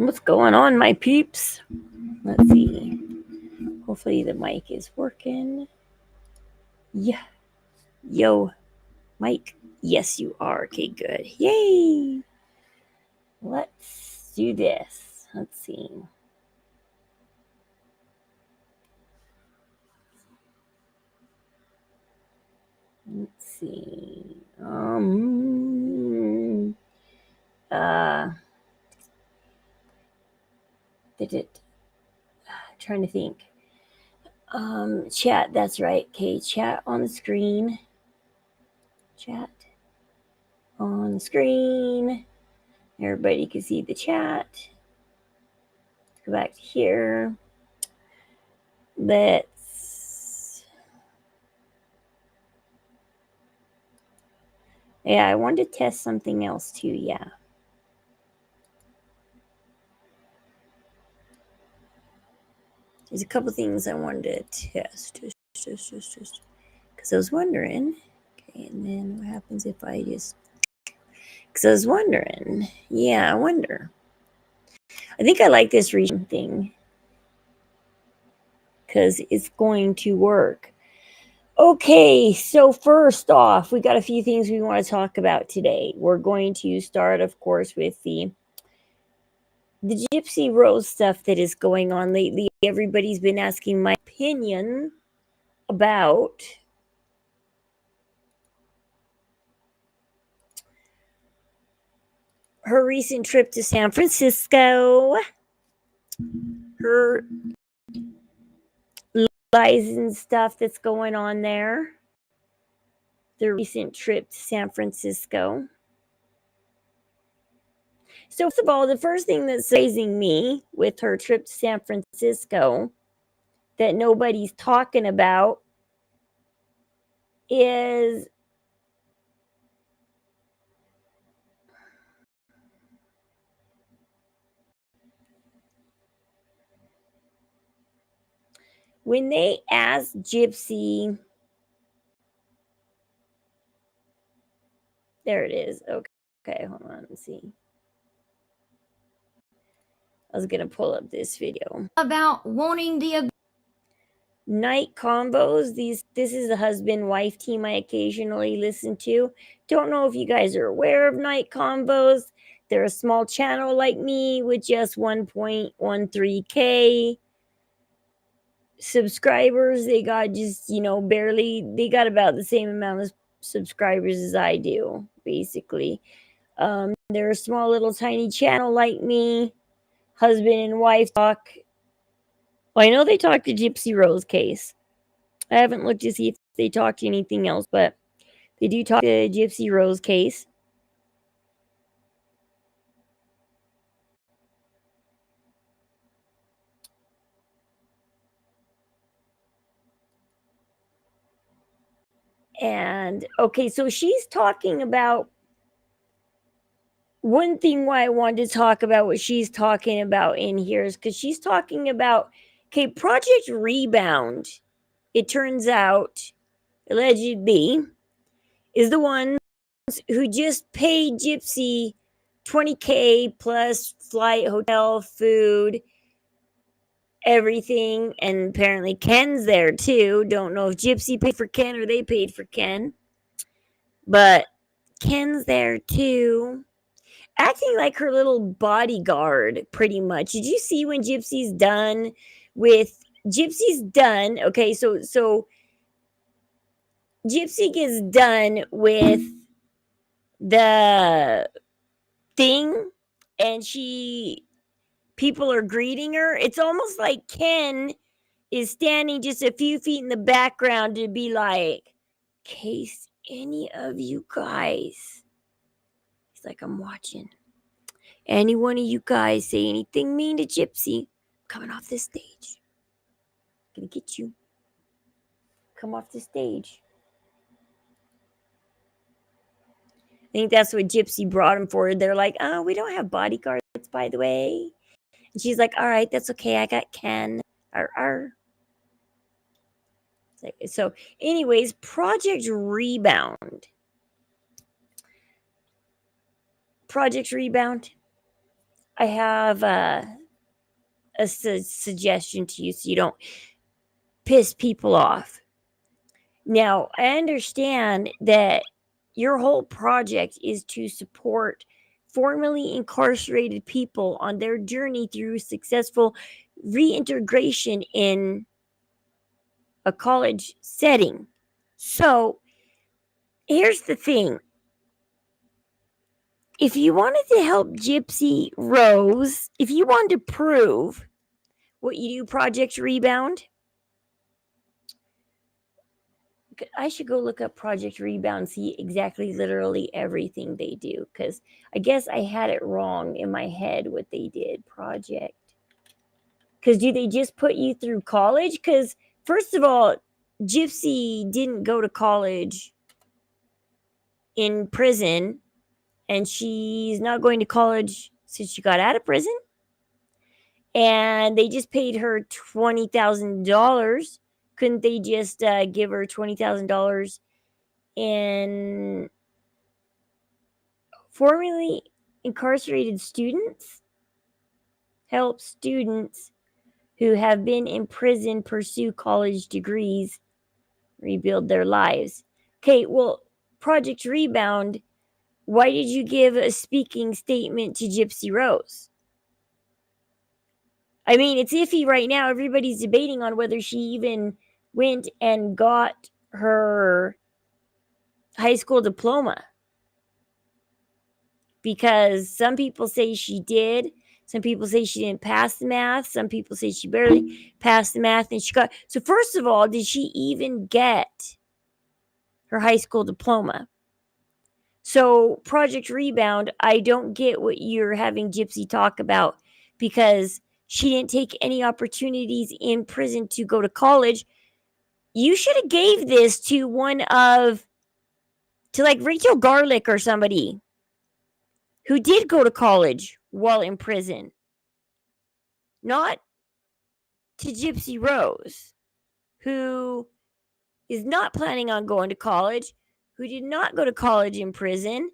What's going on, my peeps? Let's see. Hopefully the mic is working. Yeah. Yo, Mike. Yes, you are. Okay, good. Yay. Let's do this. Let's see. Let's see. Trying to think. Chat, that's right. Okay, chat on the screen. Chat on the screen. Everybody can see the chat. Let's go back to here. Yeah, I wanted to test something else too. Yeah. There's a couple things I wanted to test. Because I was wondering. Okay, and then what happens if I just. Because I was wondering. Yeah, I wonder. I think I like this region thing. Because it's going to work. Okay, so first off, we got a few things we want to talk about today. We're going to start, of course, with the Gypsy Rose stuff that is going on lately. Everybody's been asking my opinion about her recent trip to San Francisco, her license stuff that's going on there, the recent trip to San Francisco. So, first of all, the first thing that's raising me with her trip to San Francisco that nobody's talking about is when they asked Gypsy. There it is. Okay, hold on. Let's see. I was going to pull up this video. About wanting the night combos. This is the husband-wife team I occasionally listen to. Don't know if you guys are aware of night combos. They're a small channel like me with just 1.13K subscribers. They got just, barely, they got about the same amount of subscribers as I do, basically. They're a small little tiny channel like me. Husband and wife talk. Well, I know they talked the Gypsy Rose case. I haven't looked to see if they talked anything else, but they do talk the Gypsy Rose case. And okay, so she's talking about one thing why I wanted to talk about what she's talking about in here is because she's talking about, okay, Project Rebound, it turns out, allegedly, is the ones who just paid Gypsy $20K plus flight, hotel, food, everything. And apparently Ken's there too. Don't know if Gypsy paid for Ken or they paid for Ken. But Ken's there too. Acting like her little bodyguard, pretty much. Did you see when Gypsy's done? Okay, so Gypsy gets done with the thing and people are greeting her. It's almost like Ken is standing just a few feet in the background to be like, case any of you guys, he's like, I'm watching. Any one of you guys say anything mean to Gypsy, coming off this stage. Gonna get you. Come off the stage. I think that's what Gypsy brought him for. They're like, oh, we don't have bodyguards, by the way. And she's like, all right, that's okay. I got Ken. Arr. So, anyways, Project Rebound. I have a suggestion to you so you don't piss people off. Now, I understand that your whole project is to support formerly incarcerated people on their journey through successful reintegration in a college setting. So, here's the thing. If you wanted to help Gypsy Rose, if you wanted to prove what you do, Project Rebound, I should go look up Project Rebound, see exactly literally everything they do, because I guess I had it wrong in my head what they did. Project. Because do they just put you through college? Because, first of all, Gypsy didn't go to college in prison, and she's not going to college since she got out of prison. And they just paid her $20,000. Couldn't they just give her $20,000 in formerly incarcerated students? Help students who have been in prison pursue college degrees, rebuild their lives. Okay, well, Project Rebound, why did you give a speaking statement to Gypsy Rose? I mean, it's iffy right now. Everybody's debating on whether she even went and got her high school diploma. Because some people say she did. Some people say she didn't pass the math. Some people say she barely passed the math and she got. So, first of all, did she even get her high school diploma? So, Project Rebound, I don't get what you're having Gypsy talk about, because she didn't take any opportunities in prison to go to college. You should have gave this to like Rachel Garlick or somebody who did go to college while in prison. Not to Gypsy Rose, who is not planning on going to college, who did not go to college in prison.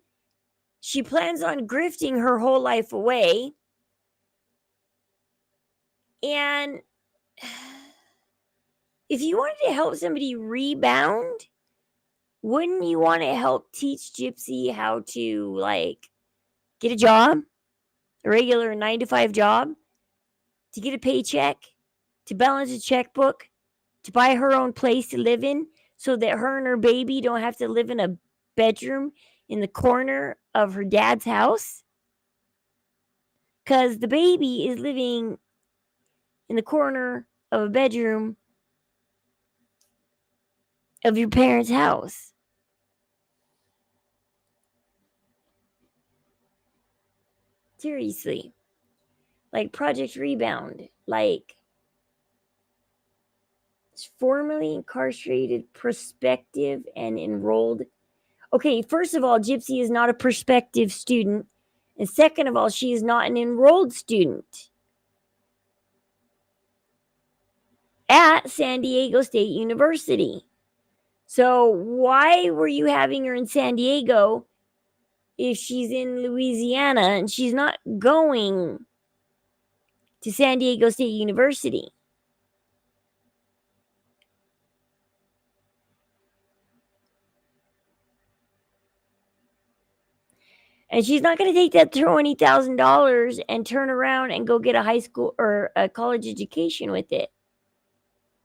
She plans on grifting her whole life away. And if you wanted to help somebody rebound, wouldn't you want to help teach Gypsy how to, like, get a job, a regular 9 to 5 job, to get a paycheck, to balance a checkbook, to buy her own place to live in, so that her and her baby don't have to live in a bedroom in the corner of her dad's house? Because the baby is living in the corner of a bedroom of your parents' house. Seriously. Like Project Rebound. Like, formerly incarcerated, prospective, and enrolled. Okay, first of all, Gypsy is not a prospective student. And second of all, she is not an enrolled student at San Diego State University. So why were you having her in San Diego if she's in Louisiana and she's not going to San Diego State University? And she's not going to take that $20,000 and turn around and go get a high school or a college education with it.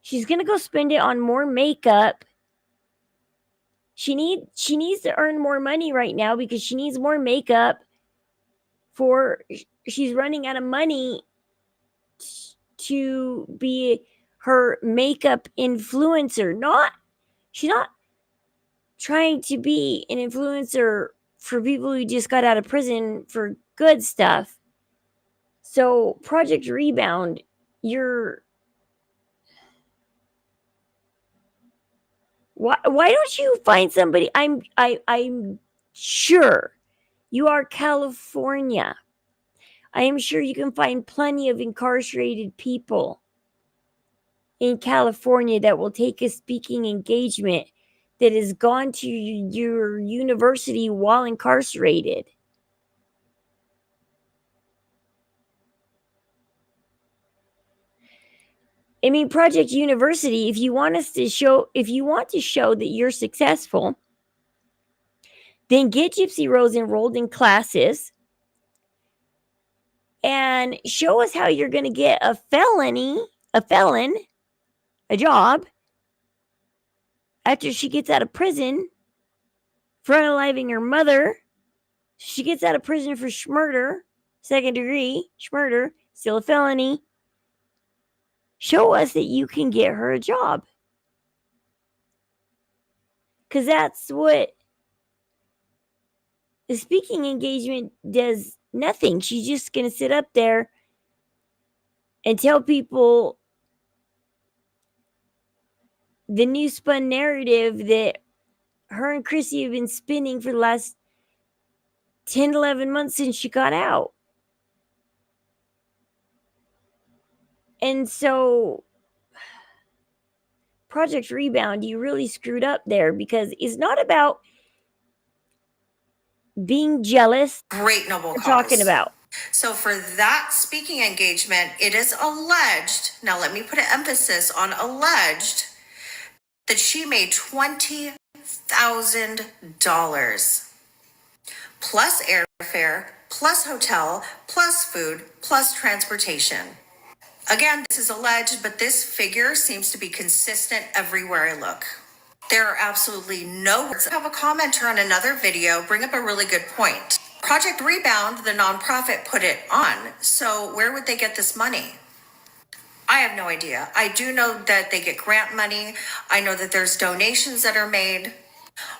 She's going to go spend it on more makeup. She needs to earn more money right now because she needs more makeup she's running out of money to be her makeup influencer. She's not trying to be an influencer for people who just got out of prison for good stuff. So Project Rebound, why don't you find somebody? I'm sure you are California. I am sure you can find plenty of incarcerated people in California that will take a speaking engagement that has gone to your university while incarcerated. I mean, Project University, if you want to show that you're successful, then get Gypsy Rose enrolled in classes and show us how you're going to get a felon, a job after she gets out of prison for unaliving her mother. She gets out of prison for murder, second degree murder, still a felony. Show us that you can get her a job. Because that's what the speaking engagement does. Nothing. She's just going to sit up there and tell people the new spun narrative that her and Chrissy have been spinning for the last 10, 11 months since she got out. And so, Project Rebound, you really screwed up there, because it's not about being jealous. Great noble cause. Talking about. So for that speaking engagement, it is alleged, now let me put an emphasis on alleged, that she made $20,000 plus airfare, plus hotel, plus food, plus transportation. Again, this is alleged, but this figure seems to be consistent everywhere I look. There are absolutely no words. I have a commenter on another video bring up a really good point. Project Rebound, the nonprofit, put it on. So where would they get this money? I have no idea. I do know that they get grant money. I know that there's donations that are made.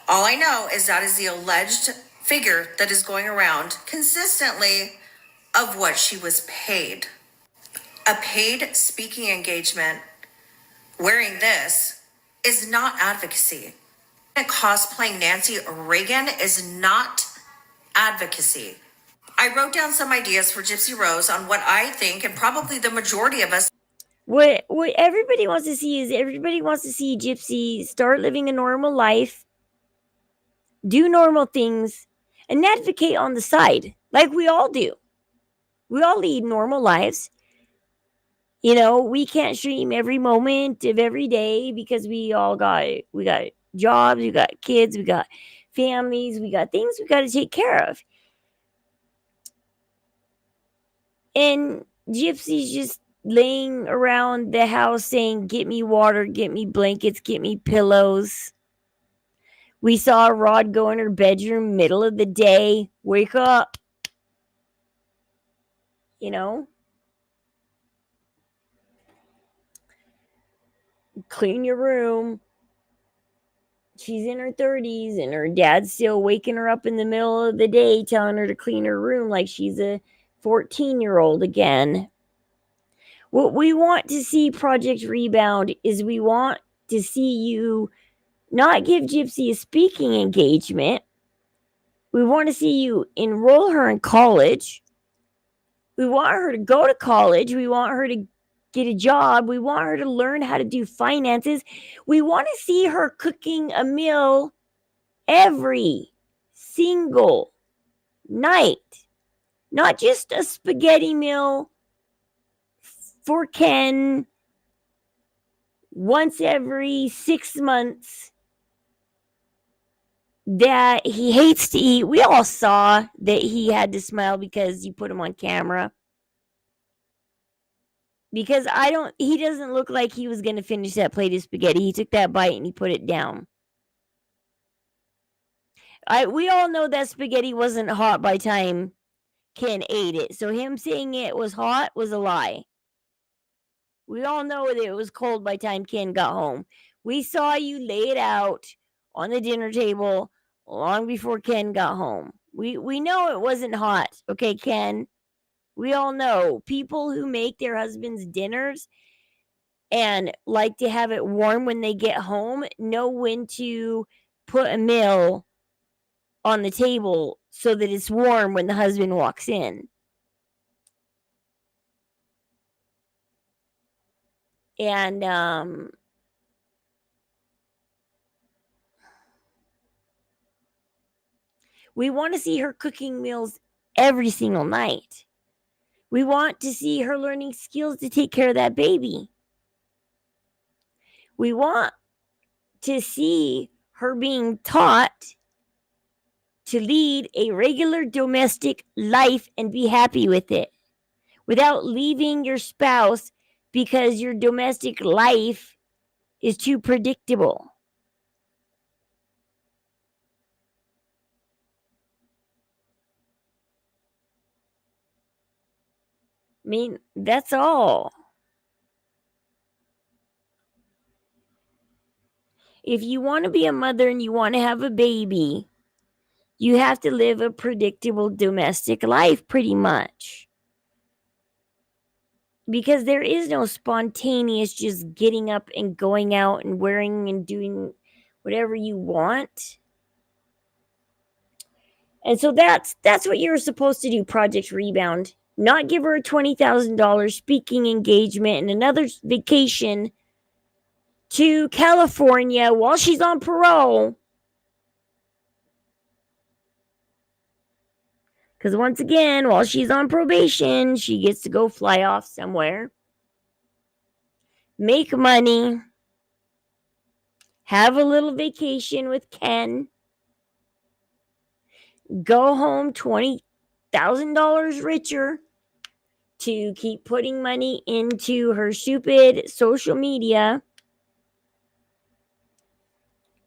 All I know is that is the alleged figure that is going around consistently of what she was paid. A paid speaking engagement wearing this is not advocacy. Cosplaying Nancy Reagan is not advocacy. I wrote down some ideas for Gypsy Rose on what I think, and probably the majority of us. What everybody wants to see is Gypsy start living a normal life, do normal things, and advocate on the side, like we all do. We all lead normal lives. You know, we can't stream every moment of every day because we got jobs, we got kids, we got families, we got things we got to take care of. And Gypsy's just laying around the house saying, get me water, get me blankets, get me pillows. We saw Rod go in her bedroom middle of the day, wake up, you know, clean your room. She's in her 30s and her dad's still waking her up in the middle of the day telling her to clean her room like she's a 14-year-old again. What we want to see, Project Rebound, is we want to see you not give Gypsy a speaking engagement. We want to see you enroll her in college. We want her to go to college. We want her to get a job. We want her to learn how to do finances. We want to see her cooking a meal every single night. Not just a spaghetti meal for Ken once every 6 months that he hates to eat. We all saw that he had to smile because you put him on camera. Because he doesn't look like he was going to finish that plate of spaghetti. He took that bite and he put it down. We all know that spaghetti wasn't hot by the time Ken ate it. So him saying it was hot was a lie. We all know that it was cold by the time Ken got home. We saw you lay it out on the dinner table long before Ken got home. We know it wasn't hot. Okay, Ken? We all know people who make their husbands dinners and like to have it warm when they get home know when to put a meal on the table so that it's warm when the husband walks in. And we want to see her cooking meals every single night. We want to see her learning skills to take care of that baby. We want to see her being taught to lead a regular domestic life and be happy with it without leaving your spouse because your domestic life is too predictable. I mean, that's all. If you want to be a mother and you want to have a baby, you have to live a predictable domestic life pretty much. Because there is no spontaneous just getting up and going out and wearing and doing whatever you want. And so that's what you're supposed to do, Project Rebound. Not give her a $20,000 speaking engagement and another vacation to California while she's on parole. Because once again, while she's on probation, she gets to go fly off somewhere, make money, have a little vacation with Ken, go home $20,000 richer to keep putting money into her stupid social media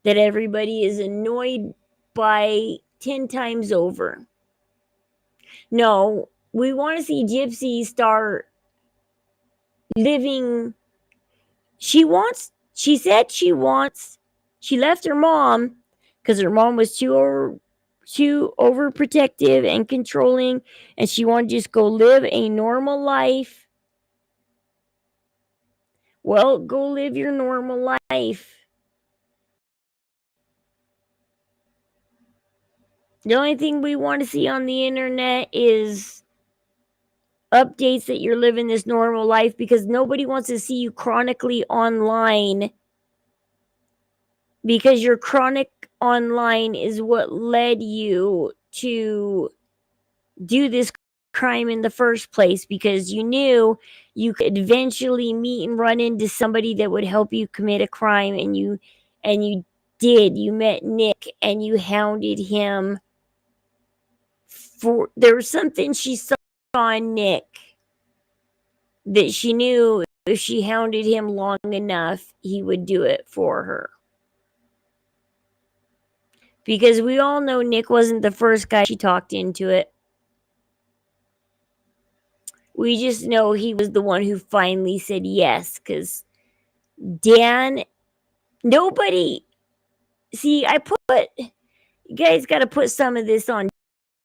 that everybody is annoyed by 10 times over. No, we want to see Gypsy start living. She left her mom because her mom was too overprotective and controlling, and she wanted to just go live a normal life. Well, go live your normal life. The only thing we want to see on the internet is updates that you're living this normal life, because nobody wants to see you chronically online, because your chronic online is what led you to do this crime in the first place, because you knew you could eventually meet and run into somebody that would help you commit a crime, and you did. You met Nick and you hounded him for there was something she saw in Nick that she knew if she hounded him long enough, he would do it for her. Because we all know Nick wasn't the first guy she talked into it. We just know he was the one who finally said yes, because Dan, nobody, see, you guys got to put some of this on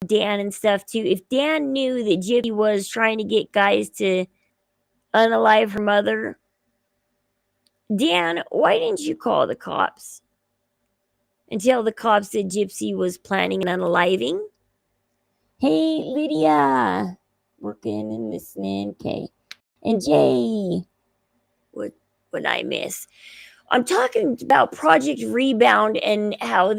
Dan and stuff too. If Dan knew that Gypsy was trying to get guys to unalive her mother, Dan, why didn't you call the cops and tell the cops that Gypsy was planning an unaliving? Hey, Lydia, working and listening. Okay. And Jay, what would I miss? I'm talking about Project Rebound and how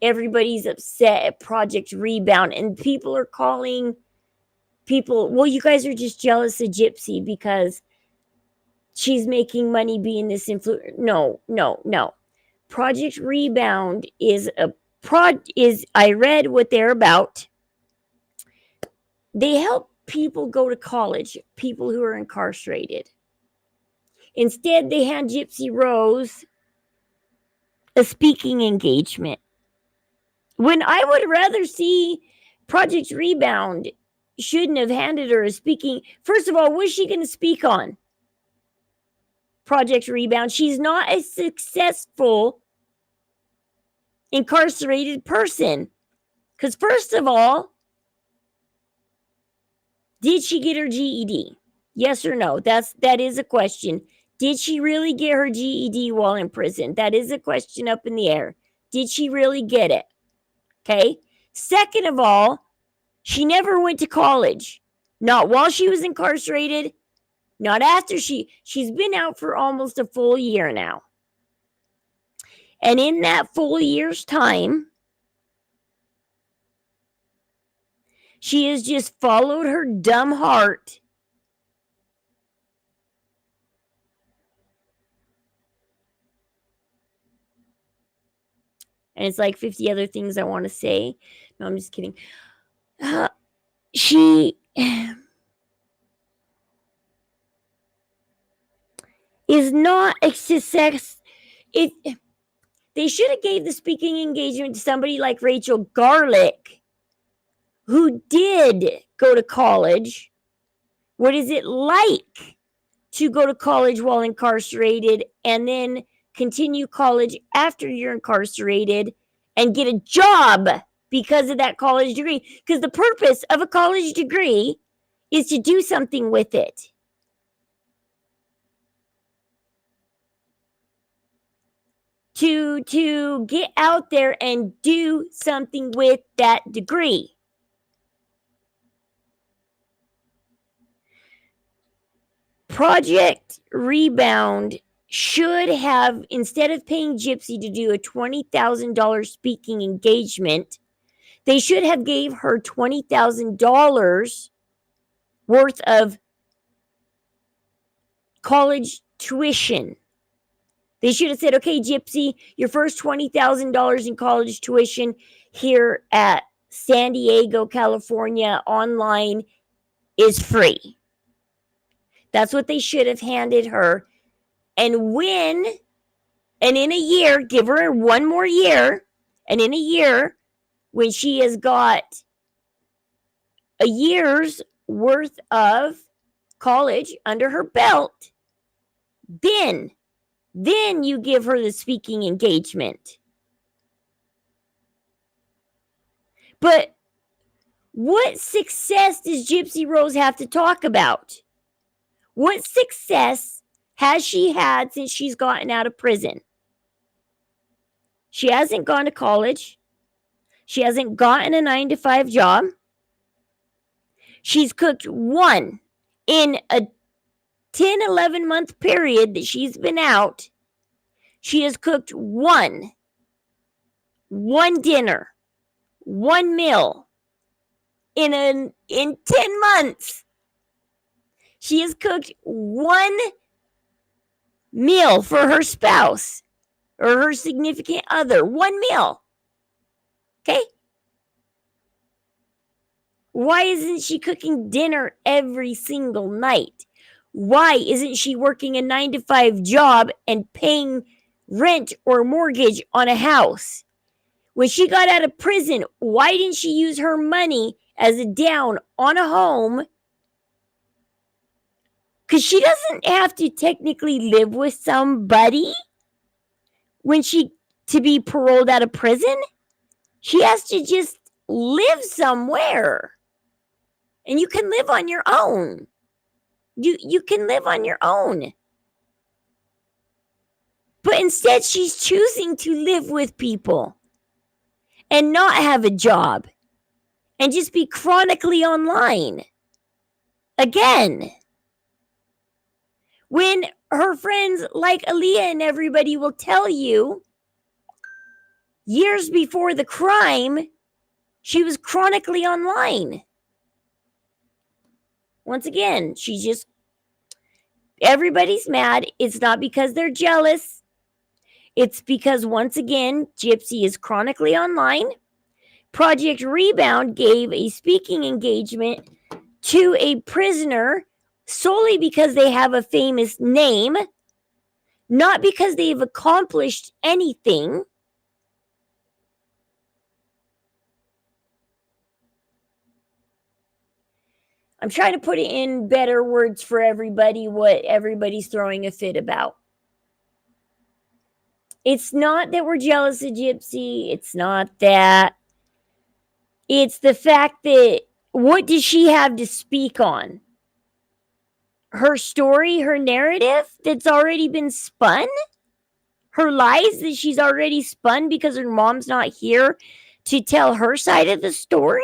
everybody's upset at Project Rebound, and people are calling people, well, you guys are just jealous of Gypsy because she's making money being this influencer. No. Project Rebound is I read what they're about. They help people go to college, people who are incarcerated. Instead, they hand Gypsy Rose a speaking engagement. When I would rather see Project Rebound shouldn't have handed her a speaking. First of all, what's she going to speak on? Project Rebound. She's not a successful incarcerated person. Because first of all, did she get her GED? Yes or no? That is a question. Did she really get her GED while in prison? That is a question up in the air. Did she really get it? Okay. Second of all, she never went to college. Not while she was incarcerated, not after she's been out for almost a full year now. And in that full year's time, she has just followed her dumb heart And it's like 50 other things I want to say. No, I'm just kidding. She is not a success. They should have gave the speaking engagement to somebody like Rachel Garlick, who did go to college. What is it like to go to college while incarcerated and then continue college after you're incarcerated and get a job because of that college degree? Because the purpose of a college degree is to do something with it. To get out there and do something with that degree. Project Rebound should have, instead of paying Gypsy to do a $20,000 speaking engagement, they should have gave her $20,000 worth of college tuition. They should have said, okay, Gypsy, your first $20,000 in college tuition here at San Diego, California, online is free. That's what they should have handed her. And in a year, give her 1 more year, and in a year, when she has got a year's worth of college under her belt, then you give her the speaking engagement. But what success does Gypsy Rose have to talk about? What success has she had since she's gotten out of prison? She hasn't gone to college. She hasn't gotten a 9-to-5 job. She's cooked one in a 10-11 month period that she's been out. She has cooked one dinner, one meal in 10 months. She has cooked one meal for her spouse or her significant other. One meal. Okay? Why isn't she cooking dinner every single night? Why isn't she working a 9-to-5 job and paying rent or mortgage on a house? When she got out of prison, why didn't she use her money as a down on a home? Because she doesn't have to technically live with somebody to be paroled out of prison. She has to just live somewhere. And you can live on your own. You can live on your own. But instead, she's choosing to live with people and not have a job and just be chronically online. Again, when her friends like Aaliyah and everybody will tell you, years before the crime, she was chronically online. Once again, everybody's mad. It's not because they're jealous. It's because, once again, Gypsy is chronically online. Project Rebound gave a speaking engagement to a prisoner solely because they have a famous name, not because they've accomplished anything. I'm trying to put it in better words for everybody, what everybody's throwing a fit about. It's not that we're jealous of Gypsy. It's not that. It's the fact that, what does she have to speak on? Her story, her narrative that's already been spun? Her lies that she's already spun because her mom's not here to tell her side of the story?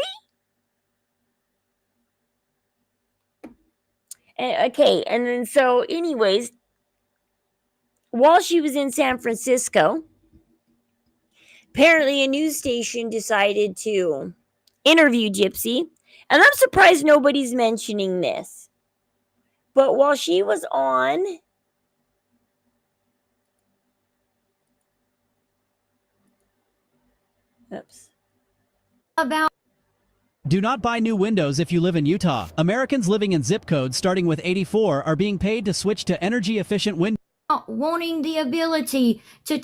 Okay, and then so anyways, while she was in San Francisco, apparently a news station decided to interview Gypsy, and I'm surprised nobody's mentioning this. But while she was on Oops. About Do not buy new windows if you live in Utah. Americans living in zip codes starting with 84 are being paid to switch to energy efficient windows. wanting the ability to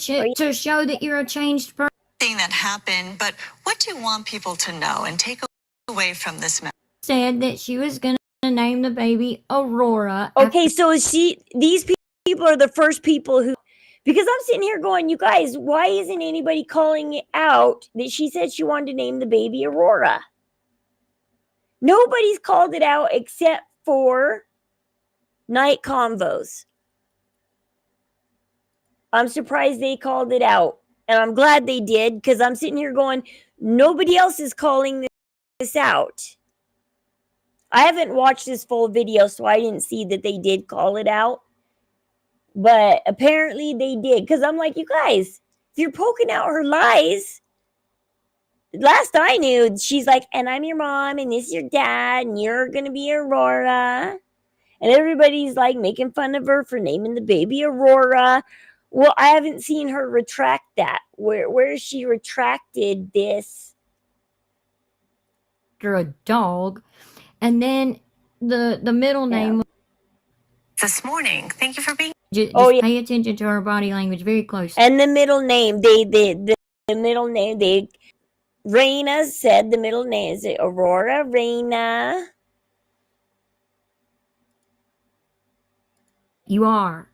show that you're a changed person. Thing that happened, but what do you want people to know and take away from this message? Said that she was going to name the baby Aurora. Okay, so these people are the first people who, because I'm sitting here going, you guys, why isn't anybody calling it out that she said she wanted to name the baby Aurora? Nobody's called it out except for Night Convos. I'm surprised they called it out. And I'm glad they did, because I'm sitting here going, nobody else is calling this out. I haven't watched this full video, so I didn't see that they did call it out. But apparently they did. Because I'm like, you guys, if you're poking out her lies, last I knew, she's like, and I'm your mom, and this is your dad, and you're going to be Aurora. And everybody's like making fun of her for naming the baby Aurora. Well, I haven't seen her retract that. Where she retracted this? After a dog. And then the middle name. This morning, thank you for being. Just pay attention to her body language very close. And the middle name, the middle name, Raina said the middle name is Aurora Raina. You are.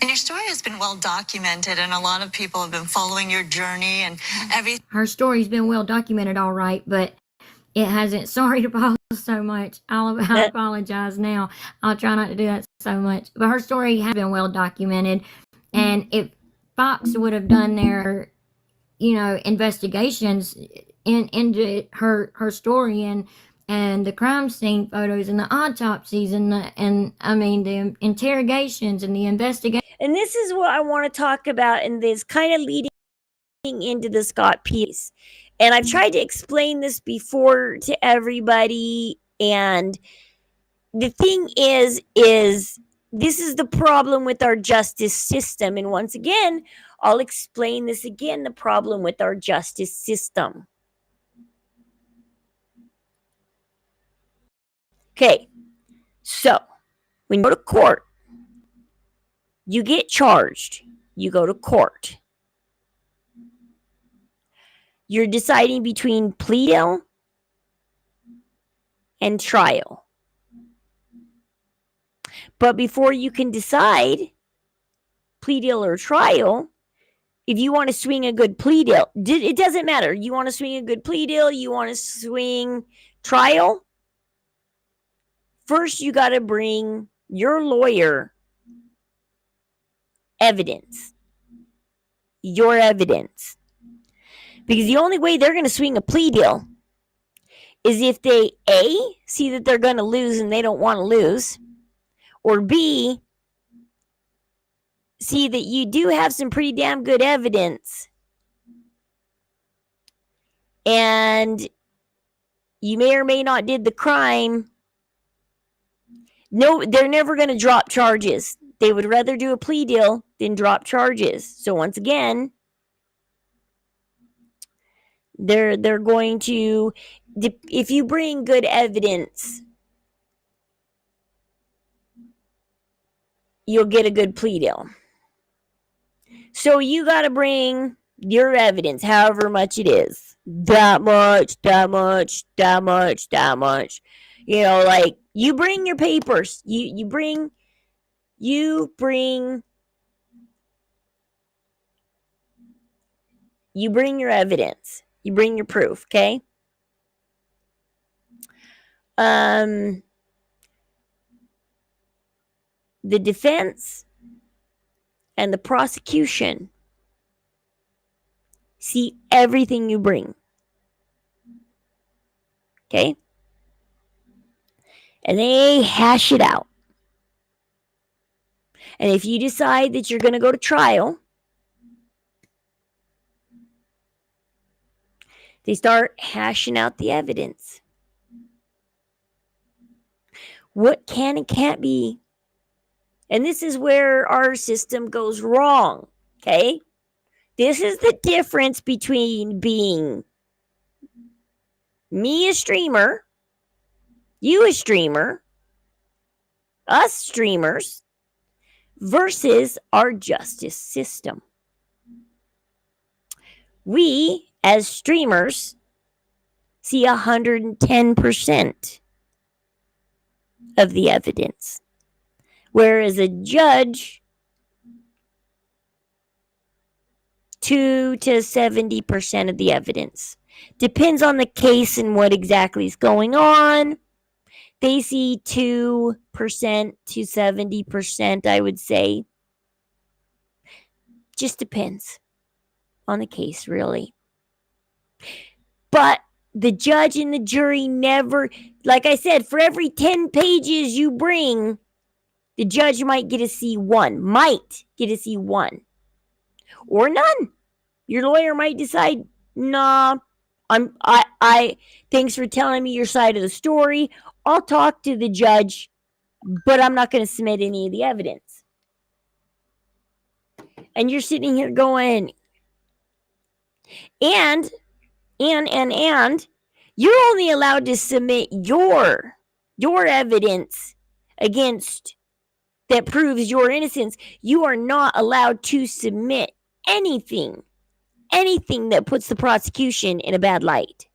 And your story has been well documented, and a lot of people have been following your journey and everything. Her story's been well documented, all right, but it hasn't. Sorry to pause so much. I'll apologize now. I'll try not to do that so much. But her story has been well documented, and if Fox would have done their, investigations into her story and the crime scene photos and the autopsies and the interrogations and the investigation. And this is what I want to talk about in this, kind of leading into the Scott piece. And I've tried to explain this before to everybody. And the thing is this is the problem with our justice system. And once again, I'll explain this again, the problem with our justice system. Okay, so when you go to court, you get charged. You go to court. You're deciding between plea deal and trial. But before you can decide plea deal or trial, if you want to swing a good plea deal, it doesn't matter. You want to swing a good plea deal, you want to swing trial, first you got to bring your lawyer evidence. Your evidence. Because the only way they're going to swing a plea deal is if they, A, see that they're going to lose and they don't want to lose, or B, see that you do have some pretty damn good evidence and you may or may not did the crime. No, they're never going to drop charges. They would rather do a plea deal than drop charges. So once again, they're going to, if you bring good evidence, you'll get a good plea deal. So you got to bring your evidence, however much it is. That much. Like you bring your papers. You bring your evidence. You bring your proof, okay? The defense and the prosecution see everything you bring. Okay? And they hash it out. And if you decide that you're going to go to trial, they start hashing out the evidence. What can and can't be. And this is where our system goes wrong. Okay? This is the difference between being me, a streamer, you, a streamer, us streamers, versus our justice system. We, as streamers, see 110% of the evidence, whereas a judge, 2 to 70% of the evidence. Depends on the case and what exactly is going on. They see 2% to 70%, I would say. Just depends on the case, really. But the judge and the jury never, like I said, for every 10 pages you bring, the judge might get a C1, might get a C1, or none. Your lawyer might decide, nah, I thanks for telling me your side of the story. I'll talk to the judge, but I'm not going to submit any of the evidence. And you're sitting here going, and you're only allowed to submit your evidence against that proves your innocence. You are not allowed to submit anything that puts the prosecution in a bad light.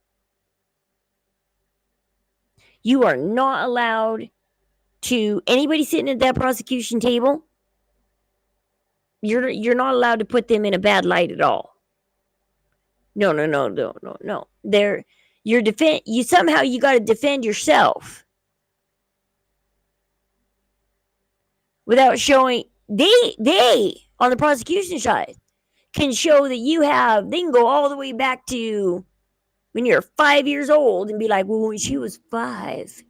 You are not allowed to, anybody sitting at that prosecution table, you're not allowed to put them in a bad light at all. No. You somehow you got to defend yourself without showing they on the prosecution side can show that they can go all the way back to when you're 5 years old and be like, well, when she was 5,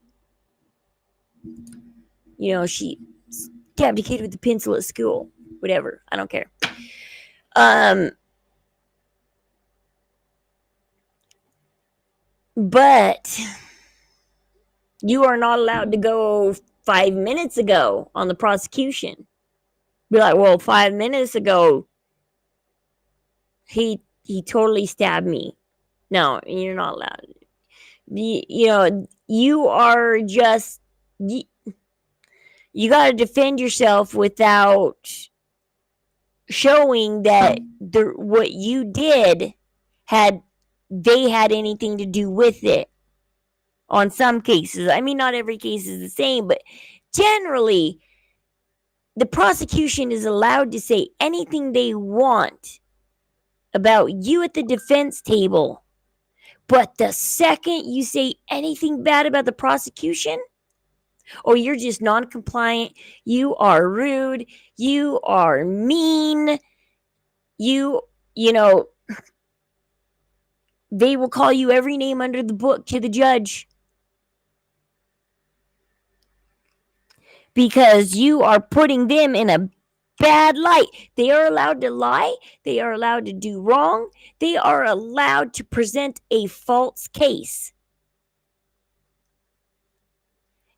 she stabbed a kid with a pencil at school. Whatever. I don't care. But you are not allowed to go 5 minutes ago on the prosecution. Be like, well, 5 minutes ago, he totally stabbed me. No, you're not allowed. You are just, you got to defend yourself without showing that what you did they had anything to do with it. On some cases, I mean, not every case is the same, but generally, the prosecution is allowed to say anything they want about you at the defense table. But the second you say anything bad about the prosecution, or you're just non-compliant, you are rude, you are mean, they will call you every name under the book to the judge. Because you are putting them in a bad light. They are allowed to lie. They are allowed to do wrong. They are allowed to present a false case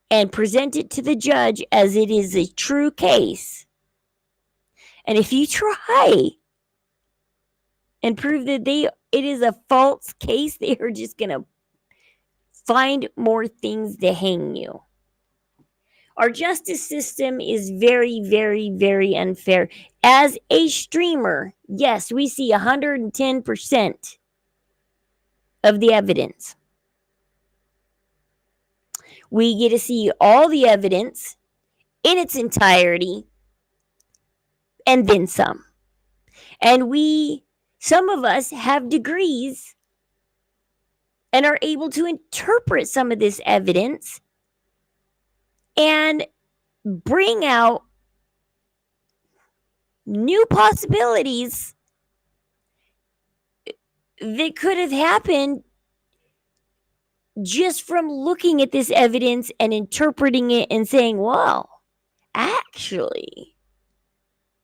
and present it to the judge as it is a true case. And if you try and prove that it is a false case, they are just going to find more things to hang you. Our justice system is very, very, very unfair. As a streamer, yes, we see 110% of the evidence. We get to see all the evidence in its entirety and then some. And some of us have degrees and are able to interpret some of this evidence and bring out new possibilities that could have happened just from looking at this evidence and interpreting it and saying, well, actually,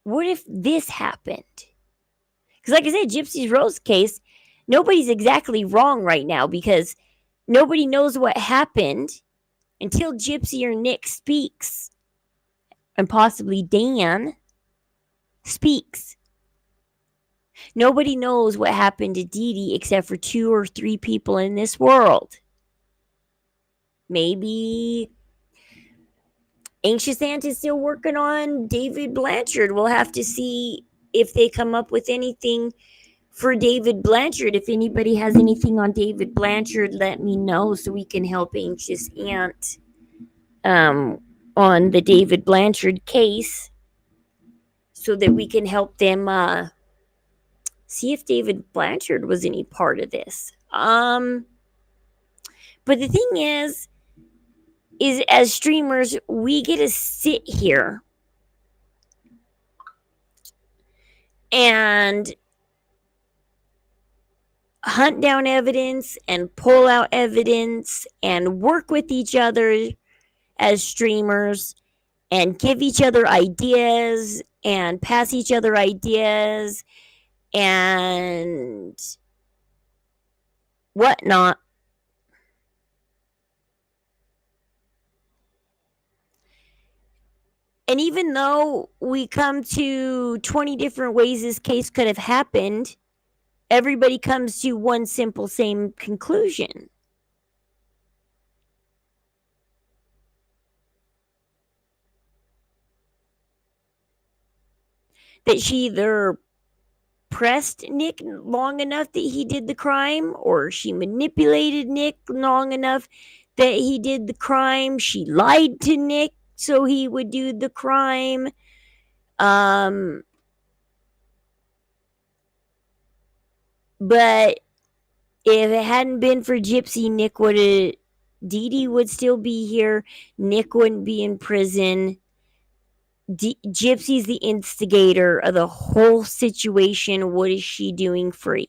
what if this happened? Because like I said, Gypsy Rose case, nobody's exactly wrong right now because nobody knows what happened until Gypsy or Nick speaks, and possibly Dan speaks. Nobody knows what happened to Dee Dee except for 2 or 3 people in this world. Maybe Anxious Aunt is still working on David Blanchard. We'll have to see if they come up with anything for David Blanchard. If anybody has anything on David Blanchard, let me know so we can help Anxious Aunt on the David Blanchard case, so that we can help them see if David Blanchard was any part of this. But the thing is as streamers, we get to sit here and hunt down evidence and pull out evidence and work with each other as streamers and give each other ideas and pass each other ideas and whatnot. And even though we come to 20 different ways this case could have happened, everybody comes to one simple same conclusion. That she either pressed Nick long enough that he did the crime, or she manipulated Nick long enough that he did the crime. She lied to Nick so he would do the crime. But if it hadn't been for Gypsy, Dee Dee would still be here. Nick wouldn't be in prison. Gypsy's the instigator of the whole situation. What is she doing free?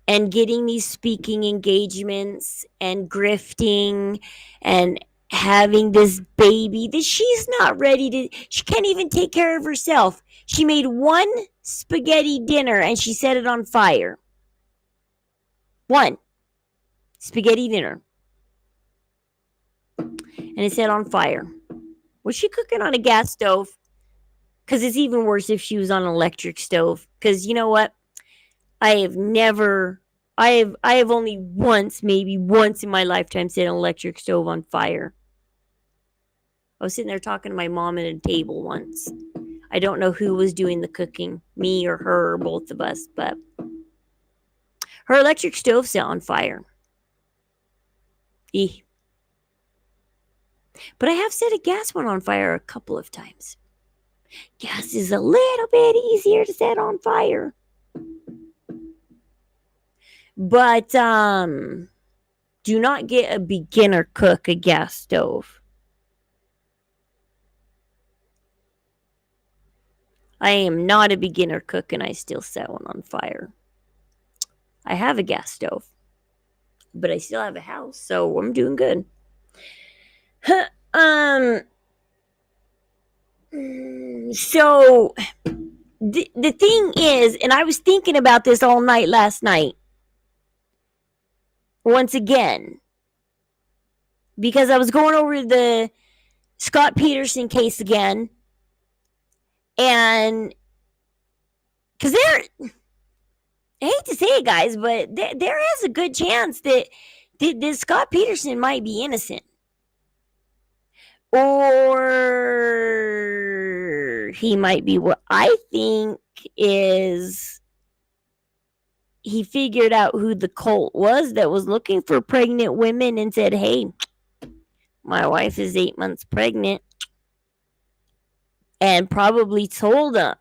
And getting these speaking engagements and grifting and having this baby that she's not ready to, she can't even take care of herself. She made one spaghetti dinner and she set it on fire. One spaghetti dinner. And it set on fire. Was she cooking on a gas stove? Because it's even worse if she was on an electric stove. Because you know what? I have only maybe once in my lifetime set an electric stove on fire. I was sitting there talking to my mom at a table once. I don't know who was doing the cooking, me or her or both of us, but her electric stove set on fire. Eeh. But I have set a gas one on fire a couple of times. Gas is a little bit easier to set on fire. But do not get a beginner cook a gas stove. I am not a beginner cook and I still set one on fire. I have a gas stove, but I still have a house, so I'm doing good. So the thing is, and I was thinking about this all night last night, once again, because I was going over the Scott Peterson case again, and because I hate to say it, guys, but there is a good chance that Scott Peterson might be innocent. Or he might be what I think is he figured out who the cult was that was looking for pregnant women and said, hey, my wife is 8 months pregnant. And probably told them,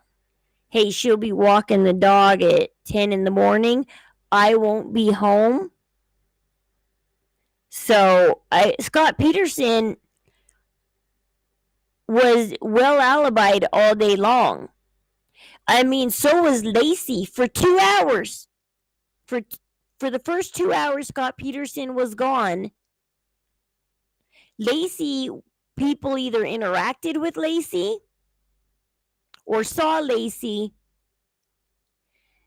hey, she'll be walking the dog at 10 in the morning. I won't be home. So Scott Peterson was well alibied all day long. I mean, so was Lacey for 2 hours. For the first 2 hours, Scott Peterson was gone. Lacey, people either interacted with Lacey or saw Lacey,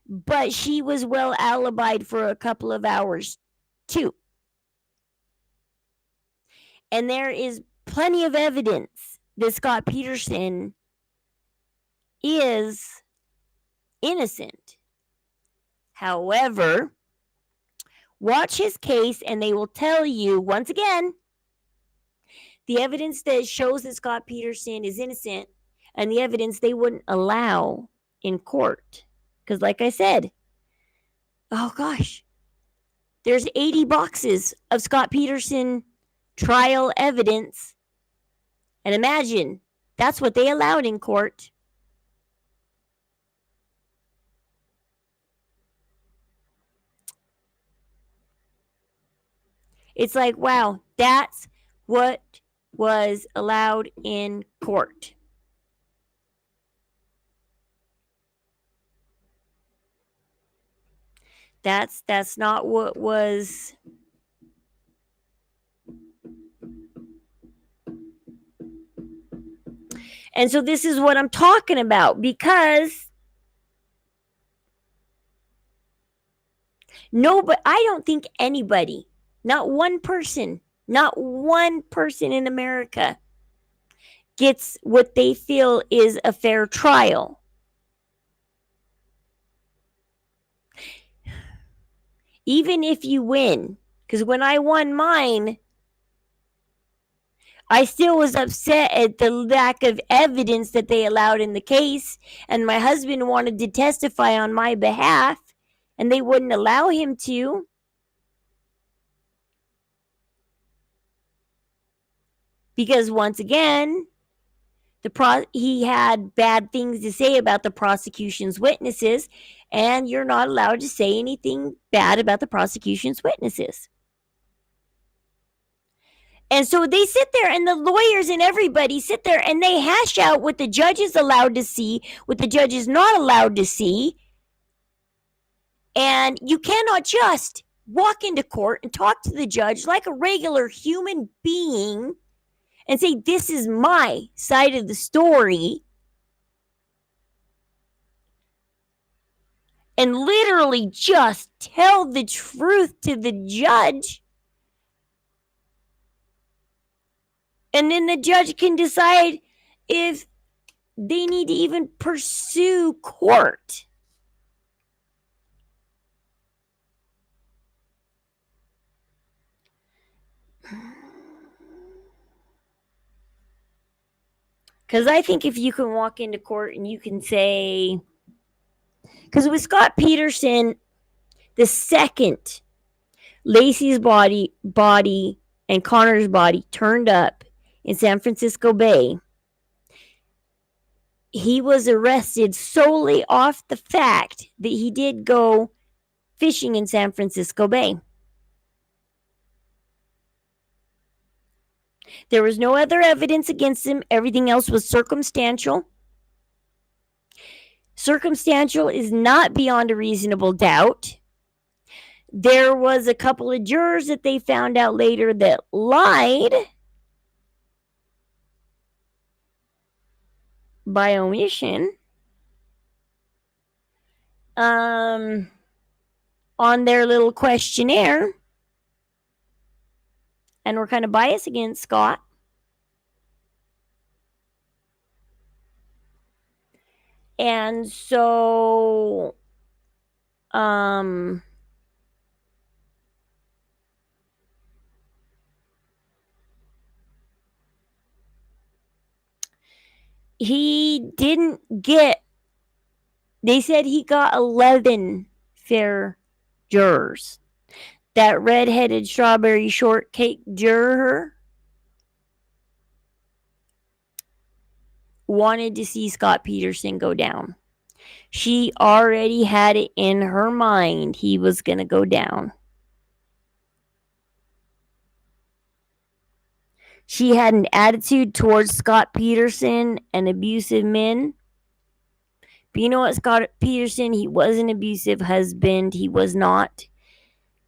but she was well alibied for a couple of hours too. And there is plenty of evidence that Scott Peterson is innocent. However, watch his case and they will tell you, once again, the evidence that shows that Scott Peterson is innocent and the evidence they wouldn't allow in court. Because, like I said, oh gosh, there's 80 boxes of Scott Peterson trial evidence. And imagine, that's what they allowed in court. It's like, wow, that's what was allowed in court. That's not what was. And so this is what I'm talking about, because but I don't think anybody, not one person in America gets what they feel is a fair trial. Even if you win, because when I won mine, I still was upset at the lack of evidence that they allowed in the case, and my husband wanted to testify on my behalf, and they wouldn't allow him to. Because once again, he had bad things to say about the prosecution's witnesses, and you're not allowed to say anything bad about the prosecution's witnesses. And so they sit there, and the lawyers and everybody sit there and they hash out what the judge is allowed to see, what the judge is not allowed to see. And you cannot just walk into court and talk to the judge like a regular human being and say, this is my side of the story. And literally just tell the truth to the judge. And then the judge can decide if they need to even pursue court. Because I think if you can walk into court and you can say, because with Scott Peterson, the second Lacey's body and Connor's body turned up in San Francisco Bay, he was arrested solely off the fact that he did go fishing in San Francisco Bay. There was no other evidence against him. Everything else was circumstantial. Circumstantial is not beyond a reasonable doubt. There was a couple of jurors that they found out later that lied by omission on their little questionnaire, and were kind of biased against Scott. And so he didn't get, they said he got 11 fair jurors. That redheaded strawberry shortcake juror wanted to see Scott Peterson go down. She already had it in her mind he was going to go down. She had an attitude towards Scott Peterson and abusive men. But you know what, Scott Peterson, he was an abusive husband. He was not.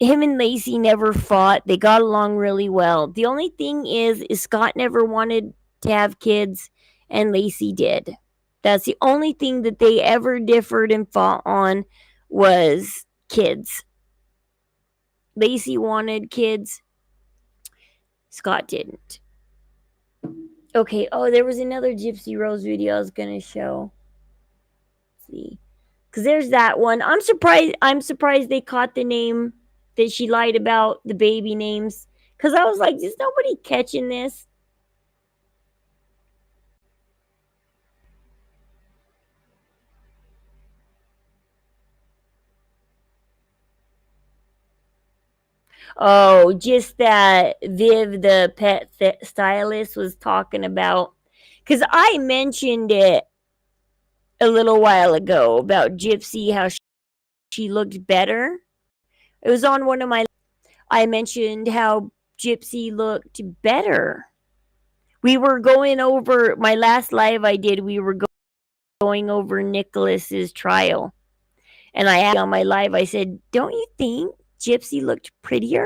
Him and Lacey never fought. They got along really well. The only thing is Scott never wanted to have kids, and Lacey did. That's the only thing that they ever differed and fought on, was kids. Lacey wanted kids. Scott didn't. Okay, there was another Gypsy Rose video I was going to show. Let's see. Because there's that one. I'm surprised they caught the name that she lied about, the baby names. Because I was like, is nobody catching this? Oh, just that Viv, the pet stylist, was talking about. Because I mentioned it a little while ago about Gypsy, how she looked better. It was on one of my. I mentioned how Gypsy looked better. We were going over my last live I did. We were going over Nicholas's trial, and I asked on my live. I said, "Don't you think Gypsy looked prettier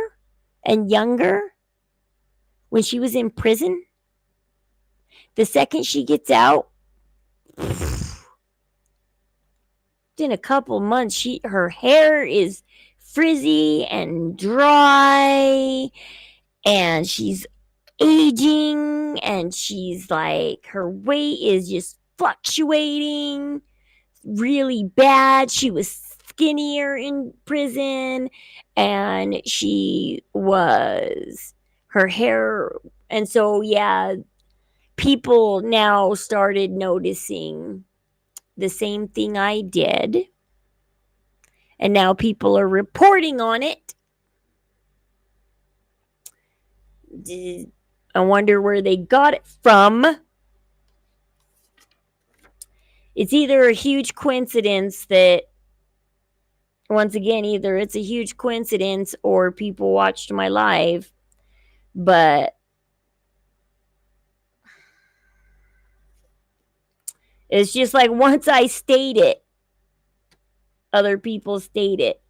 and younger when she was in prison? The second she gets out, in a couple months, her hair is frizzy and dry, and she's aging, and she's like, her weight is just fluctuating really bad. She was skinnier in prison, and her hair. And so, yeah, people now started noticing the same thing I did. And now people are reporting on it. I wonder where they got it from. It's either a huge coincidence that, once again, either it's a huge coincidence or people watched my live, but it's just like once I state it, other people state it.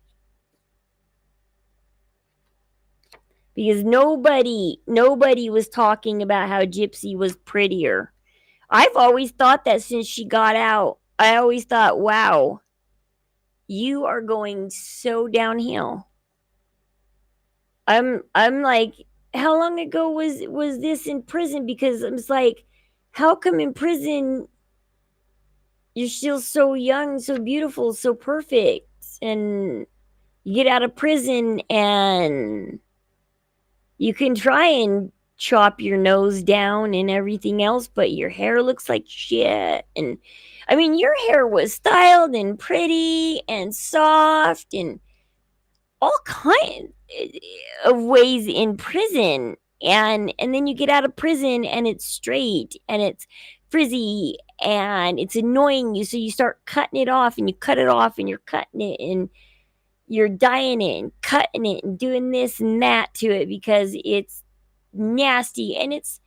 Because nobody was talking about how Gypsy was prettier. I've always thought that since she got out. I always thought, wow, you are going so downhill. I'm like, how long ago was this in prison? Because I'm like, how come in prison you're still so young, so beautiful, so perfect, and you get out of prison and you can try and chop your nose down and everything else, but your hair looks like shit. And I mean, your hair was styled and pretty and soft and all kinds of ways in prison. And then you get out of prison and it's straight and it's frizzy and it's annoying you, so you start cutting it off, and you cut it off, and you're cutting it, and you're dyeing it and cutting it and doing this and that to it because it's nasty. And it's,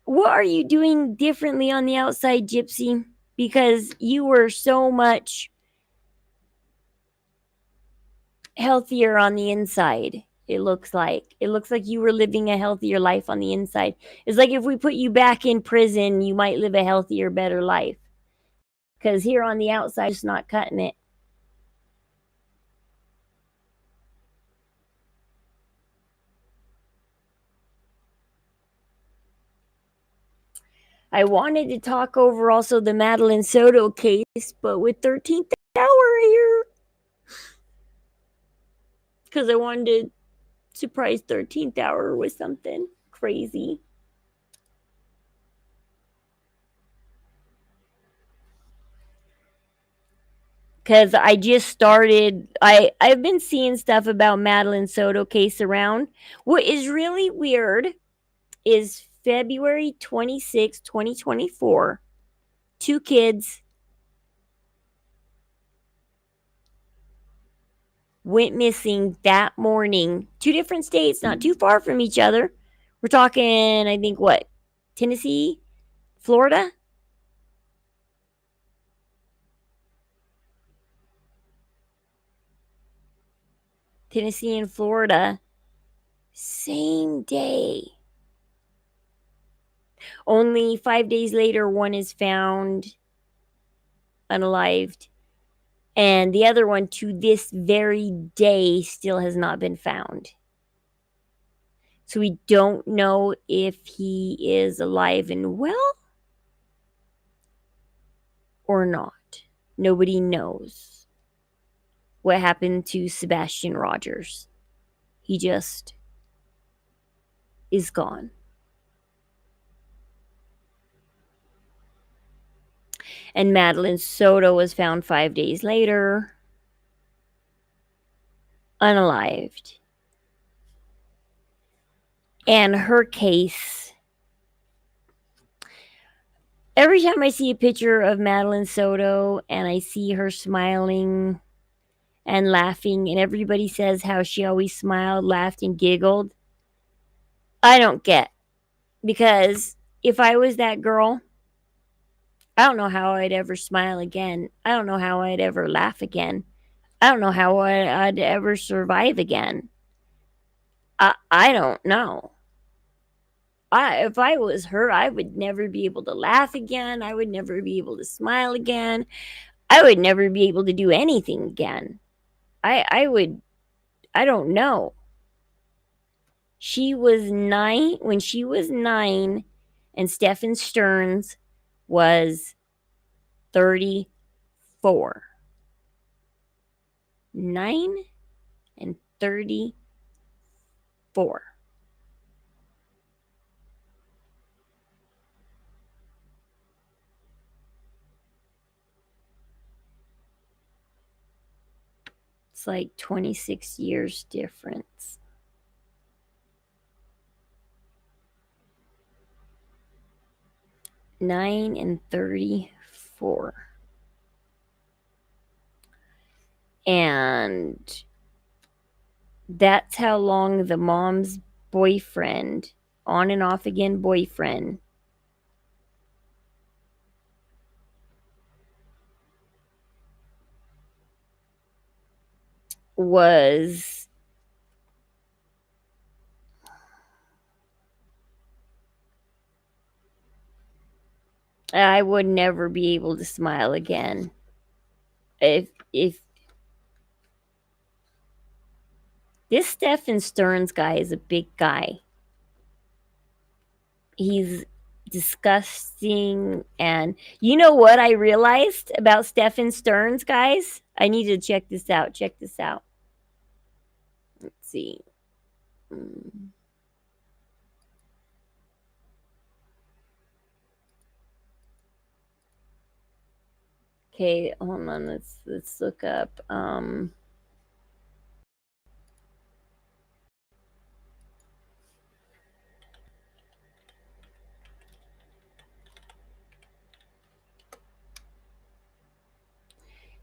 what are you doing differently on the outside, Gypsy? Because you were so much healthier on the inside. It looks like you were living a healthier life on the inside. It's like if we put you back in prison, you might live a healthier, better life. Because here on the outside, just not cutting it. I wanted to talk over also the Madeline Soto case, but with 13th hour here, because I wanted to surprise 13th hour with something crazy. Because I just started, I've been seeing stuff about Madeline Soto case around. What is really weird is February 26, 2024, 2 kids went missing that morning. 2 different states, not too far from each other. We're talking, I think, what? Tennessee? Florida? Tennessee and Florida. Same day. Only 5 days later, one is found unalived. And the other one, to this very day, still has not been found. So we don't know if he is alive and well or not. Nobody knows what happened to Sebastian Rogers. He just is gone. And Madeline Soto was found 5 days later, unalived. And her case, every time I see a picture of Madeline Soto and I see her smiling and laughing, and everybody says how she always smiled, laughed, and giggled, I don't get. Because if I was that girl, I don't know how I'd ever smile again. I don't know how I'd ever laugh again. I don't know how I'd ever survive again. I don't know. If I was her, I would never be able to laugh again. I would never be able to smile again. I would never be able to do anything again. I don't know. She was 9 when she was 9, and Stephen Stearns was 34. 9 and 34. It's like 26 years difference. Nine and 34. And that's how long the mom's boyfriend, on and off again boyfriend, was I would never be able to smile again. If this Stephen Stearns guy is a big guy. He's disgusting. And you know what I realized about Stephen Stearns, guys? I need to check this out. Check this out. Let's see. Okay, hold on. Let's look up.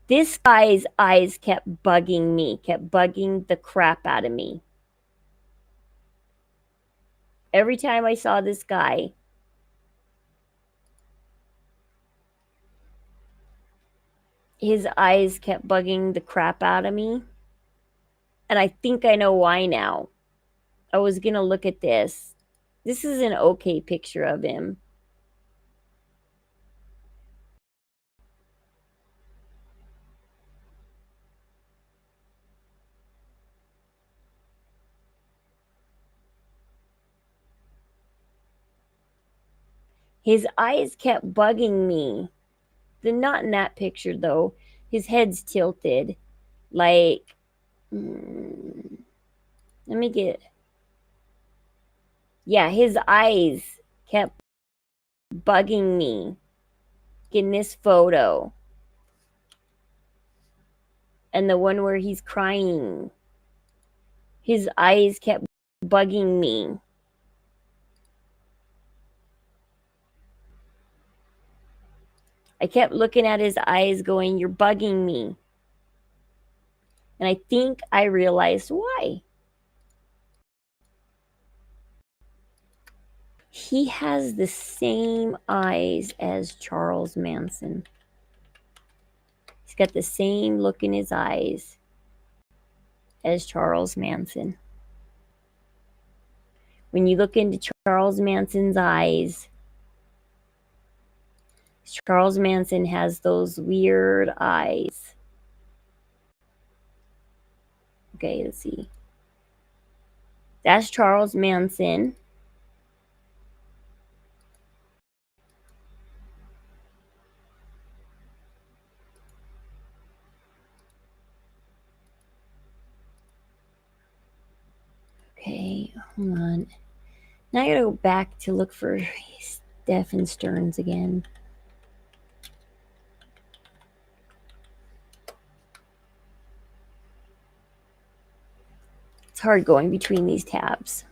This guy's eyes kept bugging me, kept bugging the crap out of me. Every time I saw this guy, his eyes kept bugging the crap out of me. And I think I know why now. I was going to look at this. This is an okay picture of him. His eyes kept bugging me. They're not in that picture, though. His head's tilted. Like, let me get... Yeah, his eyes kept bugging me. In this photo. And the one where he's crying. His eyes kept bugging me. I kept looking at his eyes going, you're bugging me. And I think I realized why. He has the same eyes as Charles Manson. He's got the same look in his eyes as Charles Manson. When you look into Charles Manson's eyes, Charles Manson has those weird eyes. Okay, let's see. That's Charles Manson. Okay, hold on. Now I gotta go back to look for Stefan Stearns again. It's hard going between these tabs.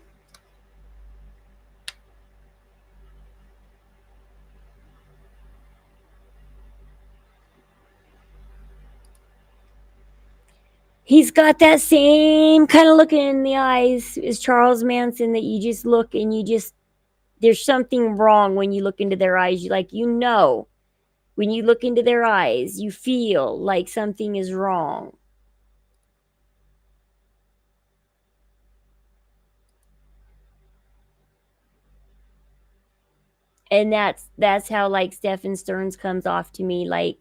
He's got that same kind of look in the eyes as Charles Manson, that you just look and there's something wrong when you look into their eyes. When you look into their eyes, you feel like something is wrong. And that's how like Stefan Stearns comes off to me. Like,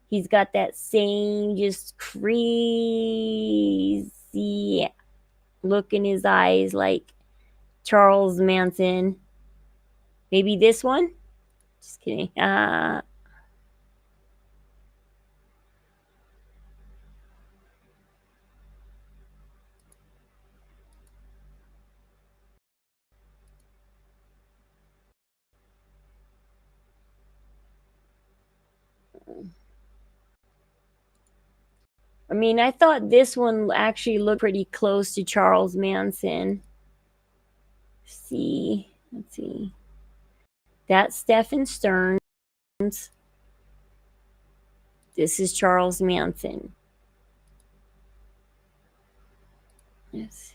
he's got that same just crazy look in his eyes, like Charles Manson. Maybe this one? Just kidding. I mean, I thought this one actually looked pretty close to Charles Manson. Let's see. That's Stefan Stearns. This is Charles Manson. Yes.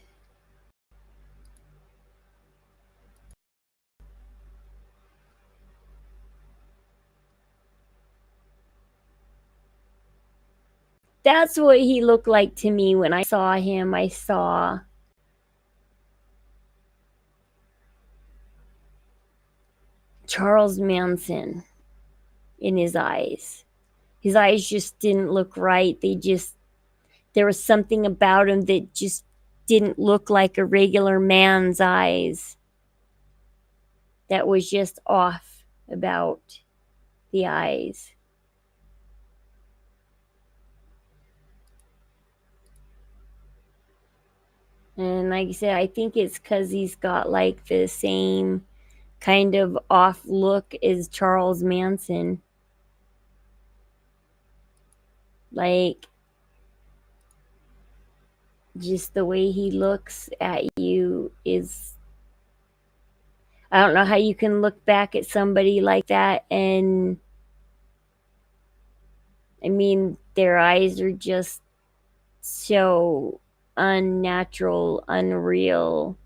That's what he looked like to me when I saw him. I saw Charles Manson in his eyes. His eyes just didn't look right. There was something about him that just didn't look like a regular man's eyes. That was just off about the eyes. And like I said, I think it's because he's got like the same kind of off look as Charles Manson. Like, just the way he looks at you is, I don't know how you can look back at somebody like that and, I mean, their eyes are just so unnatural, unreal.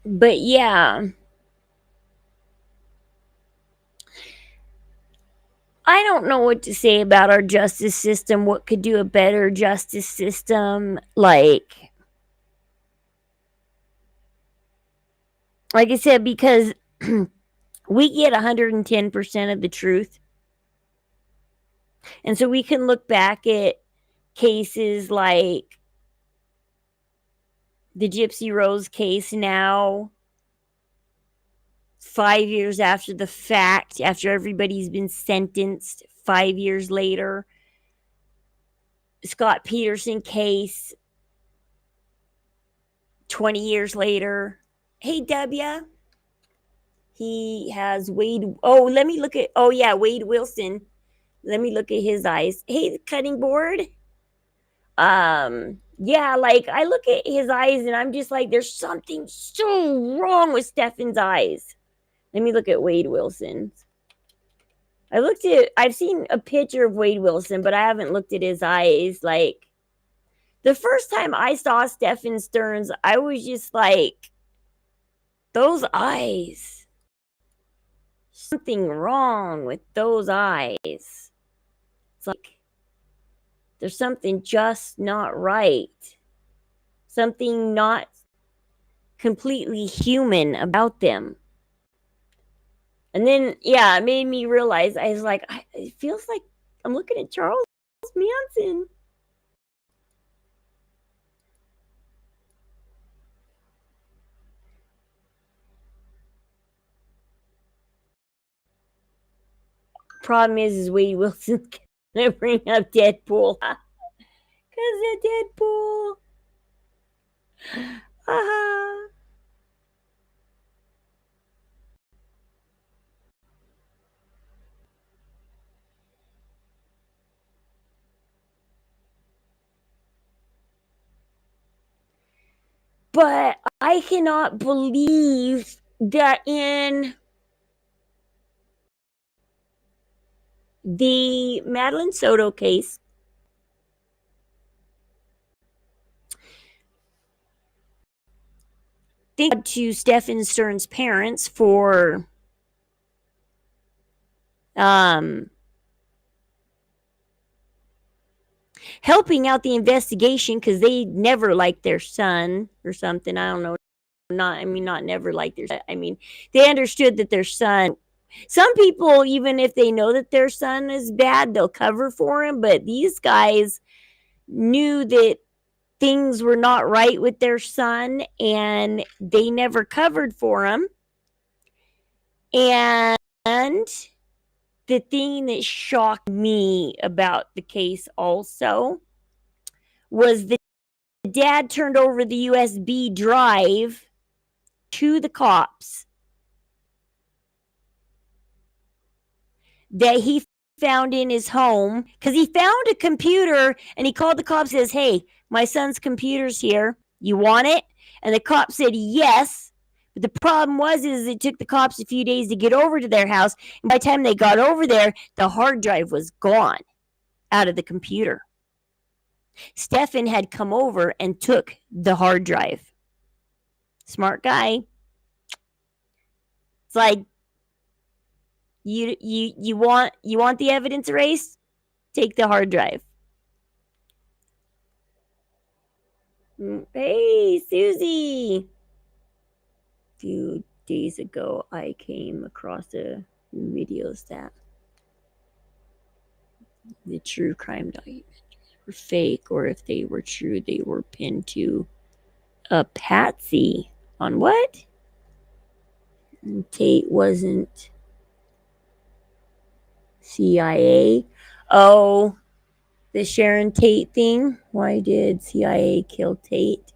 But yeah, I don't know what to say about our justice system. What could do a better justice system? Like I said, because we get 110% of the truth. And so we can look back at cases like the Gypsy Rose case now, 5 years after the fact, after everybody's been sentenced 5 years later. Scott Peterson case 20 years later. Hey, W. He has Wade. Oh, let me look at. Oh, yeah, Wade Wilson. Let me look at his eyes. Hey, cutting board. Yeah, like I look at his eyes and I'm just like, there's something so wrong with Stefan's eyes. Let me look at Wade Wilson's. I've seen a picture of Wade Wilson, but I haven't looked at his eyes. Like, The first time I saw Stephen Stearns, I was just like, those eyes. Something wrong with those eyes. It's like there's something just not right. Something not completely human about them. And then, yeah, it made me realize, I was like, it feels like I'm looking at Charles Manson. Problem is Wade Wilson's gonna bring up Deadpool. Because of Deadpool. But I cannot believe that in the Madeline Soto case, thank God to Stephen Stearns' parents for helping out the investigation, because they never liked their son or something. I don't know. Not never liked their son. I mean, they understood that their son, some people, even if they know that their son is bad, they'll cover for him. But these guys knew that things were not right with their son, and they never covered for him. And the thing that shocked me about the case also was the dad turned over the USB drive to the cops that he found in his home, because he found a computer and he called the cops and says, hey, my son's computer's here. You want it? And the cop said yes. But the problem was it took the cops a few days to get over to their house. And by the time they got over there, the hard drive was gone out of the computer. Stephen had come over and took the hard drive. Smart guy. It's like, you want the evidence erased? Take the hard drive. Hey, Susie. A few days ago, I came across a videos that the true crime documentaries were fake, or if they were true, they were pinned to a patsy. On what? And Tate wasn't CIA. Oh, the Sharon Tate thing. Why did CIA kill Tate?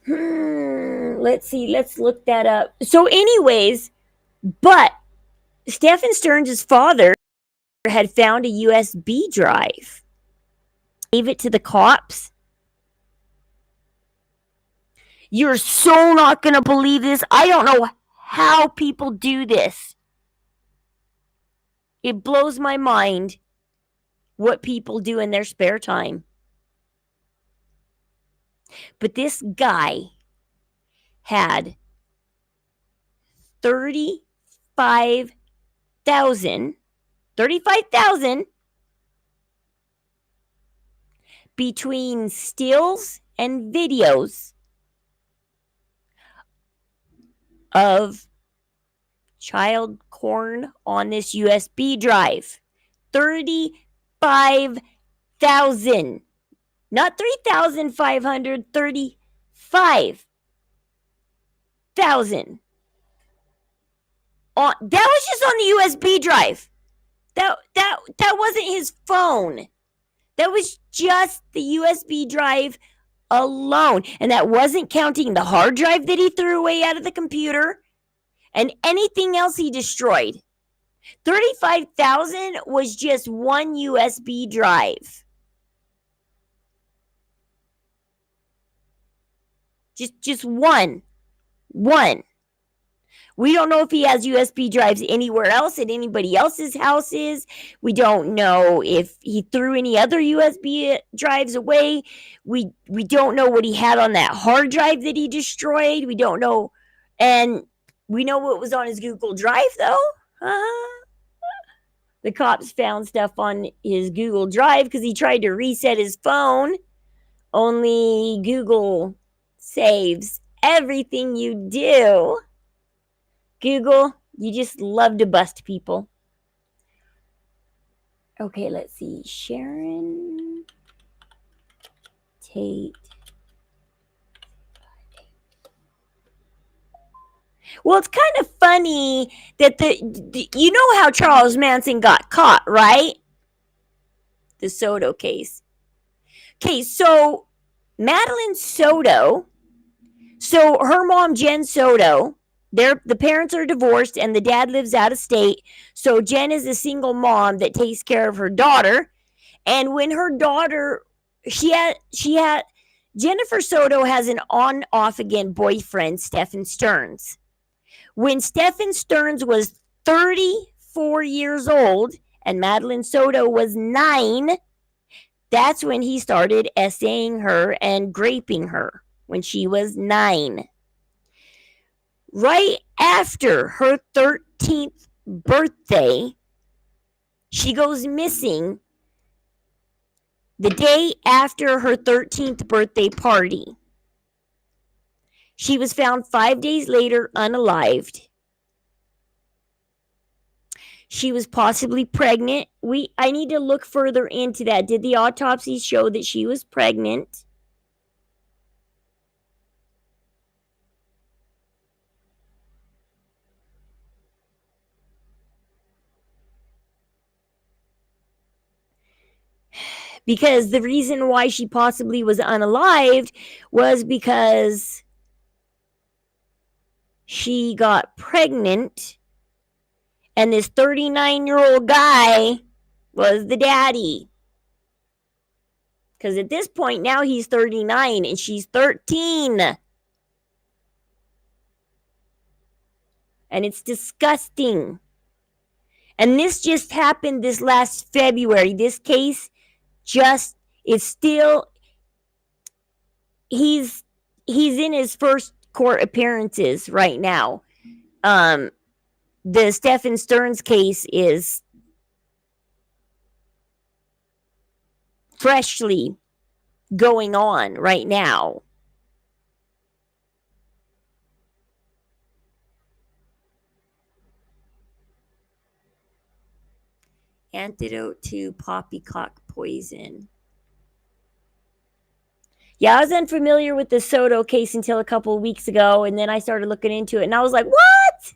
Let's see. Let's look that up. So, anyways, but Stephen Stearns' father had found a USB drive. Gave it to the cops. You're so not going to believe this. I don't know how people do this. It blows my mind what people do in their spare time. But this guy had 35,000 between stills and videos of child porn on this USB drive. 35,000. Not 3,500, 35,000. That was just on the USB drive. That wasn't his phone. That was just the USB drive alone. And that wasn't counting the hard drive that he threw away out of the computer and anything else he destroyed. 35,000 was just one USB drive. Just one. We don't know if he has USB drives anywhere else at anybody else's houses. We don't know if he threw any other USB drives away. We don't know what he had on that hard drive that he destroyed. We don't know. And we know what was on his Google Drive, though. The cops found stuff on his Google Drive because he tried to reset his phone. Only Google saves everything you do. Google, you just love to bust people. Okay, let's see. Sharon Tate. Well, it's kind of funny that you know how Charles Manson got caught, right? The Soto case. Okay, so Madeline Soto, so her mom, Jen Soto, the parents are divorced and the dad lives out of state. So Jen is a single mom that takes care of her daughter. And when her daughter, Jennifer Soto has an on-off again boyfriend, Stephen Stearns. When Stephen Stearns was 34 years old and Madeline Soto was 9, that's when he started essaying her and graping her when she was 9. Right after her 13th birthday, she goes missing the day after her 13th birthday party. She was found 5 days later unalived. She was possibly pregnant. I need to look further into that. Did the autopsy show that she was pregnant? Because the reason why she possibly was unalived was because she got pregnant and this 39-year-old guy was the daddy. Because at this point now he's 39 and she's 13. And it's disgusting. And this just happened this last February. This case just is still, he's in his first court appearances right now. The Stephen Stearns case is freshly going on right now. Antidote to poppycock poison. Yeah, I was unfamiliar with the Soto case until a couple of weeks ago, and then I started looking into it, and I was like, what?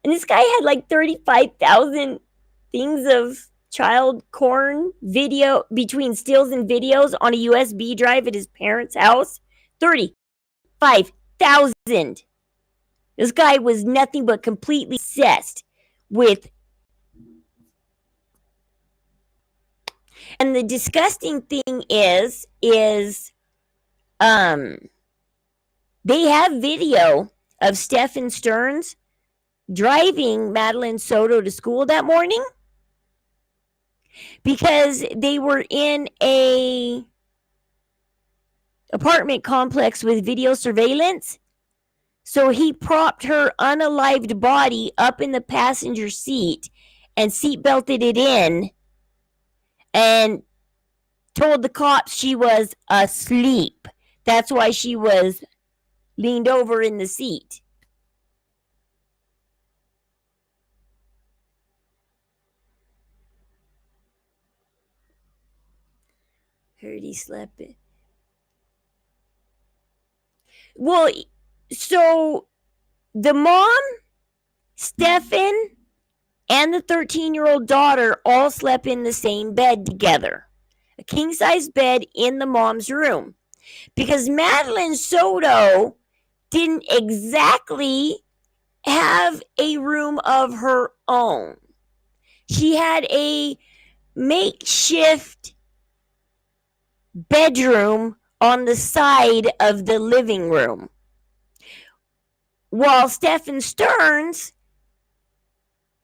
And this guy had like 35,000 things of child porn video between stills and videos on a USB drive at his parents' house. 35,000. This guy was nothing but completely obsessed with. And the disgusting thing is they have video of Stephen Stearns driving Madeline Soto to school that morning because they were in a apartment complex with video surveillance. So he propped her unalived body up in the passenger seat and seatbelted it in and told the cops she was asleep. That's why she was leaned over in the seat. Heard he slept it. Well, so the mom, Stephen, and the 13-year-old daughter all slept in the same bed together. A king-size bed in the mom's room. Because Madeline Soto didn't exactly have a room of her own. She had a makeshift bedroom on the side of the living room. while Stephen Stearns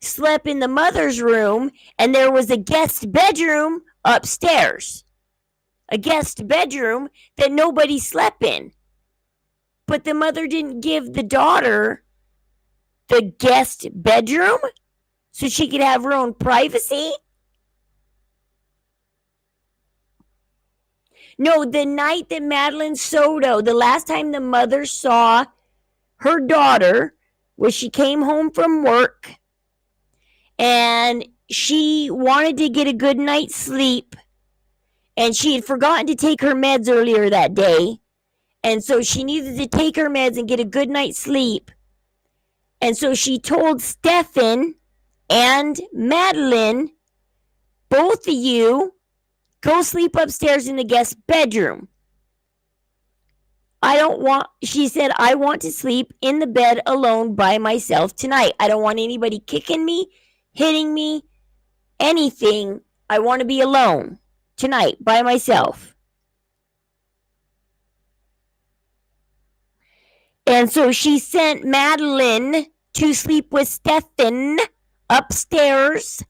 slept in the mother's room, and there was a guest bedroom upstairs. A guest bedroom that nobody slept in. But the mother didn't give the daughter the guest bedroom so she could have her own privacy. No, the night that Madeline Soto, the last time the mother saw her daughter, was she came home from work and she wanted to get a good night's sleep, and she had forgotten to take her meds earlier that day, and so she needed to take her meds and get a good night's sleep. And so she told Stephen and Madeline, both of you go sleep upstairs in the guest bedroom. She said, I want to sleep in the bed alone by myself tonight. I don't want anybody kicking me, hitting me, anything. I want to be alone tonight by myself. And so she sent Madeline to sleep with Stephen upstairs,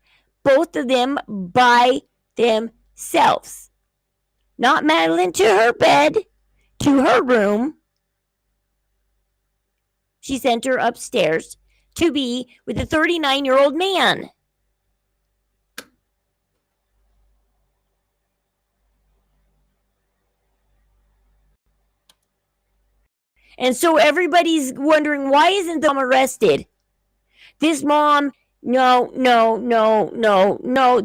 both of them by themselves. Not Madeline to her bed, to her room. She sent her upstairs to be with a 39-year-old man. And so everybody's wondering, why isn't the mom arrested? This mom, no.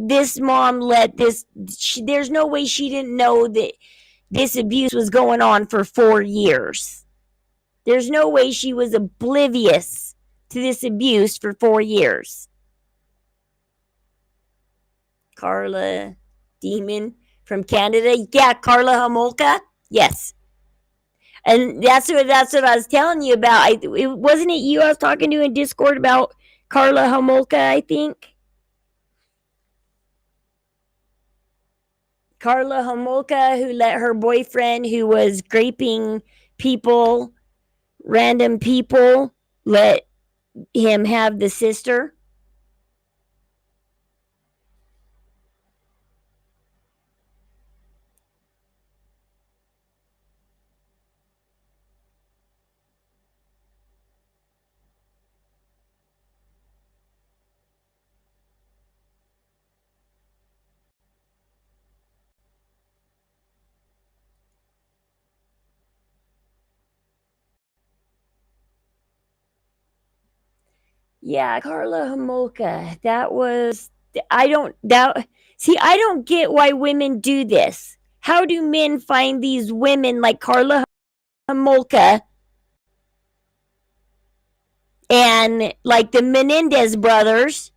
This mom there's no way she didn't know that this abuse was going on for 4 years. There's no way she was oblivious to this abuse for 4 years. Carla Demon from Canada. Yeah, Carla Homolka. Yes. And that's what I was telling you about. Wasn't it you I was talking to in Discord about Carla Homolka, I think? Carla Homolka, who let her boyfriend, who was graping people, random people, let him have the sister. Yeah, Carla Homolka. I don't get why women do this. How do men find these women like Carla Homolka and like the Menendez brothers?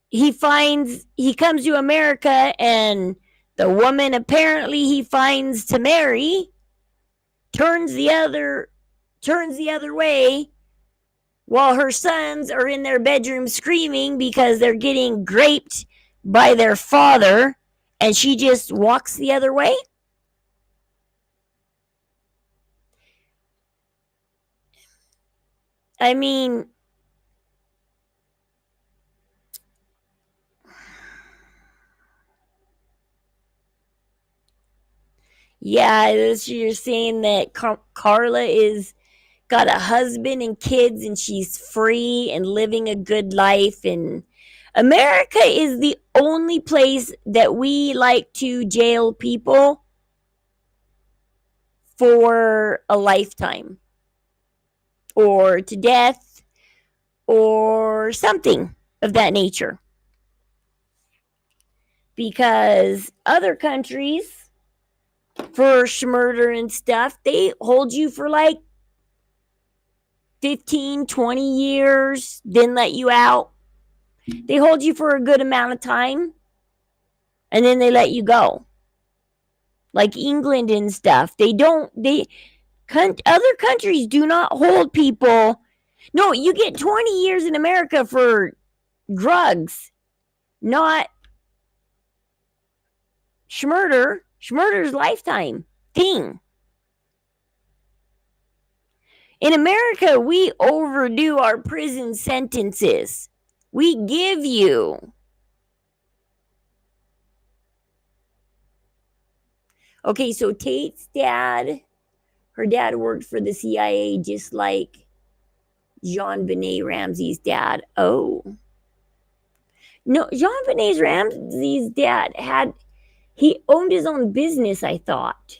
He comes to America, and the woman apparently he finds to marry turns the other way, while her sons are in their bedroom screaming because they're getting raped by their father, and she just walks the other way. I mean, yeah, you're saying that Carla is got a husband and kids, and she's free and living a good life. And America is the only place that we like to jail people for a lifetime or to death or something of that nature. Because other countries, for murder and stuff, they hold you for like 15, 20 years, then let you out. They hold you for a good amount of time, and then they let you go. Like England and stuff. Other countries do not hold people. No, you get 20 years in America for drugs, not schmurder. Schmurder's lifetime thing. In America, we overdo our prison sentences. We give you. Okay, so Tate's dad, her dad worked for the CIA just like JonBenet Ramsey's dad. Oh. No, JonBenet Ramsey's dad he owned his own business, I thought.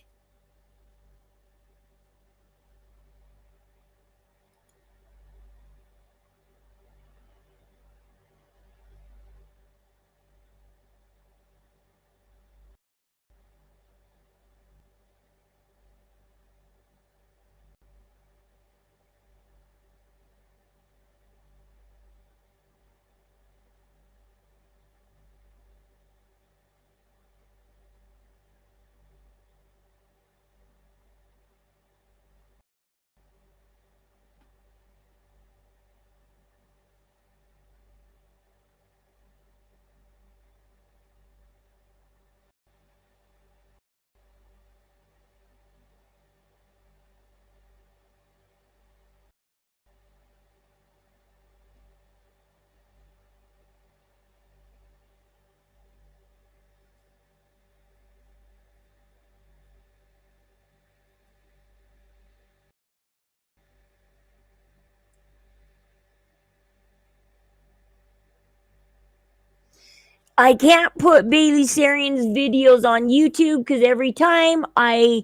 I can't put Bailey Sarian's videos on YouTube because every time I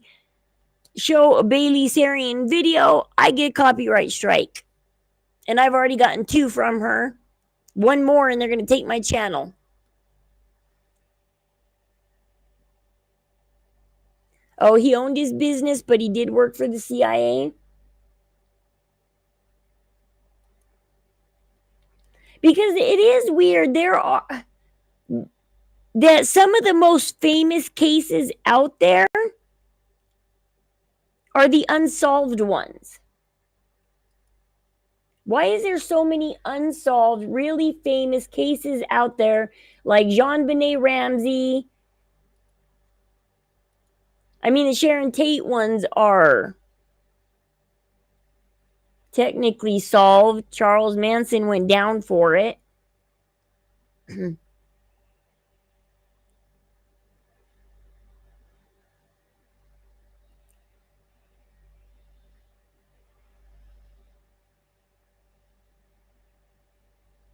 show a Bailey Sarian video, I get copyright strike. And I've already gotten 2 from her. 1 more and they're going to take my channel. Oh, he owned his business, but he did work for the CIA. Because it is weird. There are that some of the most famous cases out there are the unsolved ones. Why is there so many unsolved, really famous cases out there like JonBenet Ramsey? I mean, the Sharon Tate ones are technically solved. Charles Manson went down for it.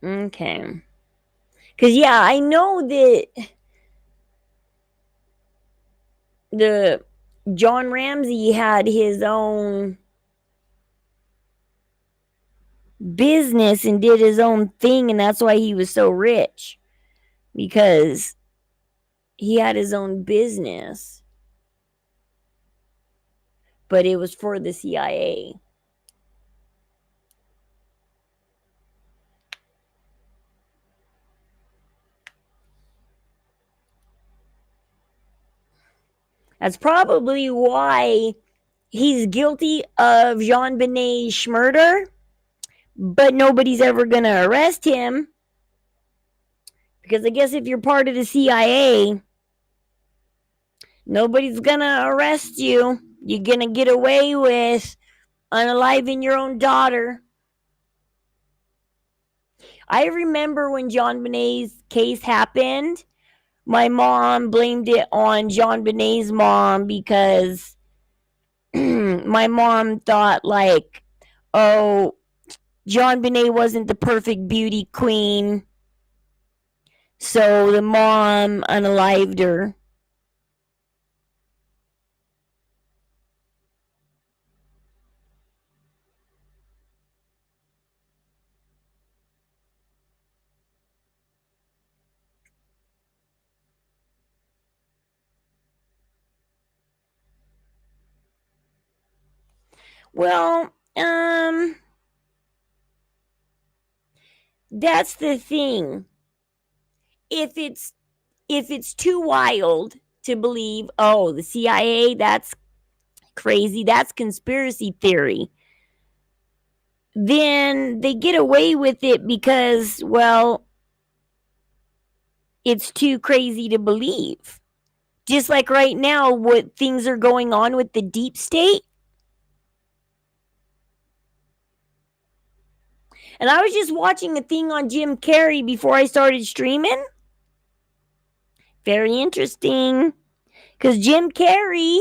Okay. Because, yeah, I know that the John Ramsey had his own business and did his own thing, and that's why he was so rich. Because he had his own business, but it was for the CIA. That's probably why he's guilty of JonBenet's murder, but nobody's ever going to arrest him. Because I guess if you're part of the CIA, nobody's going to arrest you. You're going to get away with unaliving your own daughter. I remember when JonBenet's case happened, my mom blamed it on JonBenet's mom because my mom thought like, oh, JonBenet wasn't the perfect beauty queen, so the mom unalived her. Well, that's the thing. If it's too wild to believe, oh, the CIA, that's crazy, that's conspiracy theory, then they get away with it because, well, it's too crazy to believe. Just like right now, what things are going on with the deep state. And I was just watching a thing on Jim Carrey before I started streaming. Very interesting. Because Jim Carrey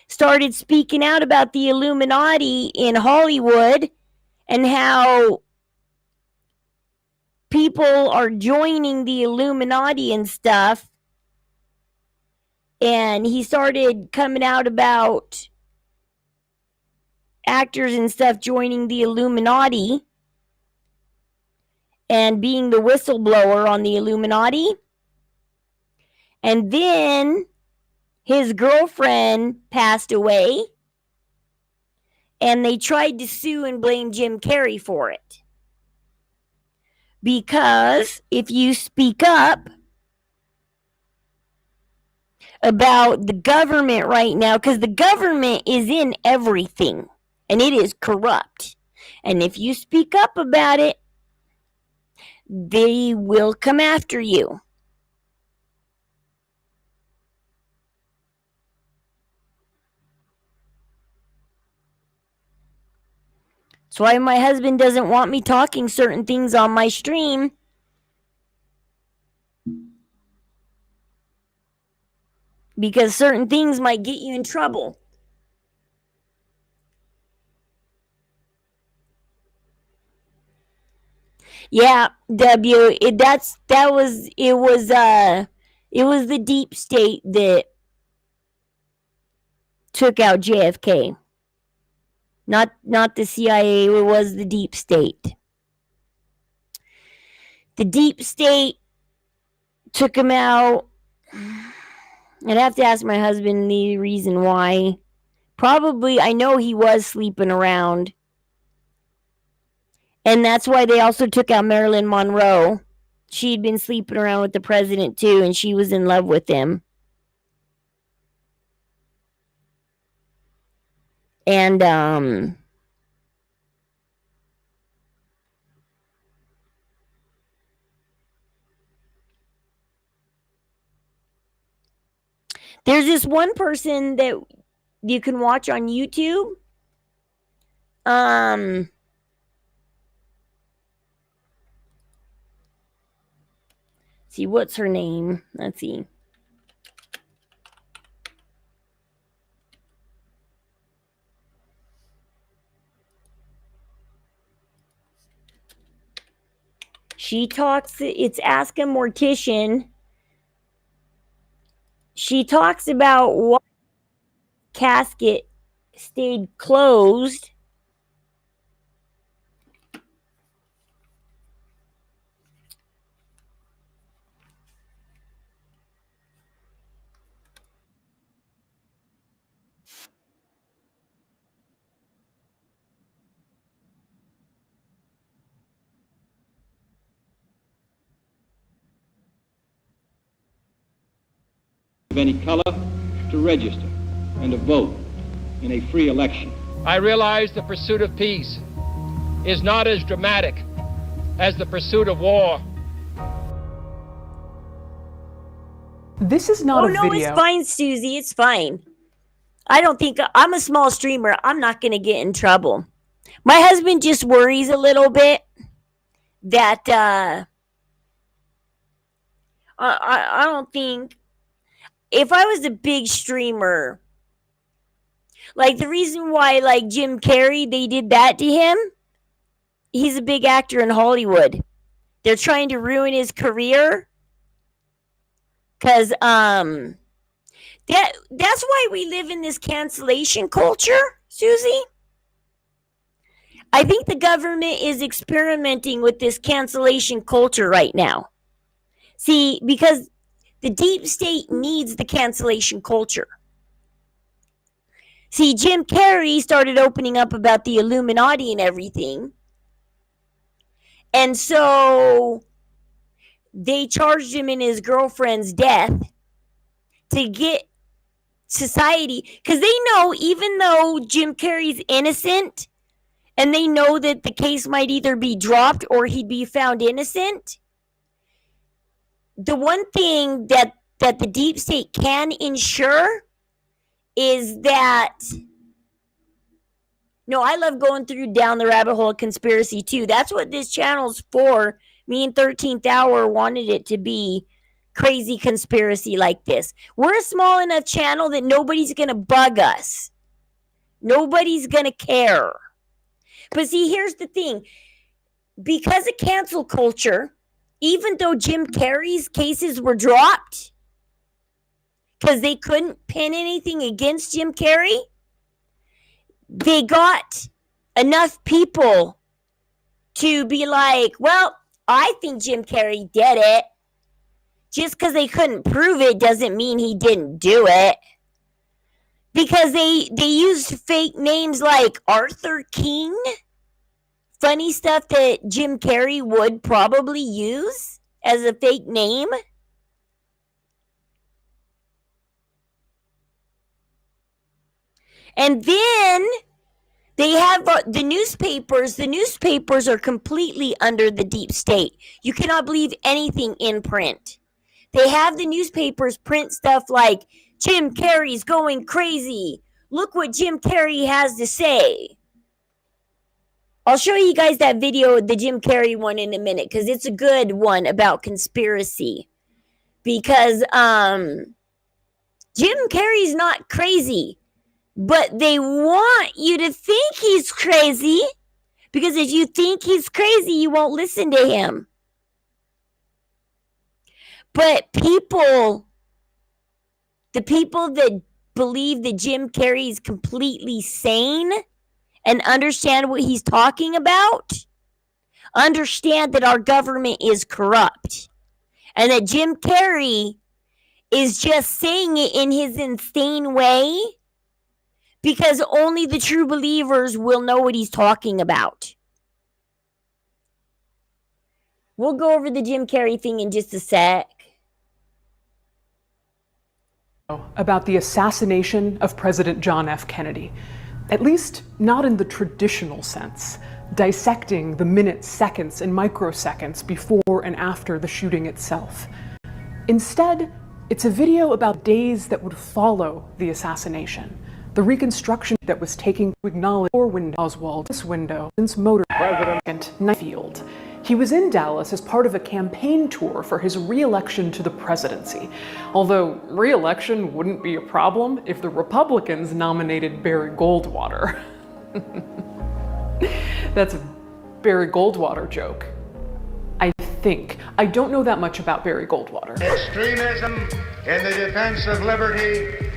started speaking out about the Illuminati in Hollywood and how people are joining the Illuminati and stuff. And he started coming out about actors and stuff joining the Illuminati and being the whistleblower on the Illuminati. And then his girlfriend passed away, and they tried to sue and blame Jim Carrey for it. Because if you speak up about the government right now, because the government is in everything, and it is corrupt. And if you speak up about it, they will come after you. That's why my husband doesn't want me talking certain things on my stream. Because certain things might get you in trouble. Yeah, W. It was the deep state that took out JFK. Not the CIA. It was the deep state. The deep state took him out. I'd have to ask my husband the reason why. Probably, I know he was sleeping around. And that's why they also took out Marilyn Monroe. She'd been sleeping around with the president too, and she was in love with him. And there's this one person that you can watch on YouTube. See, what's her name? Let's see. She talks, it's Ask a Mortician. She talks about why casket stayed closed. Of any color to register and to vote in a free election. I realize the pursuit of peace is not as dramatic as the pursuit of war. This is not a video. Oh, no, it's fine, Susie. It's fine. I don't think I'm a small streamer. I'm not going to get in trouble. My husband just worries a little bit that I don't think if I was a big streamer, like the reason why like Jim Carrey, they did that to him, he's a big actor in Hollywood. They're trying to ruin his career because that's why we live in this cancellation culture, Susie. I think the government is experimenting with this cancellation culture right now. See, because the deep state needs the cancellation culture. See, Jim Carrey started opening up about the Illuminati and everything. And so they charged him in his girlfriend's death to get society. Because they know, even though Jim Carrey's innocent, and they know that the case might either be dropped or he'd be found innocent, the one thing that the deep state can ensure is that No, I love going down the rabbit hole of conspiracy too. That's what this channel's for. Me and 13th Hour wanted it to be crazy conspiracy like this. We're a small enough channel that nobody's going to bug us. Nobody's going to care. But see, here's the thing. Because of cancel culture, even though Jim Carrey's cases were dropped, because they couldn't pin anything against Jim Carrey, they got enough people to be like, well, I think Jim Carrey did it. Just because they couldn't prove it doesn't mean he didn't do it. Because they used fake names like Arthur King. Funny stuff that Jim Carrey would probably use as a fake name. And then they have the newspapers. The newspapers are completely under the deep state. You cannot believe anything in print. They have the newspapers print stuff like, Jim Carrey's going crazy. Look what Jim Carrey has to say. I'll show you guys that video, the Jim Carrey one, in a minute, because it's a good one about conspiracy. Because Jim Carrey's not crazy, but they want you to think he's crazy, because if you think he's crazy, you won't listen to him. But the people that believe that Jim Carrey is completely sane and understand what he's talking about, understand that our government is corrupt. And that Jim Carrey is just saying it in his insane way because only the true believers will know what he's talking about. We'll go over the Jim Carrey thing in just a sec. About the assassination of President John F. Kennedy. At least not in the traditional sense, dissecting the minutes, seconds, and microseconds before and after the shooting itself. Instead, it's a video about days that would follow the assassination. The reconstruction that was taking to acknowledge Oswald, this window, since motor President Field. He was in Dallas as part of a campaign tour for his re-election to the presidency. Although re-election wouldn't be a problem if the Republicans nominated Barry Goldwater. That's a Barry Goldwater joke. I think. I don't know that much about Barry Goldwater. Extremism in the defense of liberty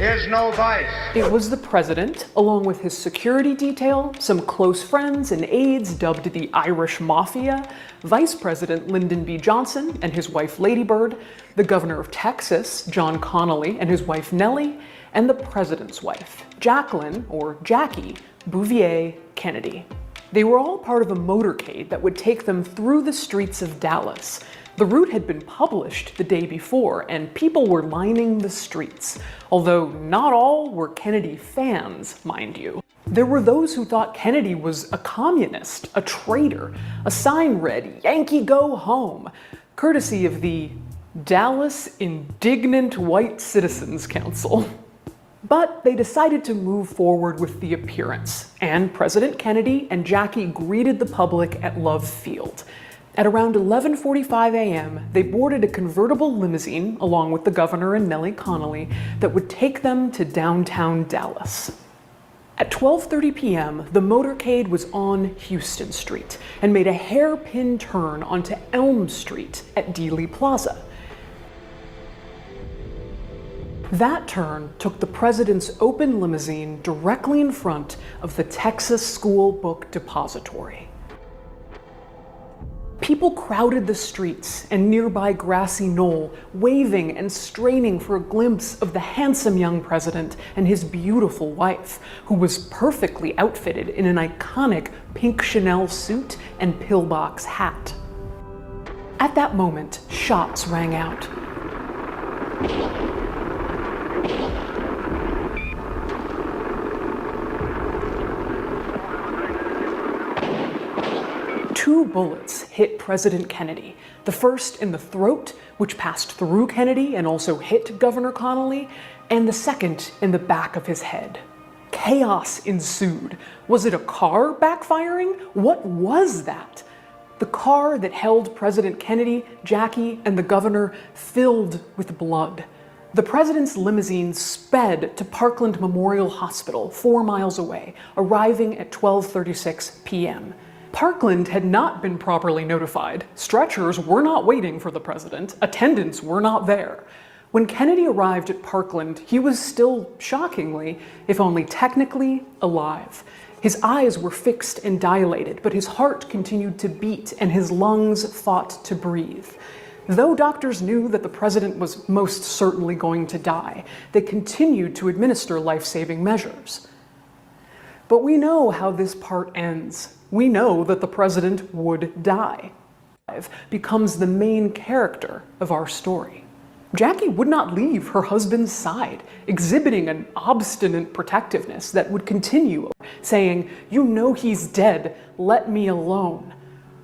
is no vice. It was the president, along with his security detail, some close friends and aides dubbed the Irish Mafia, Vice President Lyndon B. Johnson and his wife Lady Bird, the governor of Texas, John Connally, and his wife Nellie, and the president's wife, Jacqueline, or Jackie, Bouvier Kennedy. They were all part of a motorcade that would take them through the streets of Dallas. The route had been published the day before, and people were lining the streets, although not all were Kennedy fans, mind you. There were those who thought Kennedy was a communist, a traitor. A sign read, "Yankee go home," courtesy of the Dallas Indignant White Citizens Council. But they decided to move forward with the appearance, and President Kennedy and Jackie greeted the public at Love Field. At around 11:45 a.m., they boarded a convertible limousine, along with the governor and Nellie Connally, that would take them to downtown Dallas. At 12:30 p.m., the motorcade was on Houston Street and made a hairpin turn onto Elm Street at Dealey Plaza. That turn took the president's open limousine directly in front of the Texas School Book Depository. People crowded the streets and nearby grassy knoll, waving and straining for a glimpse of the handsome young president and his beautiful wife, who was perfectly outfitted in an iconic pink Chanel suit and pillbox hat. At that moment, shots rang out. Two bullets hit President Kennedy, the first in the throat, which passed through Kennedy and also hit Governor Connally, and the second in the back of his head. Chaos ensued. Was it a car backfiring? What was that? The car that held President Kennedy, Jackie, and the governor filled with blood. The president's limousine sped to Parkland Memorial Hospital, 4 miles away, arriving at 12:36 p.m. Parkland had not been properly notified. Stretchers were not waiting for the president. Attendants were not there. When Kennedy arrived at Parkland, he was still, shockingly, if only technically, alive. His eyes were fixed and dilated, but his heart continued to beat and his lungs fought to breathe. Though doctors knew that the president was most certainly going to die, they continued to administer life-saving measures. But we know how this part ends. We know that the president would die. Becomes the main character of our story. Jackie would not leave her husband's side, exhibiting an obstinate protectiveness that would continue, saying, "You know he's dead, let me alone."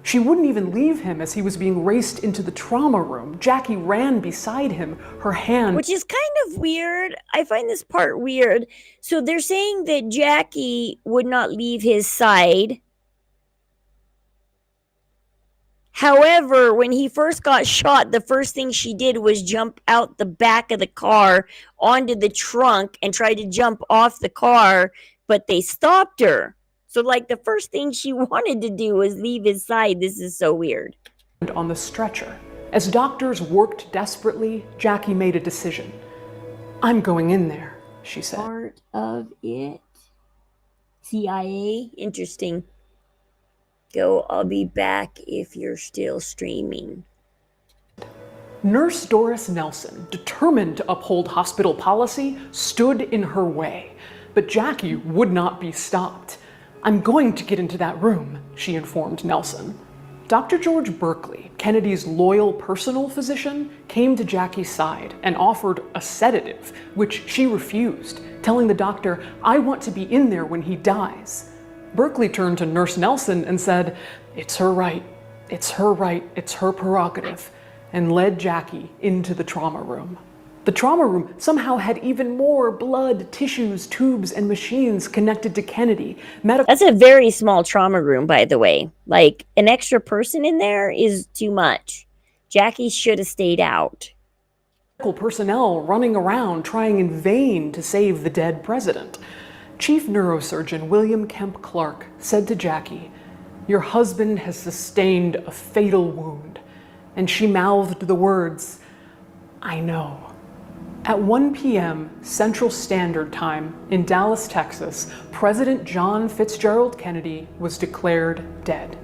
She wouldn't even leave him as he was being raced into the trauma room. Jackie ran beside him, her hand... Which is kind of weird. I find this part weird. So they're saying that Jackie would not leave his side. However, when he first got shot, the first thing she did was jump out the back of the car onto the trunk and try to jump off the car, but they stopped her. So, like, the first thing she wanted to do was leave his side. This is so weird. On the stretcher. As doctors worked desperately, Jackie made a decision. "I'm going in there," she said. Part of it. CIA. Interesting. Go, I'll be back if you're still streaming. Nurse Doris Nelson, determined to uphold hospital policy, stood in her way. But Jackie would not be stopped. "I'm going to get into that room," she informed Nelson. Dr. George Berkeley, Kennedy's loyal personal physician, came to Jackie's side and offered a sedative, which she refused, telling the doctor, "I want to be in there when he dies." Berkeley turned to Nurse Nelson and said, "It's her right, it's her right, it's her prerogative," and led Jackie into the trauma room. The trauma room somehow had even more blood, tissues, tubes, and machines connected to Kennedy. That's a very small trauma room, by the way. Like, an extra person in there is too much. Jackie should have stayed out. Medical personnel running around trying in vain to save the dead president. Chief neurosurgeon William Kemp Clark said to Jackie, "Your husband has sustained a fatal wound." And she mouthed the words, "I know." At 1 p.m. Central Standard Time in Dallas, Texas, President John Fitzgerald Kennedy was declared dead.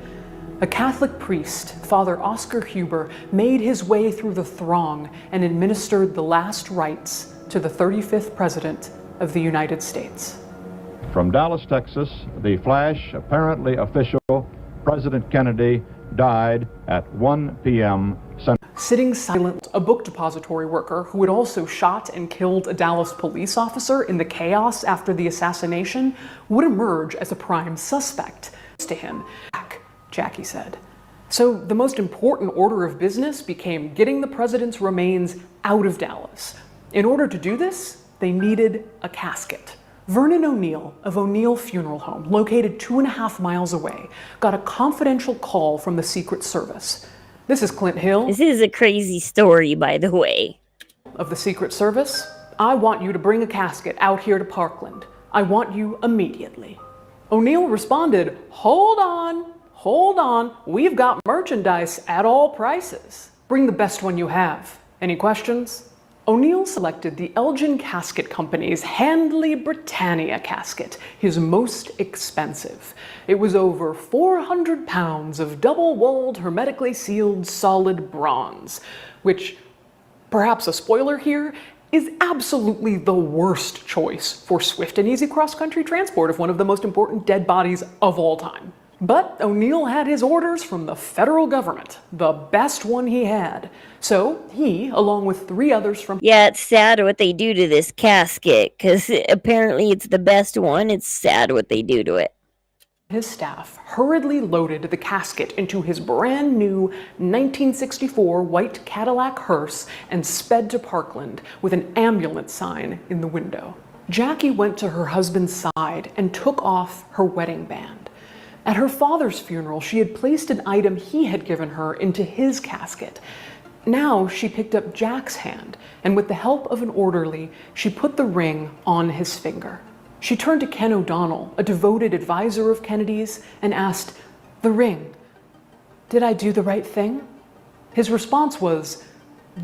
A Catholic priest, Father Oscar Huber, made his way through the throng and administered the last rites to the 35th President of the United States. From Dallas, Texas, the flash, apparently official, President Kennedy died at 1 p.m. Sitting silent, a book depository worker who had also shot and killed a Dallas police officer in the chaos after the assassination would emerge as a prime suspect. To him, Jackie said. So the most important order of business became getting the president's remains out of Dallas. In order to do this, they needed a casket. Vernon O'Neill of O'Neill Funeral Home, located 2.5 miles away, got a confidential call from the Secret Service. "This is Clint Hill." This is a crazy story, by the way. "Of the Secret Service, I want you to bring a casket out here to Parkland. I want you immediately." O'Neill responded, hold on, we've got merchandise at all prices. Bring the best one you have. Any questions?" O'Neill selected the Elgin Casket Company's Handley Britannia casket, his most expensive. It was over 400 pounds of double-walled, hermetically sealed solid bronze, which, perhaps a spoiler here, is absolutely the worst choice for swift and easy cross-country transport of one of the most important dead bodies of all time. But O'Neill had his orders from the federal government, the best one he had. So he, along with 3 others from... Yeah, it's sad what they do to this casket, because apparently it's the best one. It's sad what they do to it. His staff hurriedly loaded the casket into his brand new 1964 white Cadillac hearse and sped to Parkland with an ambulance sign in the window. Jackie went to her husband's side and took off her wedding band. At her father's funeral, she had placed an item he had given her into his casket. Now she picked up Jack's hand, and with the help of an orderly, she put the ring on his finger. She turned to Ken O'Donnell, a devoted advisor of Kennedy's, and asked, "The ring, did I do the right thing?" His response was,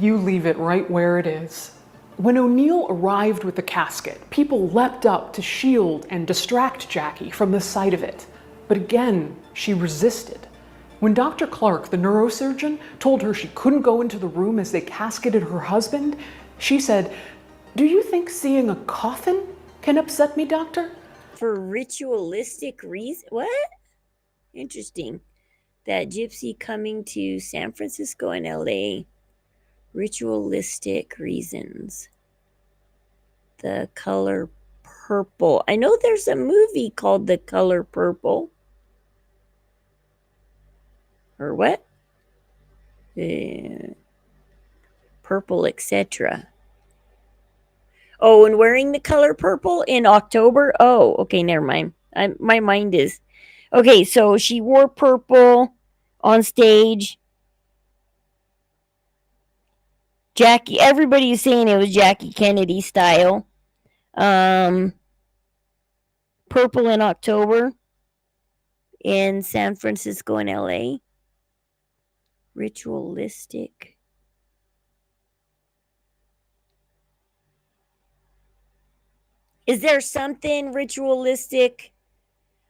"You leave it right where it is." When O'Neill arrived with the casket, people leapt up to shield and distract Jackie from the sight of it. But again, she resisted. When Dr. Clark, the neurosurgeon, told her she couldn't go into the room as they casketed her husband, she said, "Do you think seeing a coffin can upset me, doctor?" For ritualistic reasons? What? Interesting. That Gypsy coming to San Francisco and LA. Ritualistic reasons. The Color Purple. I know there's a movie called The Color Purple. Or what? Purple, etc. Oh, and wearing the color purple in October? Oh, okay, never mind. My mind is... Okay, so she wore purple on stage. Jackie, everybody is saying it was Jackie Kennedy style. Purple in October in San Francisco and LA. Ritualistic. Is there something ritualistic?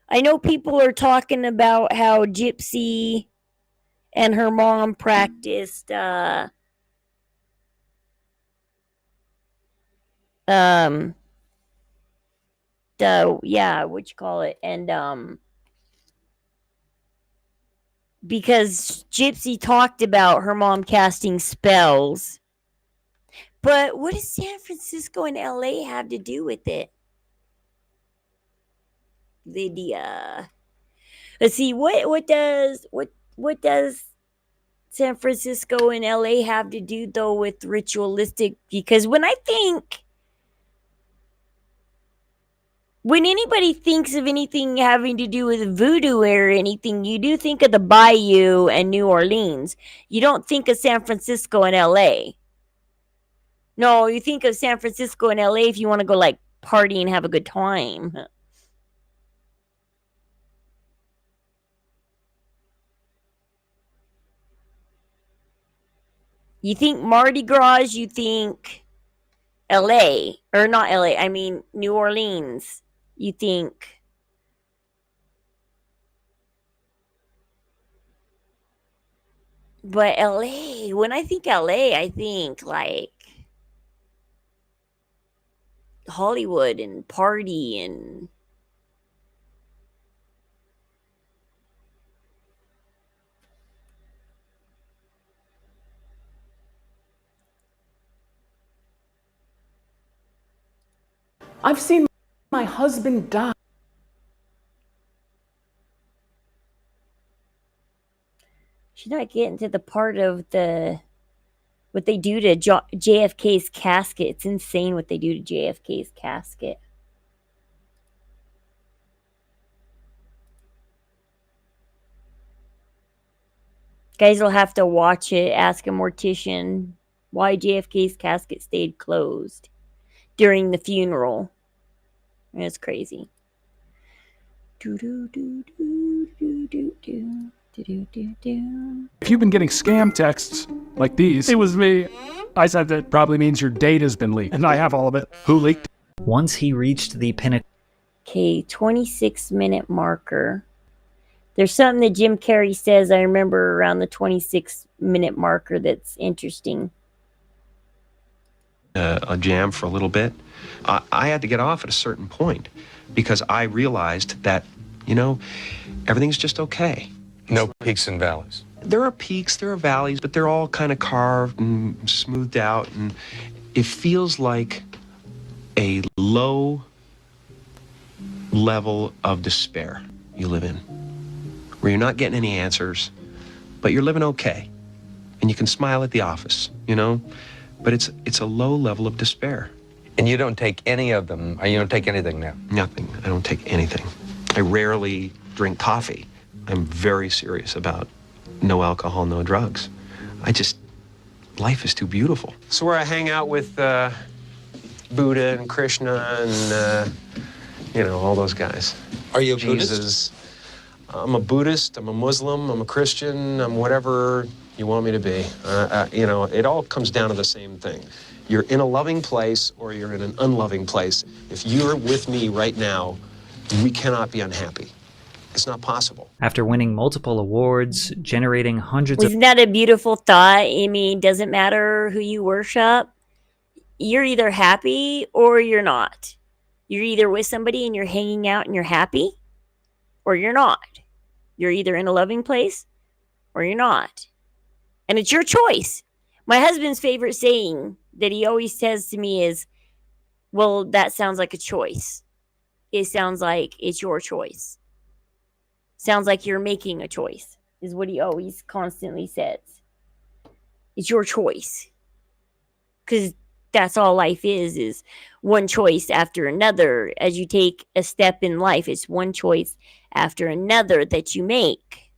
I know people are talking about how Gypsy and her mom practiced because Gypsy talked about her mom casting spells. But what does San Francisco and LA have to do with it? Lydia. Let's see, what does San Francisco and LA have to do though with ritualistic? Because when anybody thinks of anything having to do with voodoo or anything, you do think of the Bayou and New Orleans. You don't think of San Francisco and LA. No, you think of San Francisco and LA if you want to go like party and have a good time. You think Mardi Gras, you think LA, or not LA, I mean New Orleans. You think but LA, when I think LA, I think like Hollywood and party and "I've seen my husband die." she's not getting to the part of what they do to JFK's casket. It's insane what they do to JFK's casket. Guys will have to watch it. Ask a mortician why JFK's casket stayed closed during the funeral. It's crazy. If you've been getting scam texts like these, it was me. I said that probably means your data's been leaked, and I have all of it. Who leaked? Once he reached the pinnacle. Okay, 26-minute marker. There's something that Jim Carrey says I remember around the 26-minute marker that's interesting. A jam for a little bit. I had to get off at a certain point because I realized that, everything's just okay. No peaks and valleys. There are peaks, there are valleys, but they're all kind of carved and smoothed out, and it feels like a low level of despair you live in, where you're not getting any answers, but you're living okay, and you can smile at the office, but it's a low level of despair. And you don't take any of them, or you don't take anything now? Nothing. I don't take anything. I rarely drink coffee. I'm very serious about no alcohol, no drugs. Life is too beautiful. So where I hang out with Buddha and Krishna and, all those guys. Are you a Jesus. Buddhist? I'm a Buddhist, I'm a Muslim, I'm a Christian, I'm whatever you want me to be. It all comes down to the same thing. You're in a loving place or you're in an unloving place. If you're with me right now, we cannot be unhappy. It's not possible. After winning multiple awards, generating hundreds Isn't that a beautiful thought? I mean, doesn't matter who you worship. You're either happy or you're not. You're either with somebody and you're hanging out and you're happy, or you're not. You're either in a loving place or you're not. And it's your choice. My husband's favorite saying that he always says to me is, well, that sounds like a choice. It sounds like it's your choice. Sounds like you're making a choice, is what he always constantly says. It's your choice. Because that's all life is one choice after another. As you take a step in life, it's one choice after another that you make.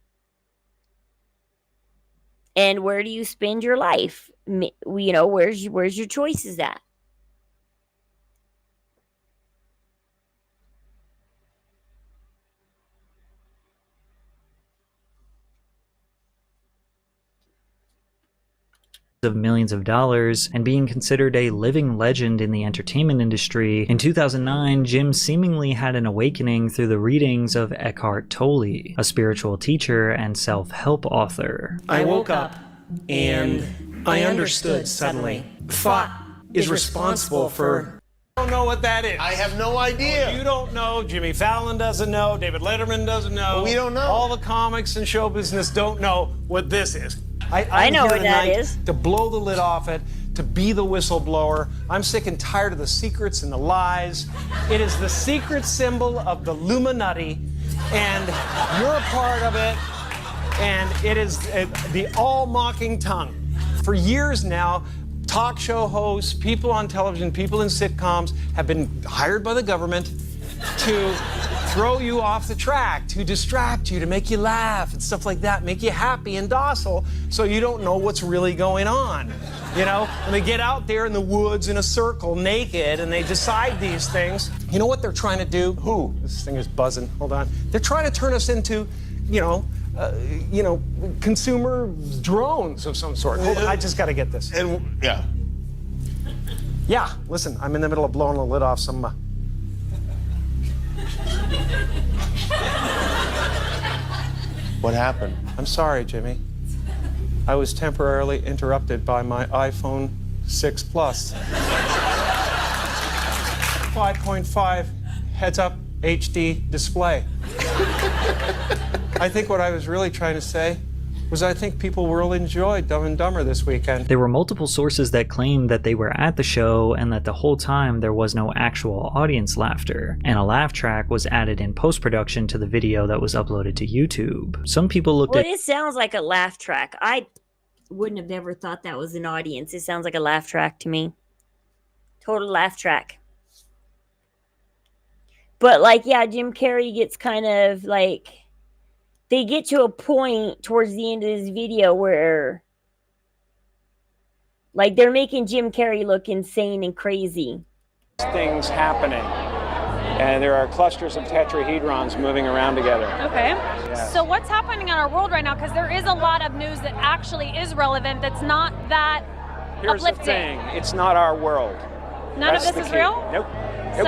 And where do you spend your life? Where's your choices at? of millions of dollars and being considered a living legend in the entertainment industry. In 2009, Jim seemingly had an awakening through the readings of Eckhart Tolle, a spiritual teacher and self-help author. I woke up and I understood suddenly. Thought is responsible for... I don't know what that is. I have no idea. You don't know. Jimmy Fallon doesn't know. David Letterman doesn't know. We don't know. All the comics and show business don't know what this is. I know what that is. To blow the lid off it, to be the whistleblower. I'm sick and tired of the secrets and the lies. It is the secret symbol of the Illuminati, and you're a part of it, and it is the all-mocking tongue. For years now, talk show hosts, people on television, people in sitcoms have been hired by the government to throw you off the track, to distract you, to make you laugh and stuff like that, make you happy and docile so you don't know what's really going on. And they get out there in the woods in a circle naked and they decide these things. You know what they're trying to do? Who? This thing is buzzing. Hold on. They're trying to turn us into, consumer drones of some sort. Hold on, I just got to get this. Yeah, listen, I'm in the middle of blowing the lid off some... What happened? I'm sorry, Jimmy. I was temporarily interrupted by my iPhone 6 Plus. 5.5 heads-up HD display. I think what I was really trying to say was I think people will enjoy Dumb and Dumber this weekend. There were multiple sources that claimed that they were at the show and that the whole time there was no actual audience laughter, and a laugh track was added in post-production to the video that was uploaded to YouTube. Some people looked at... Well, it sounds like a laugh track. I wouldn't have never thought that was an audience. It sounds like a laugh track to me. Total laugh track. But, Jim Carrey gets kind of, they get to a point towards the end of this video where, they're making Jim Carrey look insane and crazy. Things happening, and there are clusters of tetrahedrons moving around together. Okay. Yes. So what's happening in our world right now? Because there is a lot of news that actually is relevant that's not that Here's uplifting. the thing, it's not our world. None That's of this the is key. real? Nope.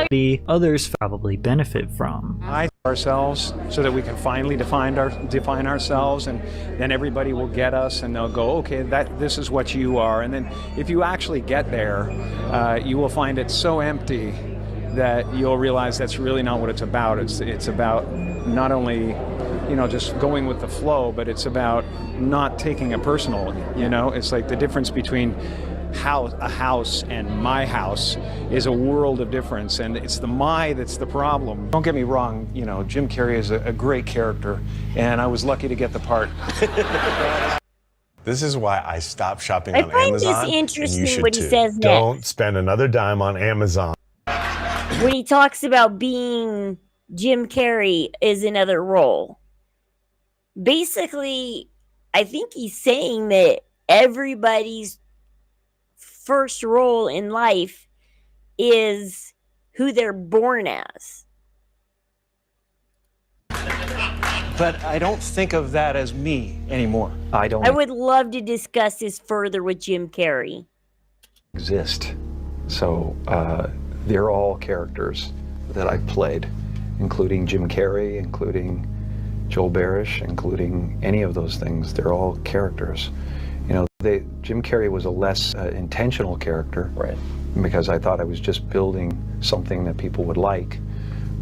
The others probably benefit from. Ourselves so that we can finally define ourselves, and then everybody will get us and they'll go, okay, this is what you are. And then if you actually get there, you will find it so empty that you'll realize that's really not what it's about. It's about not only just going with the flow, but it's about not taking it personal. It's like the difference between a house and my house is a world of difference, and it's the my that's the problem. Don't get me wrong, Jim Carrey is a great character, and I was lucky to get the part. This is why I stopped shopping I on find this Amazon, and you interesting should what he too. says next. Don't spend another dime on Amazon. When he talks about being Jim Carrey is another role. Basically, I think he's saying that everybody's first role in life is who they're born as. But I don't think of that as me anymore. I would love to discuss this further with Jim Carrey. Exist. So they're all characters that I played, including Jim Carrey, including Joel Barish, including any of those things. They're all characters. You know, Jim Carrey was a less intentional character, right? Because I thought I was just building something that people would like,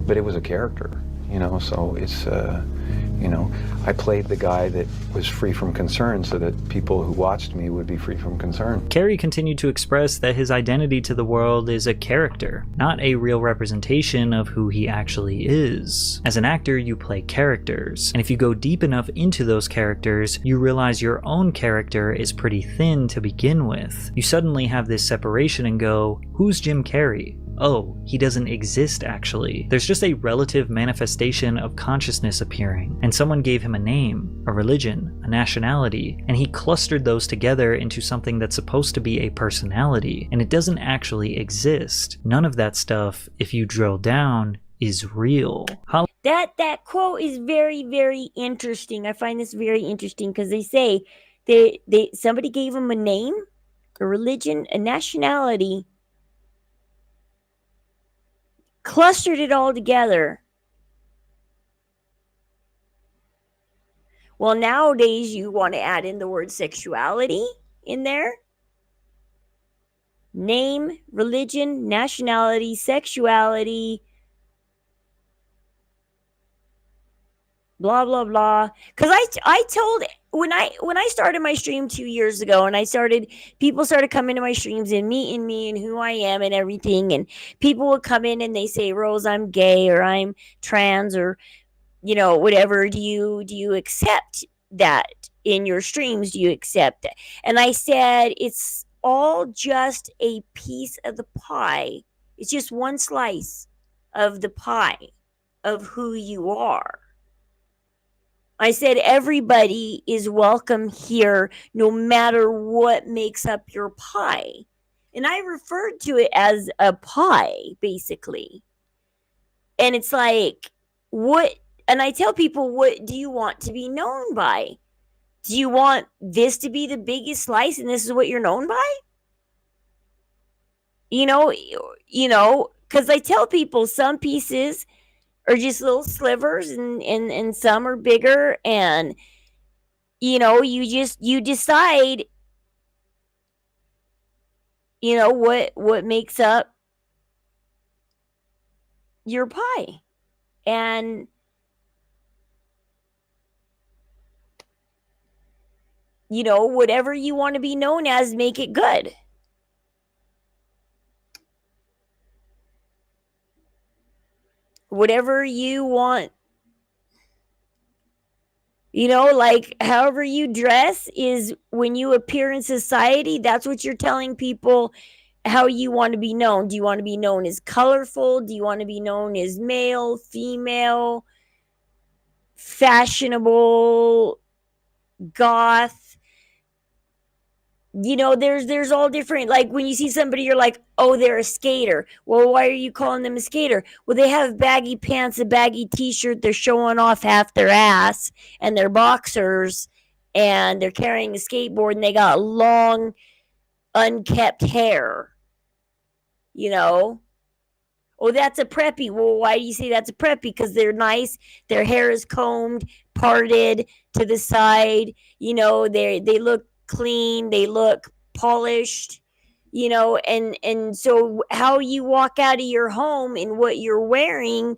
but it was a character, you know. So it's, you know, I played the guy that was free from concern so that people who watched me would be free from concern. Carrey continued to express that his identity to the world is a character, not a real representation of who he actually is. As an actor, you play characters, and if you go deep enough into those characters, you realize your own character is pretty thin to begin with. You suddenly have this separation and go, who's Jim Carrey? Oh, he doesn't exist actually. There's just a relative manifestation of consciousness appearing, and someone gave him a name, a religion, a nationality, and he clustered those together into something that's supposed to be a personality, and it doesn't actually exist. None of that stuff, if you drill down, is real. That quote is very, very interesting. I find this very interesting because they say somebody gave him a name, a religion, a nationality, clustered it all together. Well, nowadays you want to add in the word sexuality in there. Name, religion, nationality, sexuality, blah blah blah. Because I told when I started my stream 2 years ago, and people started coming to my streams and meeting me and who I am and everything, and people would come in and they say, Rose, I'm gay or I'm trans or you know whatever. Do you accept that in your streams? Do you accept it? And I said it's all just a piece of the pie. It's just one slice of the pie of who you are. I said everybody is welcome here no matter what makes up your pie. And I referred to it as a pie, basically. And it's like, and I tell people, what do you want to be known by? Do you want this to be the biggest slice and this is what you're known by? You know, because I tell people some pieces are just little slivers and some are bigger, and you know, you decide, you know, what makes up your pie. And you know, whatever you want to be known as, make it good. Whatever you want, you know, like however you dress is when you appear in society, that's what you're telling people how you want to be known. Do you want to be known as colorful? Do you want to be known as male, female, fashionable, goth? You know, there's all different, like when you see somebody, you're like, oh, they're a skater. Well, why are you calling them a skater? Well, they have baggy pants, a baggy t-shirt, they're showing off half their ass, and they're boxers, and they're carrying a skateboard, and they got long, unkept hair. You know? Oh, that's a preppy. Well, why do you say that's a preppy? Because they're nice, their hair is combed, parted to the side, you know, they look clean, they look polished, you know, and so how you walk out of your home and what you're wearing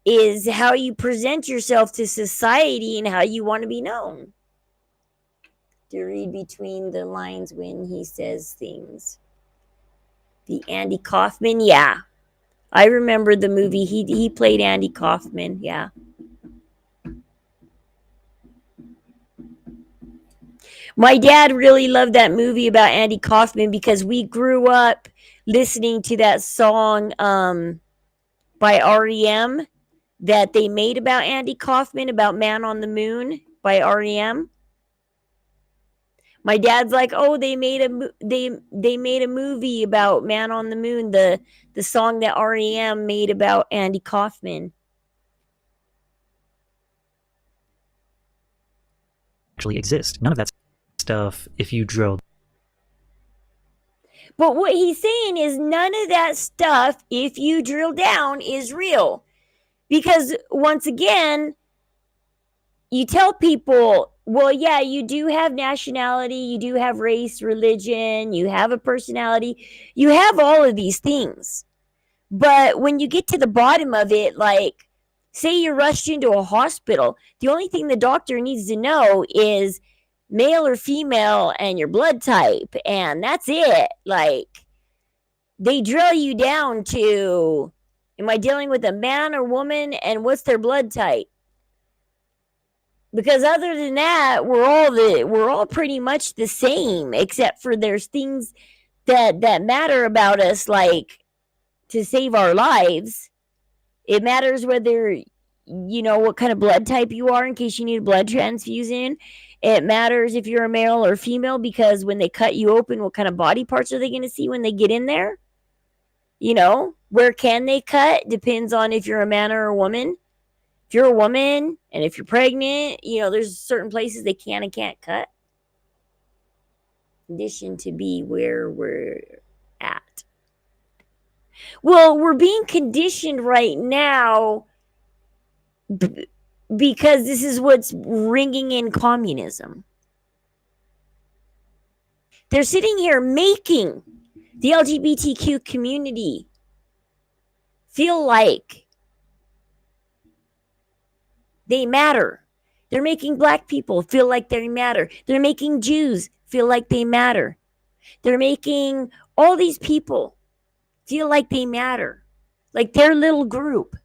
is how you present yourself to society and how you want to be known. To read between the lines when he says things. The Andy Kaufman, yeah. I remember the movie. He played Andy Kaufman, yeah. My dad really loved that movie about Andy Kaufman because we grew up listening to that song by REM that they made about Andy Kaufman, about Man on the Moon by REM. My dad's like, "Oh, they made a movie about Man on the Moon, the song that REM made about Andy Kaufman." Actually exist. None of that stuff, if you drill. But what he's saying is none of that stuff, if you drill down, is real. Because once again, you tell people, well, yeah, you do have nationality, you do have race, religion, you have a personality, you have all of these things. But when you get to the bottom of it, like, say you're rushed into a hospital, the only thing the doctor needs to know is male or female and your blood type, and that's it. Like, they drill you down to, am I dealing with a man or woman, and what's their blood type? Because other than that, we're all pretty much the same, except for there's things that matter about us, like to save our lives. It matters whether what kind of blood type you are in case you need a blood transfusion. It matters if you're a male or female, because when they cut you open, what kind of body parts are they going to see when they get in there? Where can they cut depends on if you're a man or a woman. If you're a woman and if you're pregnant, there's certain places they can and can't cut. Conditioned to be where we're at. Well, we're being conditioned right now because this is what's ringing in communism. They're sitting here making the LGBTQ community feel like they matter. They're making black people feel like they matter. They're making Jews feel like they matter. They're making all these people feel like they matter. Like their little group,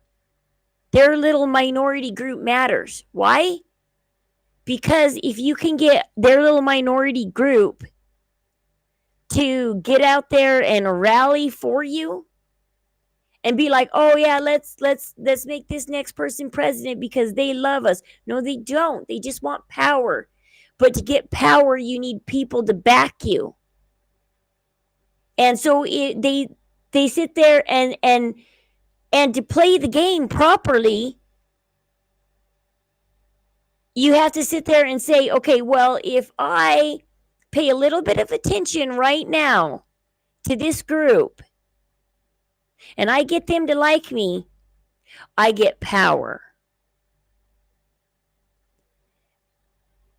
their little minority group matters. Why? Because if you can get their little minority group to get out there and rally for you and be like, oh yeah, let's make this next person president because they love us. No, they don't. They just want power. But to get power, you need people to back you. And so they sit there and to play the game properly, you have to sit there and say, okay, well, if I pay a little bit of attention right now to this group and I get them to like me, I get power.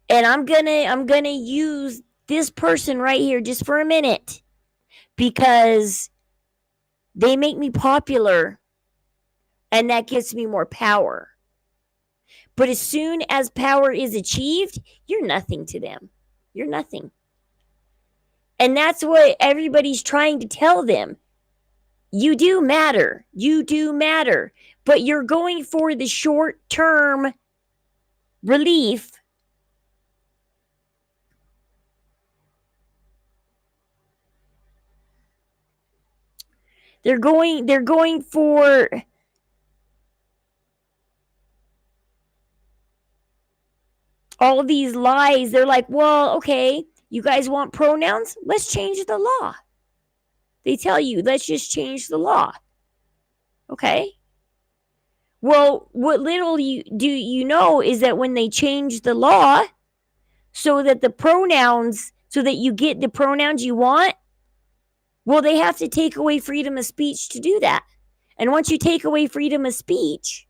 And I'm gonna use this person right here just for a minute because they make me popular and that gives me more power. But as soon as power is achieved, you're nothing to them. You're nothing. And that's what everybody's trying to tell them. You do matter. You do matter. But you're going for the short-term relief. They're going for all these lies. They're like, well, okay, you guys want pronouns? Let's change the law. They tell you, let's just change the law. Okay. Well, what little do you know is that when they change the law so that the pronouns, so that you get the pronouns you want, well, they have to take away freedom of speech to do that. And once you take away freedom of speech,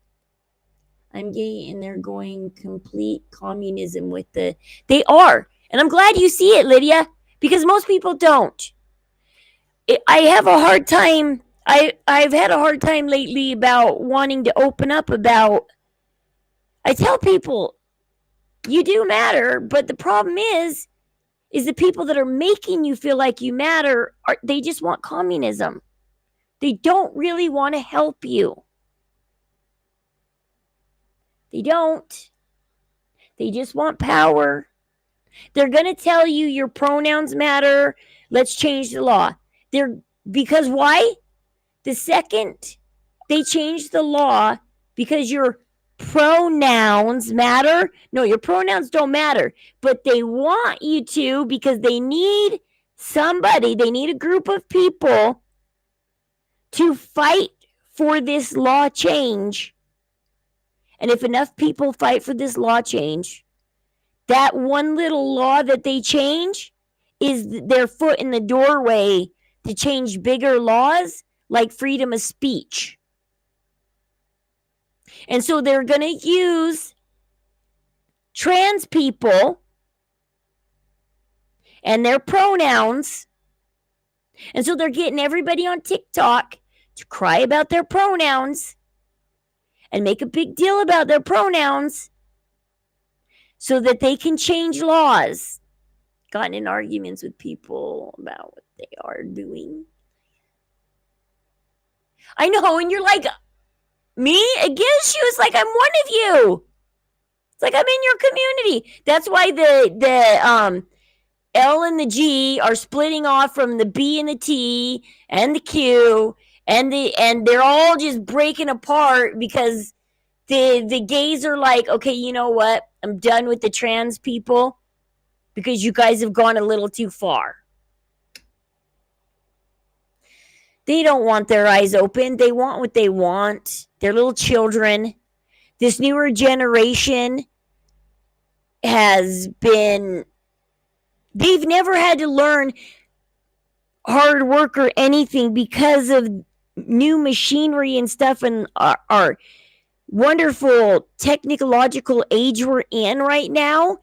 I'm gay, and they're going complete communism with they are. And I'm glad you see it, Lydia, because most people don't. I have a hard time. I've had a hard time lately about wanting to open up about. I tell people, you do matter, but the problem is the people that are making you feel like you matter, they just want communism. They don't really want to help you. They don't. They just want power. They're going to tell you your pronouns matter. Let's change the law. Because why? The second they change the law because your pronouns matter. No, your pronouns don't matter, but they want you to because they need somebody, they need a group of people to fight for this law change. And if enough people fight for this law change, that one little law that they change is their foot in the doorway to change bigger laws like freedom of speech. And so they're going to use trans people and their pronouns. And so they're getting everybody on TikTok to cry about their pronouns and make a big deal about their pronouns so that they can change laws. Gotten in arguments with people about what they are doing. I know, and you're like, me against you? It's like I'm one of you. It's like I'm in your community. That's why the L and the G are splitting off from the B and the T and the Q, and they're all just breaking apart because the gays are like, okay, you know what? I'm done with the trans people because you guys have gone a little too far. They don't want their eyes open. They want what they want. They're little children. This newer generation has been, they've never had to learn hard work or anything because of new machinery and stuff, and our wonderful technological age we're in right now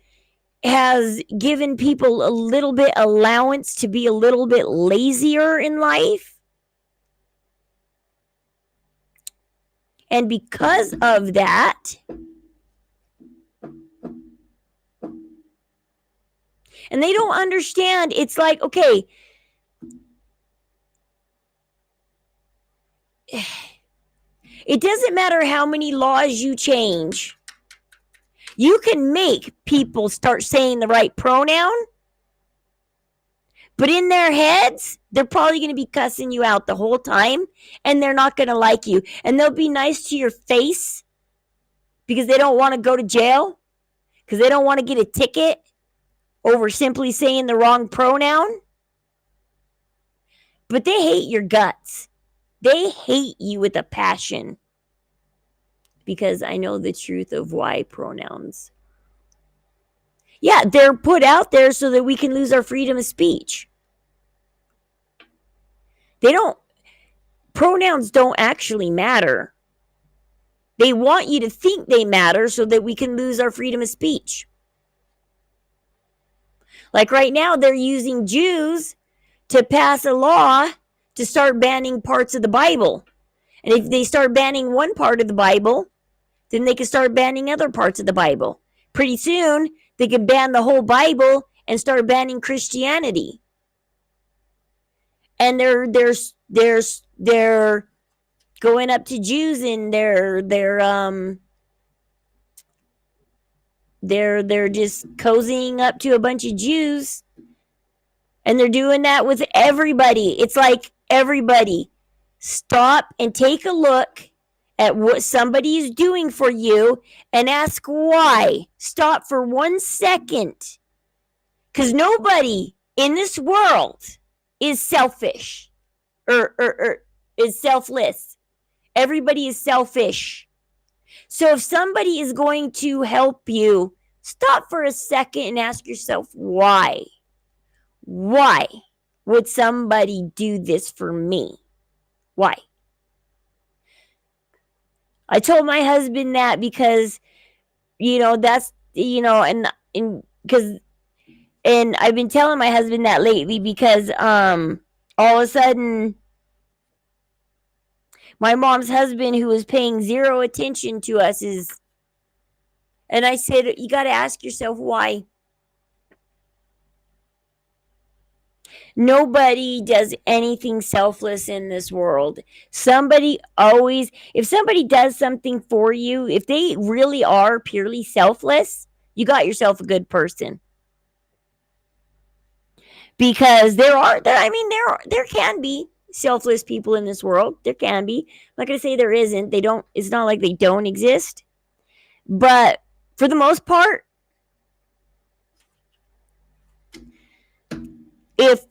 has given people a little bit allowance to be a little bit lazier in life. And because of that, and they don't understand, it's like, okay, it doesn't matter how many laws you change. You can make people start saying the right pronoun, but in their heads, they're probably going to be cussing you out the whole time, and they're not going to like you. And they'll be nice to your face because they don't want to go to jail, because they don't want to get a ticket over simply saying the wrong pronoun. But they hate your guts. They hate you with a passion. Because I know the truth of why pronouns. Yeah, they're put out there so that we can lose our freedom of speech. Pronouns don't actually matter. They want you to think they matter so that we can lose our freedom of speech. Like right now, they're using Jews to pass a law to start banning parts of the Bible. And if they start banning one part of the Bible, then they can start banning other parts of the Bible. Pretty soon, they can ban the whole Bible and start banning Christianity. And they're going up to Jews and they're just cozying up to a bunch of Jews. And they're doing that with everybody. It's like, everybody, stop and take a look at what somebody is doing for you and ask why. Stop for 1 second. Because nobody in this world is selfish or is selfless. Everybody is selfish. So if somebody is going to help you, stop for a second and ask yourself why. Why would somebody do this for me? Why? I told my husband that because, that's, and I've been telling my husband that lately because all of a sudden my mom's husband, who was paying zero attention to us, and I said, you got to ask yourself why. Nobody does anything selfless in this world. If somebody does something for you, if they really are purely selfless, you got yourself a good person. Because there can be selfless people in this world. There can be. I'm not going to say there isn't. It's not like they don't exist. But for the most part, if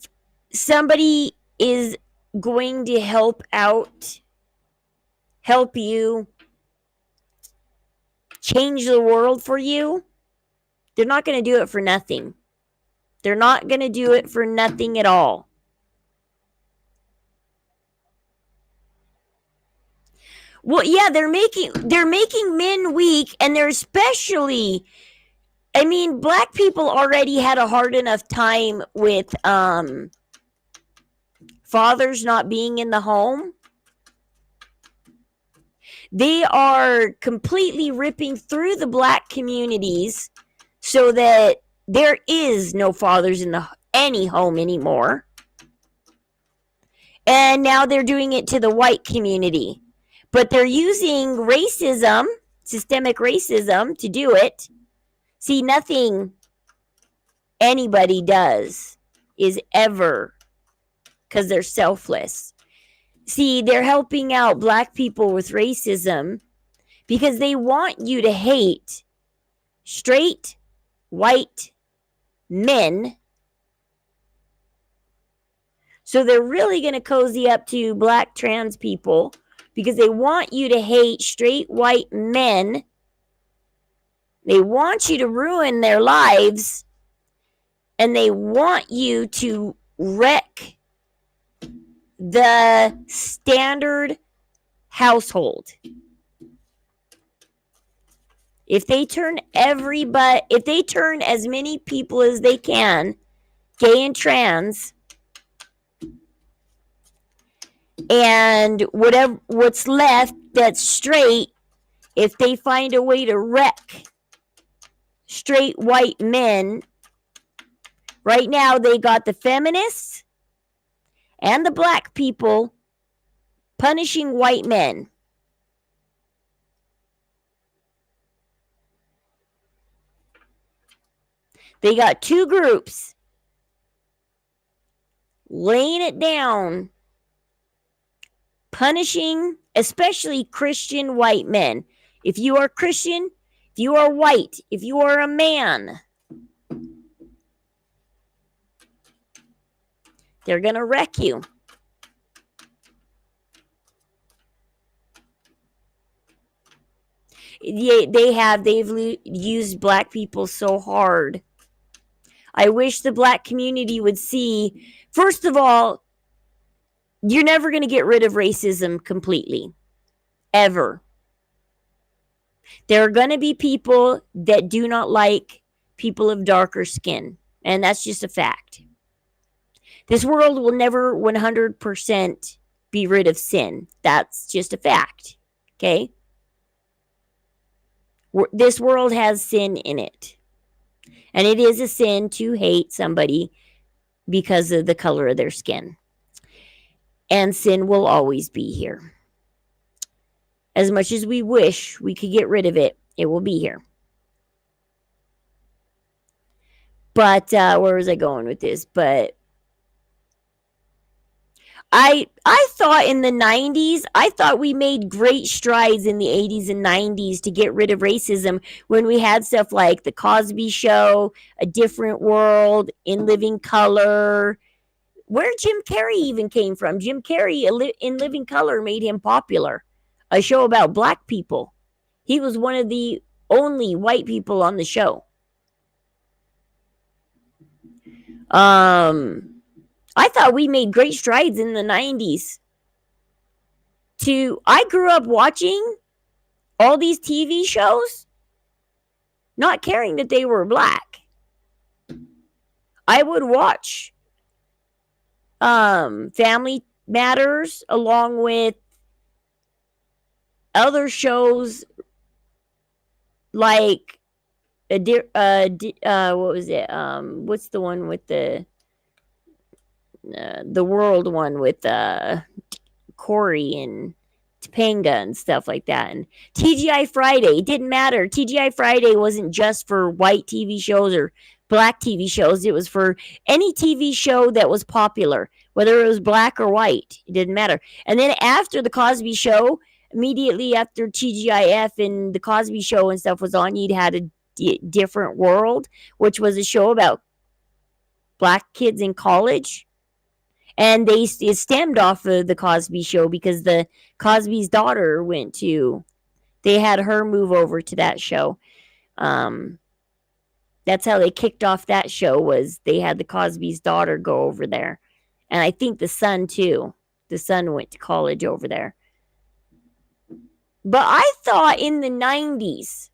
somebody is going to help you, change the world for you, they're not going to do it for nothing. They're not going to do it for nothing at all. Well, yeah, they're making men weak, and they're especially, black people already had a hard enough time with fathers not being in the home. They are completely ripping through the black communities so that there is no fathers in any home anymore. And now they're doing it to the white community. But they're using racism, systemic racism, to do it. See, nothing anybody does is ever because they're selfless. See, they're helping out black people with racism because they want you to hate straight, white men. So they're really going to cozy up to black trans people because they want you to hate straight, white men. They want you to ruin their lives, and they want you to wreck the standard household. If they turn as many people as they can, gay and trans, and what's left that's straight, if they find a way to wreck straight white men, right now they got the feminists and the black people punishing white men. They got two groups laying it down, punishing especially Christian white men. If you are Christian, if you are white, if you are a man, they're going to wreck you. They've used black people so hard. I wish the black community would see, first of all, you're never going to get rid of racism completely. Ever. There are going to be people that do not like people of darker skin. And that's just a fact. This world will never 100% be rid of sin. That's just a fact. Okay? This world has sin in it. And it is a sin to hate somebody because of the color of their skin. And sin will always be here. As much as we wish we could get rid of it, it will be here. But where was I going with this? But I thought in the 90s, I thought we made great strides in the 80s and 90s to get rid of racism when we had stuff like The Cosby Show, A Different World, In Living Color, where Jim Carrey even came from. Jim Carrey in Living Color made him popular. A show about black people. He was one of the only white people on the show. I thought we made great strides in the 90s. I grew up watching all these TV shows, not caring that they were black. I would watch Family Matters along with other shows like what was it? What's the one with the world one with Corey and Topanga and stuff like that, and TGI Friday. It didn't matter. TGI Friday wasn't just for white TV shows or black TV shows. It was for any TV show that was popular, whether it was black or white. It didn't matter. And then after the Cosby Show, immediately after TGIF and the Cosby Show and stuff was on, you'd had a different world, which was a show about black kids in college. And it stemmed off of the Cosby Show because the Cosby's daughter they had her move over to that show. That's how they kicked off that show, was they had the Cosby's daughter go over there. And I think the son too. The son went to college over there. But I thought in the 90s,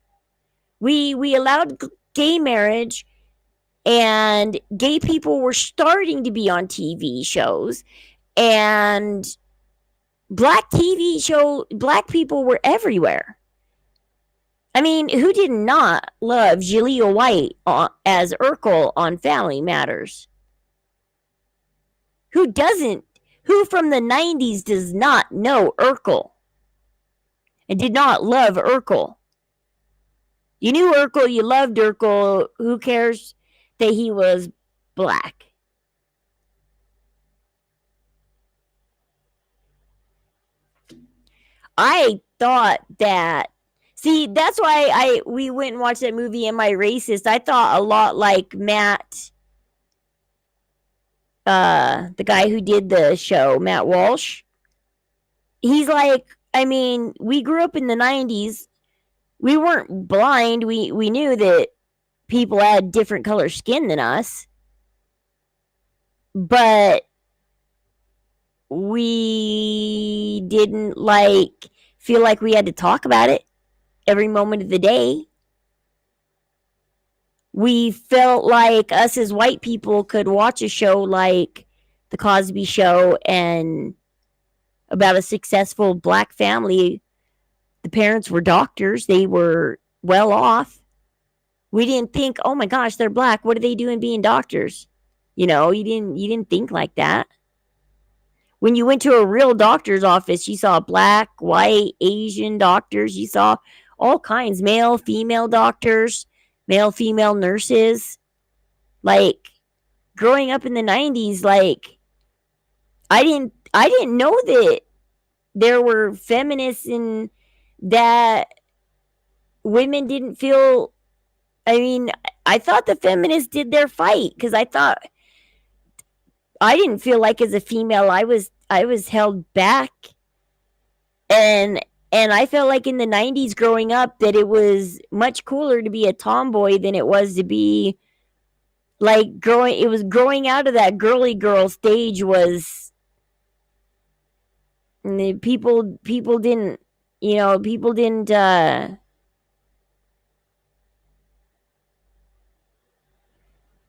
we allowed gay marriage, and gay people were starting to be on TV shows, and black people were everywhere. I mean, who did not love Jaleel White as Urkel on Family Matters? Who doesn't? Who from the 90s does not know Urkel and did not love Urkel? You knew Urkel, you loved Urkel. Who cares that he was black? I thought that. See, that's why we went and watched that movie, Am I Racist? I thought a lot like Matt, the guy who did the show, Matt Walsh. He's like, I mean, we grew up in the 90s. We weren't blind. We knew that people had different color skin than us. But we didn't feel like we had to talk about it every moment of the day. We felt like us as white people could watch a show like The Cosby Show and about a successful black family. The parents were doctors. They were well off. We didn't think, oh my gosh, they're black. What are they doing being doctors? You didn't think like that. When you went to a real doctor's office, you saw black, white, Asian doctors. You saw all kinds, male, female doctors, male, female nurses. Growing up in the 90s, I didn't know that there were feminists and that women didn't feel. I mean, I thought the feminists did their fight, because I didn't feel like as a female I was held back, and I felt like in the 90s growing up that it was much cooler to be a tomboy than it was to be growing out of that girly girl stage. Was people didn't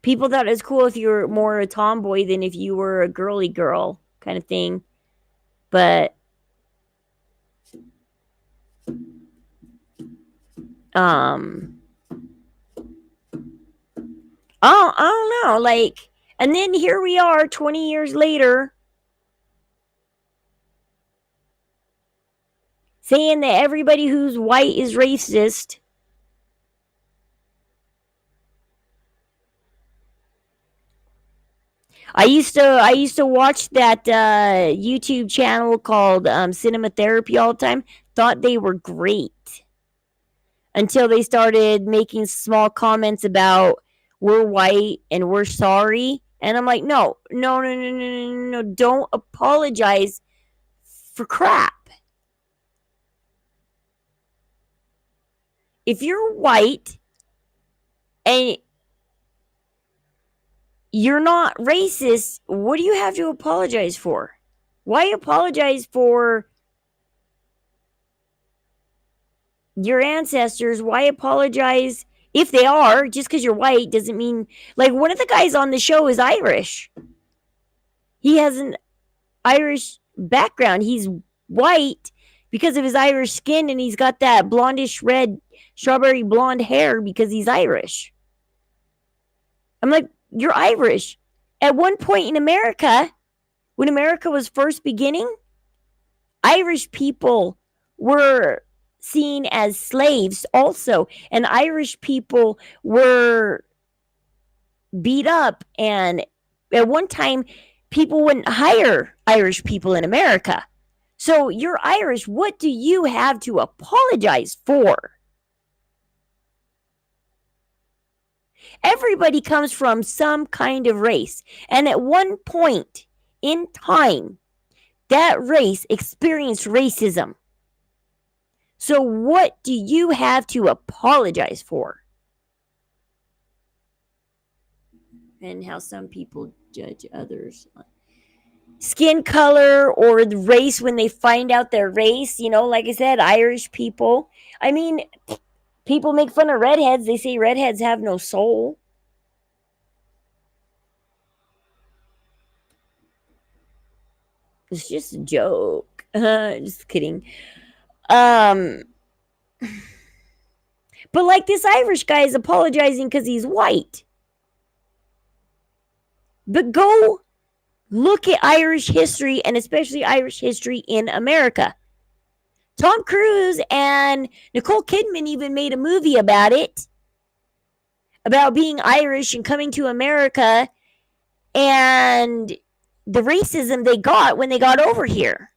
people thought it was cool if you were more a tomboy than if you were a girly girl kind of thing. But I don't know, and then here we are 20 years later saying that everybody who's white is racist. I used to watch that YouTube channel called Cinema Therapy all the time. Thought they were great until they started making small comments about we're white and we're sorry. And I'm like, no, don't apologize for crap. If you're white and you're not racist, what do you have to apologize for? Why apologize for your ancestors? Why apologize if they are? Just because you're white doesn't mean... one of the guys on the show is Irish. He has an Irish background. He's white because of his Irish skin, and he's got that blondish red strawberry blonde hair because he's Irish. I'm like, you're Irish. At one point in America, when America was first beginning, Irish people were seen as slaves also, and Irish people were beat up, and at one time people wouldn't hire Irish people in America. So you're Irish, what do you have to apologize for? Everybody comes from some kind of race, and at one point in time, that race experienced racism. So what do you have to apologize for? And how some people judge others. Skin color or the race when they find out their race, like I said, Irish people. I mean, people make fun of redheads. They say redheads have no soul. It's just a joke. Just kidding. But like this Irish guy is apologizing because he's white. But go look at Irish history, and especially Irish history in America. Tom Cruise and Nicole Kidman even made a movie about it, about being Irish and coming to America and the racism they got when they got over here.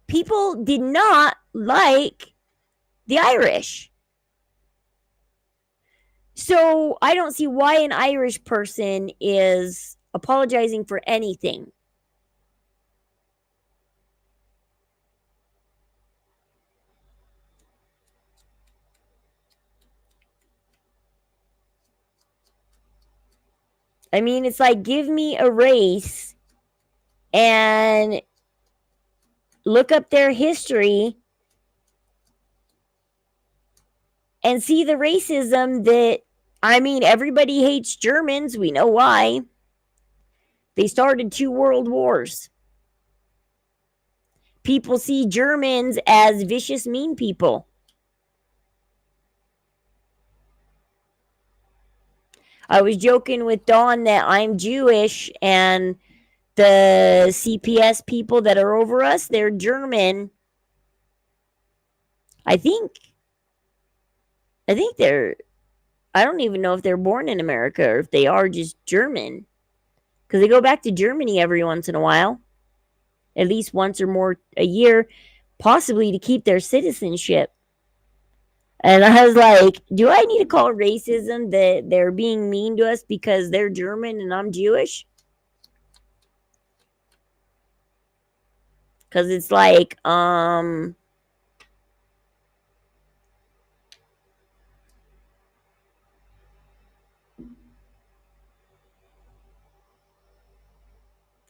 People did not like the Irish. So I don't see why an Irish person is apologizing for anything. I mean, it's like, give me a race and look up their history and see the racism that, I mean, everybody hates Germans. We know why. They started 2 world wars. People see Germans as vicious, mean people. I was joking with Dawn that I'm Jewish, and the CPS people that are over us, they're German. I think they're, I don't even know if they're born in America or if they are just German. Because they go back to Germany every once in a while. At least once or more a year, possibly to keep their citizenship. And I was like, do I need to call racism that they're being mean to us because they're German and I'm Jewish? Because it's like,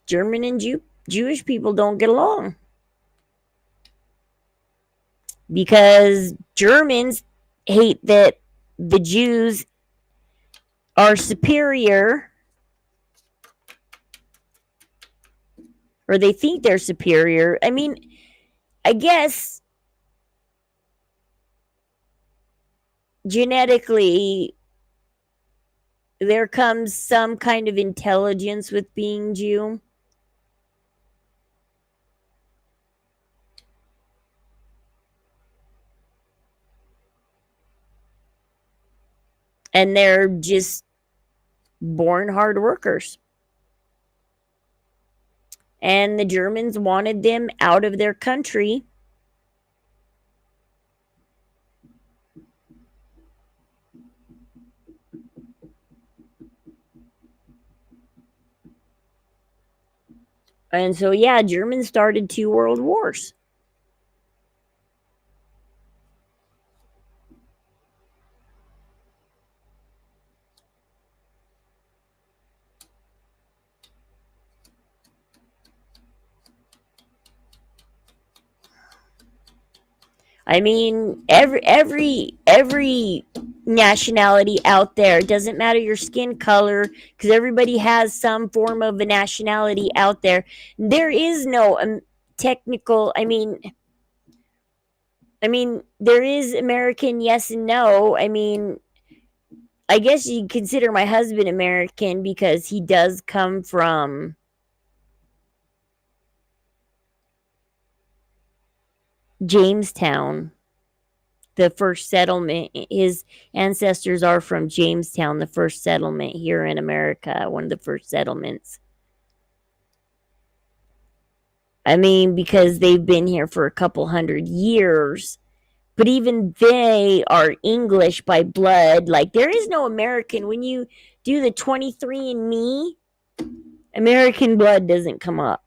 German and Jewish people don't get along. Because Germans hate that the Jews are superior, or they think they're superior. I mean, I guess genetically there comes some kind of intelligence with being Jew. And they're just born hard workers. And the Germans wanted them out of their country. And so, yeah, Germans started 2 world wars. I mean, every nationality out there, doesn't matter your skin color, because everybody has some form of a nationality out there. There is no technical, I mean, there is American, yes and no. I mean, I guess you consider my husband American because he does come from Jamestown. the first settlement. His ancestors are from Jamestown, the first settlement here in America, one of the first settlements. I mean, because they've been here for a couple hundred years, but even they are English by blood. Like, there is no American. When you do the 23andMe, American blood doesn't come up.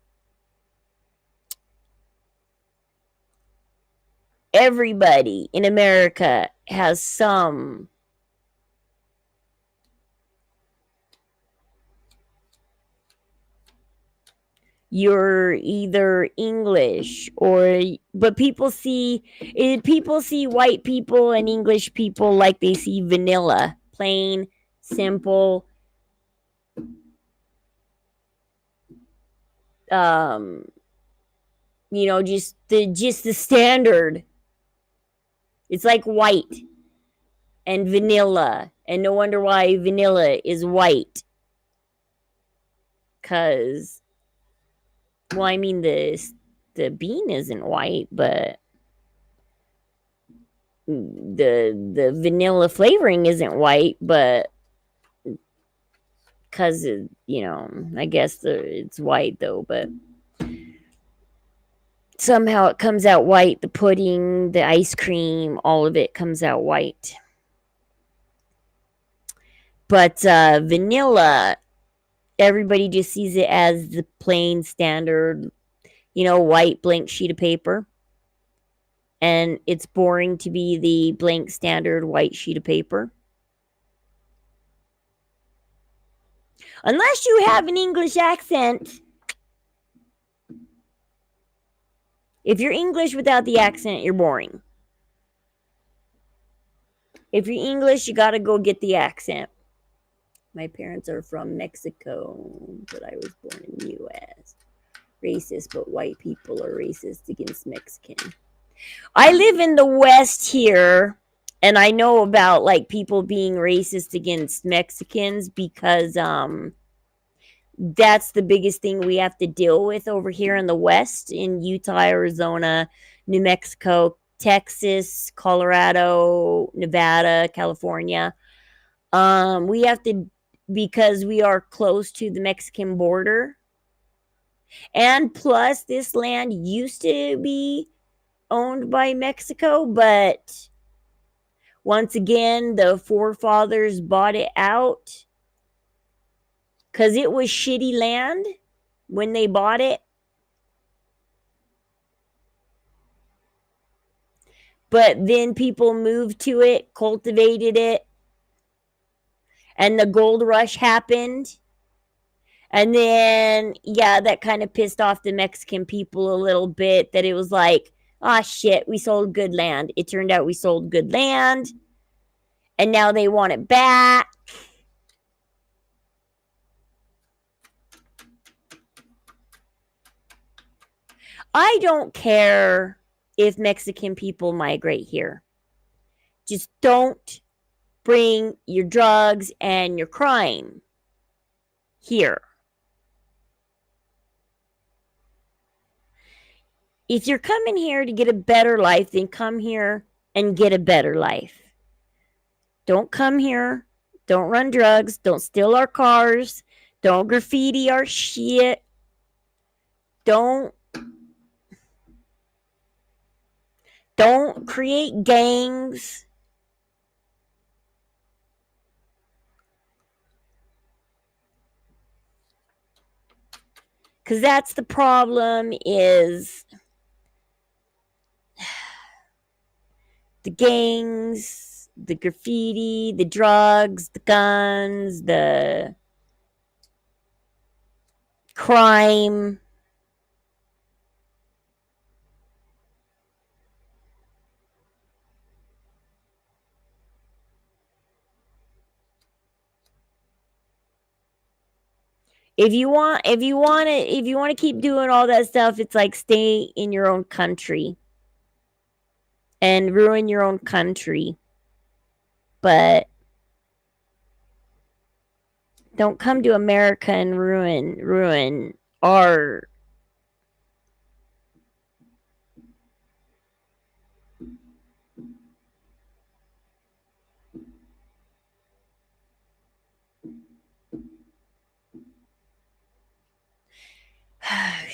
Everybody in America has some. You're either English or, but people see white people and English people like they see vanilla, plain, simple, just the standard. It's like white and vanilla, and no wonder why vanilla is white. Cause, well, I mean the bean isn't white, but the vanilla flavoring isn't white, but because I guess it's white though, but somehow it comes out white. The pudding, the ice cream, all of it comes out white. But vanilla, everybody just sees it as the plain standard, white blank sheet of paper. And it's boring to be the blank standard white sheet of paper. Unless you have an English accent. If you're English without the accent, you're boring. If you're English, you gotta go get the accent. My parents are from Mexico, but I was born in the U.S. Racist, but white people are racist against Mexican. I live in the West here, and I know about like people being racist against Mexicans because that's the biggest thing we have to deal with over here in the West, in Utah, Arizona, New Mexico, Texas, Colorado, Nevada, California. We have to, because we are close to the Mexican border. And plus, this land used to be owned by Mexico, but once again, the forefathers bought it out because it was shitty land when they bought it. But then people moved to it, cultivated it, and the gold rush happened. And then, yeah, that kind of pissed off the Mexican people a little bit, that it was like, ah, shit, we sold good land. It turned out we sold good land, and now they want it back. I don't care if Mexican people migrate here. Just don't bring your drugs and your crime here. If you're coming here to get a better life, then come here and get a better life. Don't come here. Don't run drugs. Don't steal our cars. Don't graffiti our shit. Don't create gangs. Because that's the problem, is the gangs, the graffiti, the drugs, the guns, the crime. If you want to keep doing all that stuff, it's like stay in your own country and ruin your own country. But don't come to America and ruin our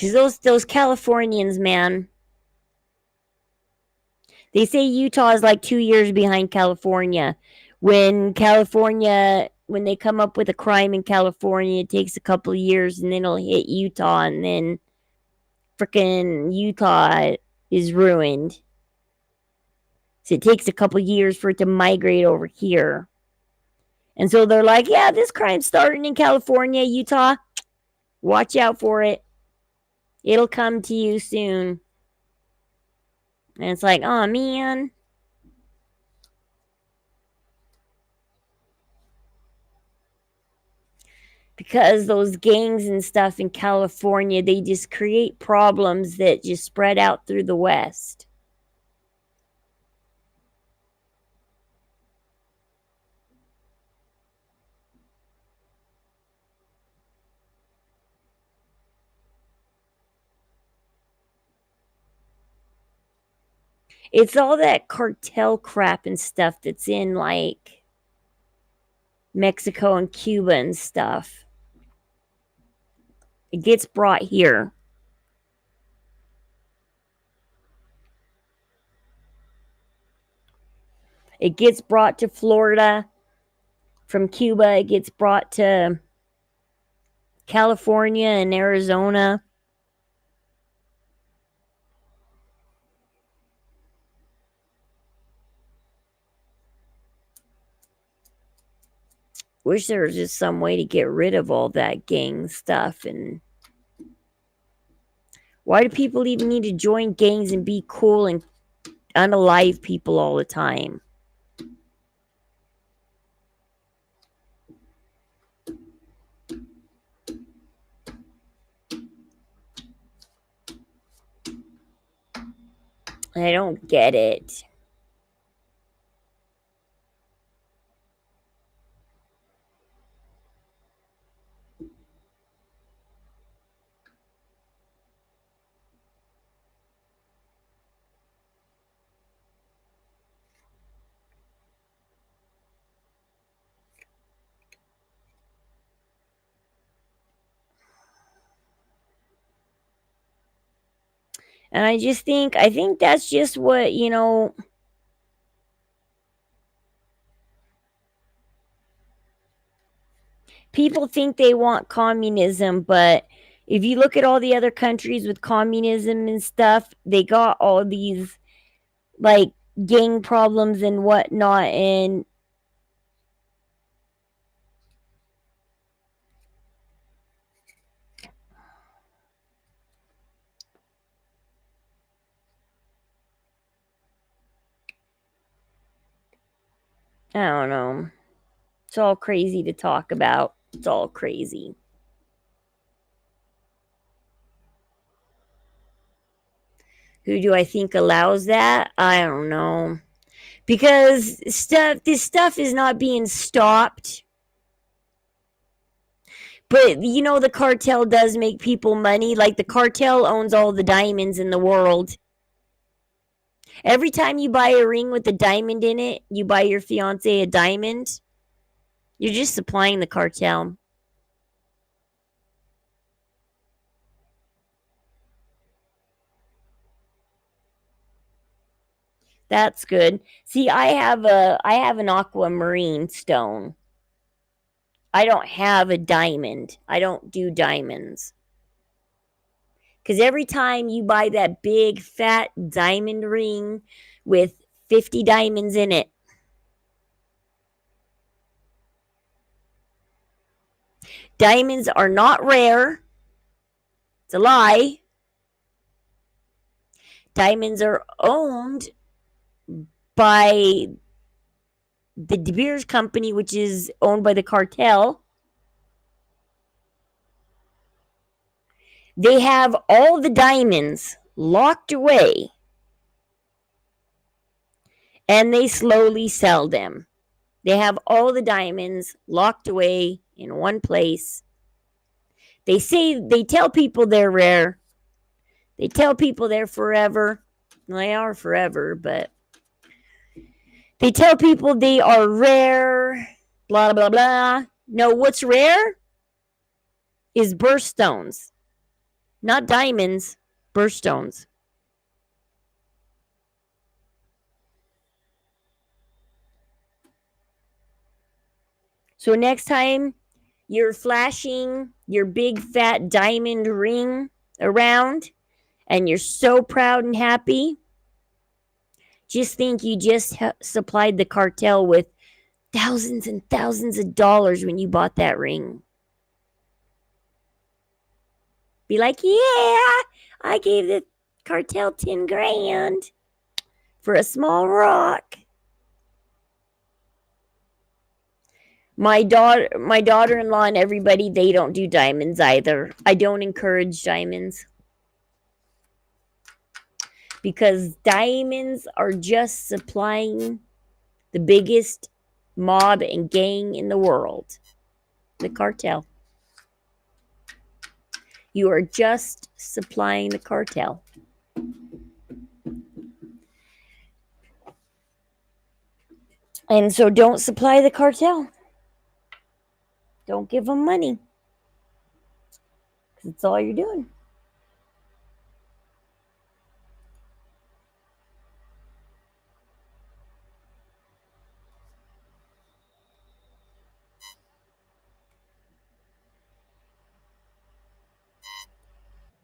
Those Californians, man. They say Utah is like 2 years behind California. When they come up with a crime in California, it takes a couple of years and then it'll hit Utah, and then freaking Utah is ruined. So it takes a couple of years for it to migrate over here. And so they're like, yeah, this crime's starting in California, Utah. Watch out for it. It'll come to you soon. And it's like, oh man. Because those gangs and stuff in California, they just create problems that just spread out through the West. It's all that cartel crap and stuff that's in like Mexico and Cuba and stuff. It gets brought here. It gets brought to Florida. From Cuba, it gets brought to California and Arizona. Wish there was just some way to get rid of all that gang stuff. And why do people even need to join gangs and be cool and unalive people all the time? I don't get it. And I think that's just what, people think they want communism, but if you look at all the other countries with communism and stuff, they got all these like gang problems and whatnot. And I don't know. It's all crazy to talk about. It's all crazy. Who do I think allows that? I don't know. Because this stuff is not being stopped. But the cartel does make people money. Like the cartel owns all the diamonds in the world. Every time you buy a ring with a diamond in it, you buy your fiance a diamond. You're just supplying the cartel. That's good. See, I have an aquamarine stone. I don't have a diamond. I don't do diamonds. Because every time you buy that big fat diamond ring with 50 diamonds in it, diamonds are not rare. It's a lie. Diamonds are owned by the De Beers company, which is owned by the cartel. They have all the diamonds locked away, and they slowly sell them. They have all the diamonds locked away in one place. They tell people they're rare. They tell people they're forever. Well, they are forever, but they tell people they are rare, blah, blah, blah. No, what's rare is birthstones. Not diamonds, birthstones. So next time you're flashing your big fat diamond ring around and you're so proud and happy, just think you just supplied the cartel with thousands and thousands of dollars when you bought that ring. Be like, yeah, I gave the cartel 10 grand for a small rock. My daughter-in-law and everybody, they don't do diamonds either. I don't encourage diamonds. Because diamonds are just supplying the biggest mob and gang in the world. The cartel. You are just supplying the cartel. And so don't supply the cartel. Don't give them money. Because it's all you're doing.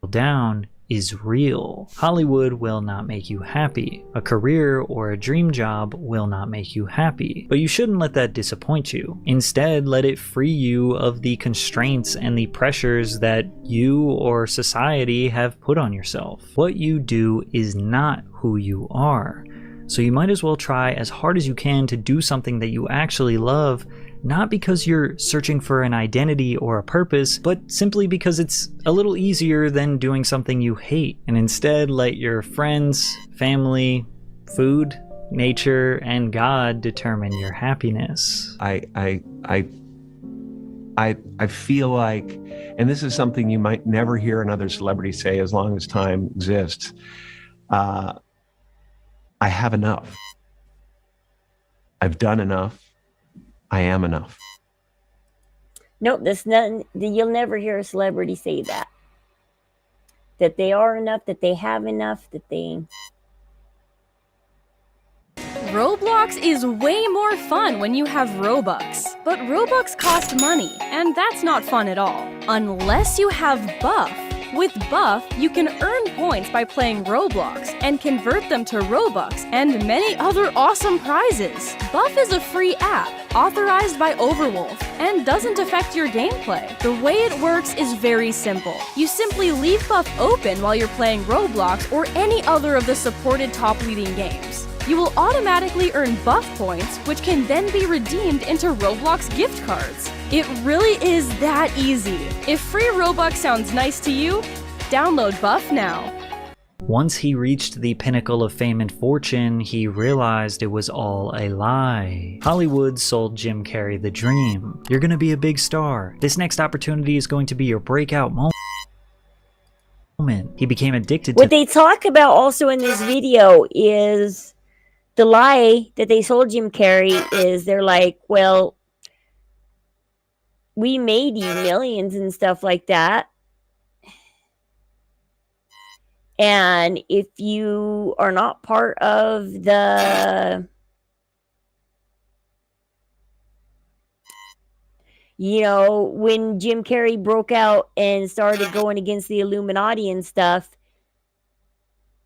Down is real. Hollywood will not make you happy. A career or a dream job will not make you happy. But you shouldn't let that disappoint you. Instead, let it free you of the constraints and the pressures that you or society have put on yourself. What you do is not who you are. So you might as well try as hard as you can to do something that you actually love, not because you're searching for an identity or a purpose, but simply because it's a little easier than doing something you hate. And instead, let your friends, family, food, nature, and God determine your happiness. I feel like, and this is something you might never hear another celebrity say as long as time exists, I have enough. I've done enough. I am enough. Nope, that's nothing. You'll never hear a celebrity say that. That they are enough, that they have enough, that they... Roblox is way more fun when you have Robux. But Robux cost money, and that's not fun at all. Unless you have Buff. With Buff, you can earn points by playing Roblox and convert them to Robux and many other awesome prizes. Buff is a free app, authorized by Overwolf, and doesn't affect your gameplay. The way it works is very simple. You simply leave Buff open while you're playing Roblox or any other of the supported top leading games. You will automatically earn Buff points, which can then be redeemed into Roblox gift cards. It really is that easy. If free Robux sounds nice to you, download Buff now. Once he reached the pinnacle of fame and fortune, he realized it was all a lie. Hollywood sold Jim Carrey the dream. You're gonna be a big star. This next opportunity is going to be your breakout moment. He became addicted to... What they talk about also in this video is the lie that they sold Jim Carrey is they're like, well, we made you millions and stuff like that. And if you are not part of the, you know, when Jim Carrey broke out and started going against the Illuminati and stuff,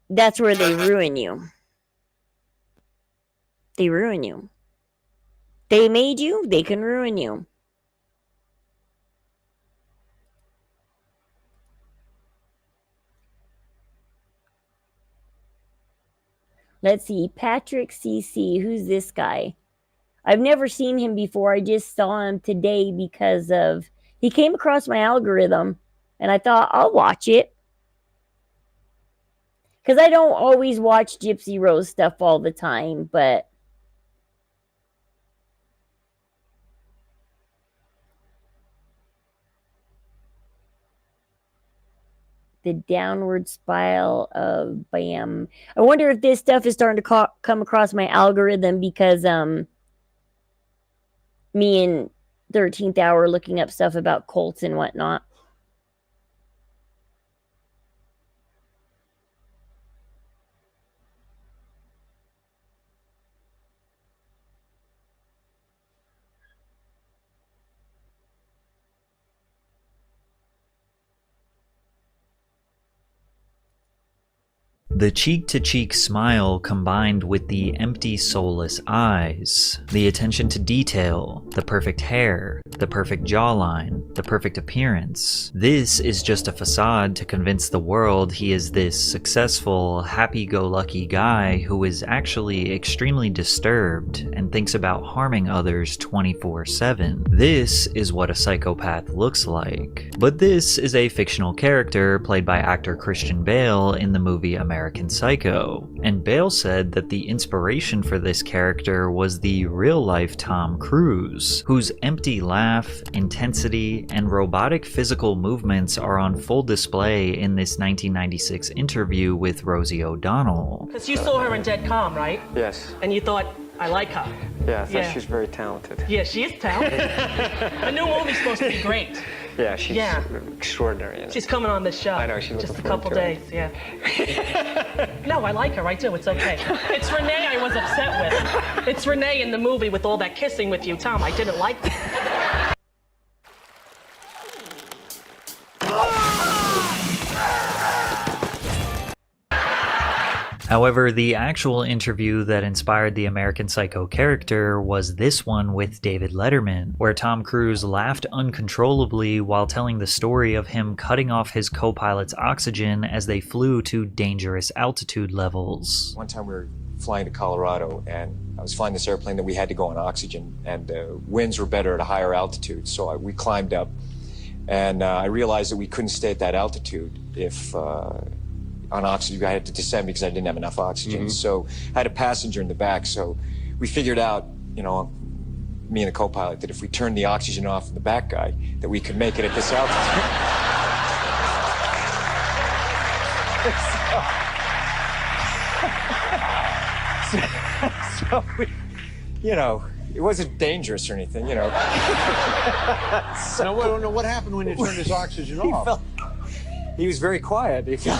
that's where they ruin you. They ruin you. They made you, they can ruin you. Let's see, Patrick CC, who's this guy? I've never seen him before. I just saw him today because of, he came across my algorithm and I thought I'll watch it. Because I don't always watch Gypsy Rose stuff all the time, but the downward spiral of BAM. I wonder if this stuff is starting to come across my algorithm because me and 13th Hour looking up stuff about cults and whatnot. The cheek-to-cheek smile combined with the empty, soulless eyes, the attention to detail, the perfect hair, the perfect jawline, the perfect appearance. This is just a facade to convince the world he is this successful, happy-go-lucky guy who is actually extremely disturbed and thinks about harming others 24/7. This is what a psychopath looks like. But this is a fictional character played by actor Christian Bale in the movie American Psycho, and Bale said that the inspiration for this character was the real-life Tom Cruise, whose empty laugh, intensity, and robotic physical movements are on full display in this 1996 interview with Rosie O'Donnell. Because you saw her in Dead Calm, right? Yes. And you thought, I like her. Yeah, I thought she's very talented. Yeah, she is talented. The new movie's supposed to be great. Yeah, she's extraordinary. She's coming on this show. I know, she's just a couple days, yeah. No, I like her, I do, it's okay. It's Renee I was upset with. It's Renee in the movie with all that kissing with you, Tom. I didn't like that. However, the actual interview that inspired the American Psycho character was this one with David Letterman, where Tom Cruise laughed uncontrollably while telling the story of him cutting off his co-pilot's oxygen as they flew to dangerous altitude levels. One time we were flying to Colorado, and I was flying this airplane that we had to go on oxygen, and the winds were better at a higher altitude, so we climbed up, and I realized that we couldn't stay at that altitude if on oxygen. I had to descend because I didn't have enough oxygen. So I had a passenger in the back. So we figured out, you know, me and the co-pilot, that if we turned the oxygen off in the back guy, that we could make it at this altitude. so we, you know, it wasn't dangerous or anything, you know. So what happened when you turned his oxygen off? He was very quiet. He felt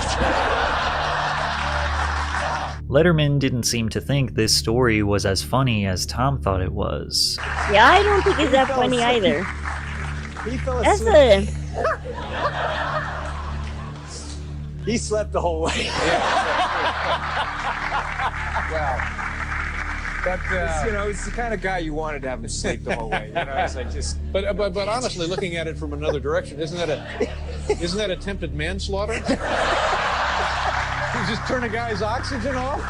Letterman didn't seem to think this story was as funny as Tom thought it was. Yeah, I don't think it's that funny either. He fell That's asleep. He slept the whole way. Well, you know, it's the kind of guy you wanted to have him sleep the whole way. You know, it's like just. But honestly, looking at it from another direction, isn't that attempted manslaughter? You just turn a guy's oxygen off?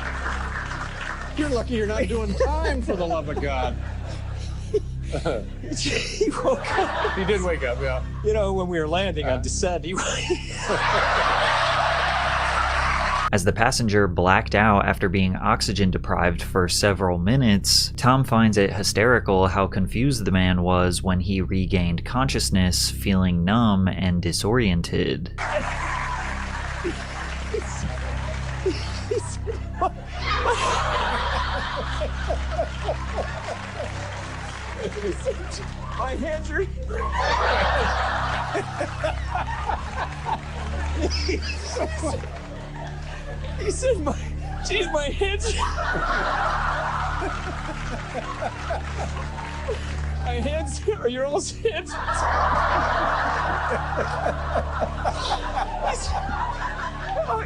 You're lucky you're not doing time, for the love of God. He woke up. He did wake up, yeah. You know, when we were landing on descent, he. As the passenger blacked out after being oxygen deprived for several minutes, Tom finds it hysterical how confused the man was when he regained consciousness, feeling numb and disoriented. My hands are. He said, my hands. My hands are your all's hands.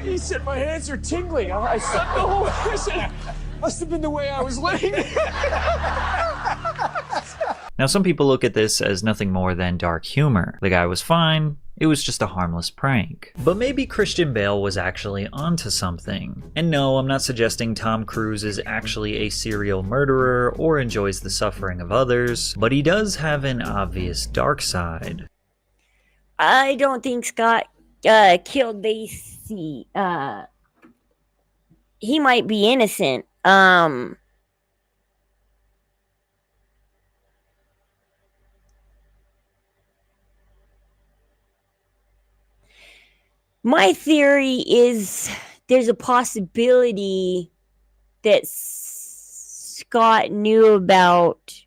He said, my hands are tingling. I slept the whole way. I said, must have been the way I was laying. Now, some people look at this as nothing more than dark humor. The guy was fine. It was just a harmless prank. But maybe Christian Bale was actually onto something. And no, I'm not suggesting Tom Cruise is actually a serial murderer or enjoys the suffering of others, but he does have an obvious dark side. I don't think Scott killed Lacey. He might be innocent. My theory is there's a possibility that Scott knew about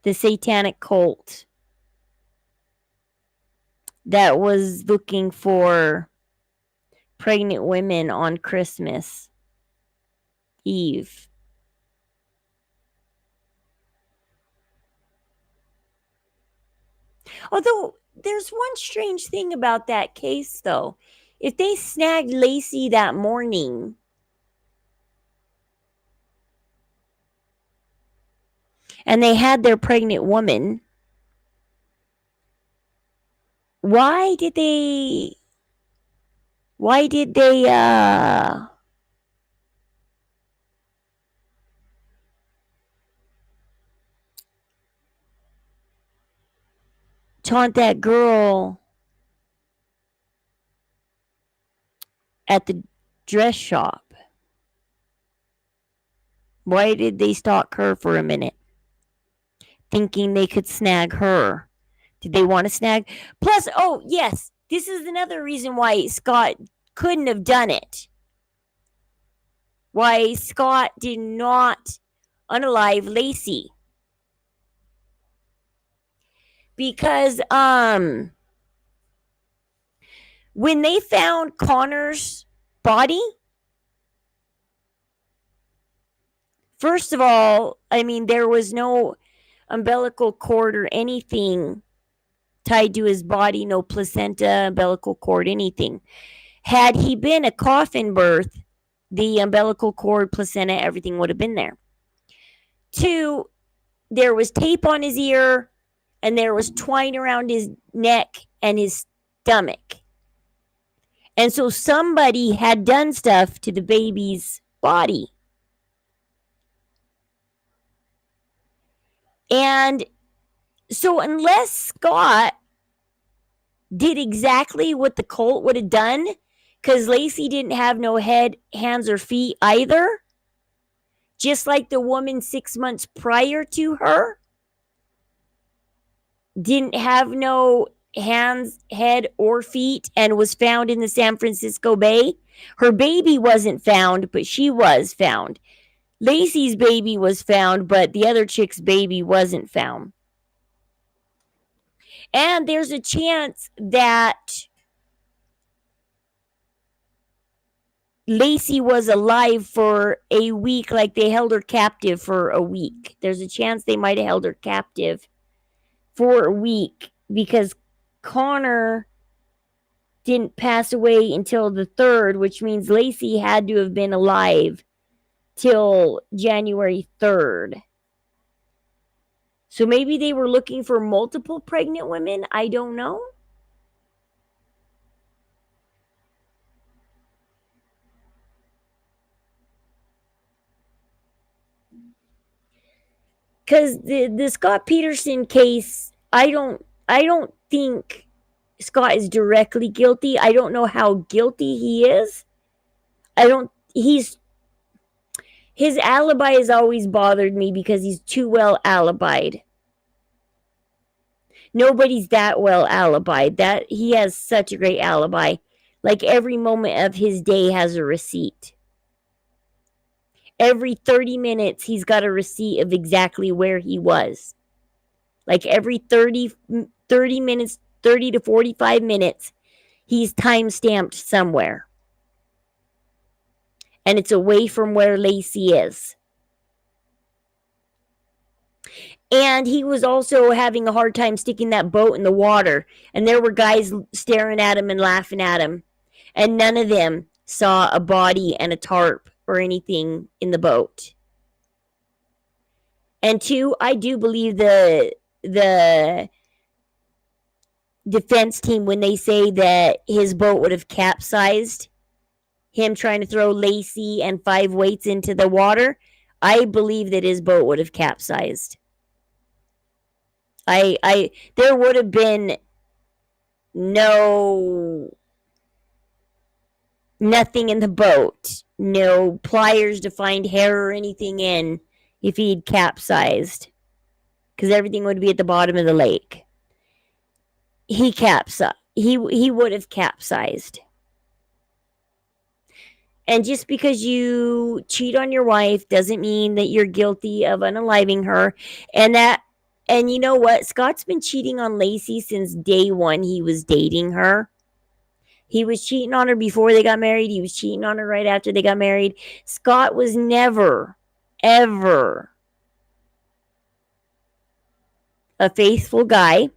the satanic cult that was looking for pregnant women on Christmas Eve. Although there's one strange thing about that case, though. if they snagged Lacey that morning, and they had their pregnant woman, why did they taunt that girl at the dress shop? Why did they stalk her for a minute, thinking they could snag her? Did they want to snag? Plus, oh, yes, this is another reason why Scott couldn't have done it. Why Scott did not unalive Lacey. Because when they found Connor's body, first of all, I mean, there was no umbilical cord or anything tied to his body, no placenta, umbilical cord, anything. Had he been a coffin birth, the umbilical cord, placenta, everything would have been there. 2, there was tape on his ear, and there was twine around his neck and his stomach. And so somebody had done stuff to the baby's body. And so unless Scott did exactly what the cult would have done, because Lacey didn't have no head, hands, or feet either, just like the woman 6 months prior to her didn't have no hands, head, or feet and was found in the San Francisco Bay. Her baby wasn't found, but she was found. Lacey's baby was found, but the other chick's baby wasn't found. And there's a chance that Lacey was alive for a week, like they held her captive for a week. There's a chance they might have held her captive for a week because Connor didn't pass away until the 3rd, which means Lacey had to have been alive till January 3rd. So maybe they were looking for multiple pregnant women. I don't know. Because the Scott Peterson case, I don't think Scott is directly guilty. I don't know how guilty he is. His alibi has always bothered me because he's too well alibied. Nobody's that well alibied. That he has such a great alibi. Like every moment of his day has a receipt. Every 30 minutes, he's got a receipt of exactly where he was. Like every 30 minutes, 30 to 45 minutes, he's time-stamped somewhere. And it's away from where Lacey is. And he was also having a hard time sticking that boat in the water. And there were guys staring at him and laughing at him. And none of them saw a body and a tarp or anything in the boat. And 2, I do believe the defense team when they say that his boat would have capsized, him trying to throw Lacey and 5 weights into the water. I believe that his boat would have capsized. There would have been nothing in the boat, no pliers to find hair or anything in if he'd capsized, because everything would be at the bottom of the lake. He would have capsized. And just because you cheat on your wife doesn't mean that you're guilty of unaliving her. And you know what? Scott's been cheating on Lacey since day one he was dating her. He was cheating on her before they got married. He was cheating on her right after they got married. Scott was never, ever a faithful guy.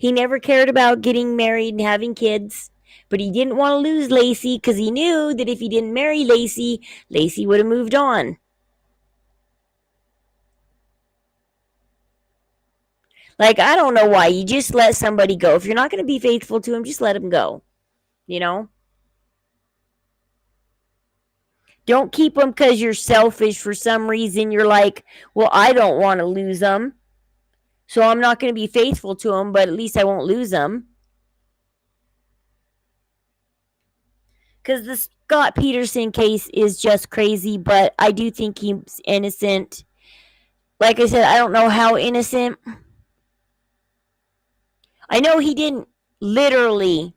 He never cared about getting married and having kids, but he didn't want to lose Lacey because he knew that if he didn't marry Lacey, Lacey would have moved on. Like, I don't know why. You just let somebody go. If you're not going to be faithful to him, just let him go. You know? Don't keep them because you're selfish for some reason. You're like, well, I don't want to lose them, so I'm not going to be faithful to them, but at least I won't lose them. Because the Scott Peterson case is just crazy, but I do think he's innocent. Like I said, I don't know how innocent. I know he didn't literally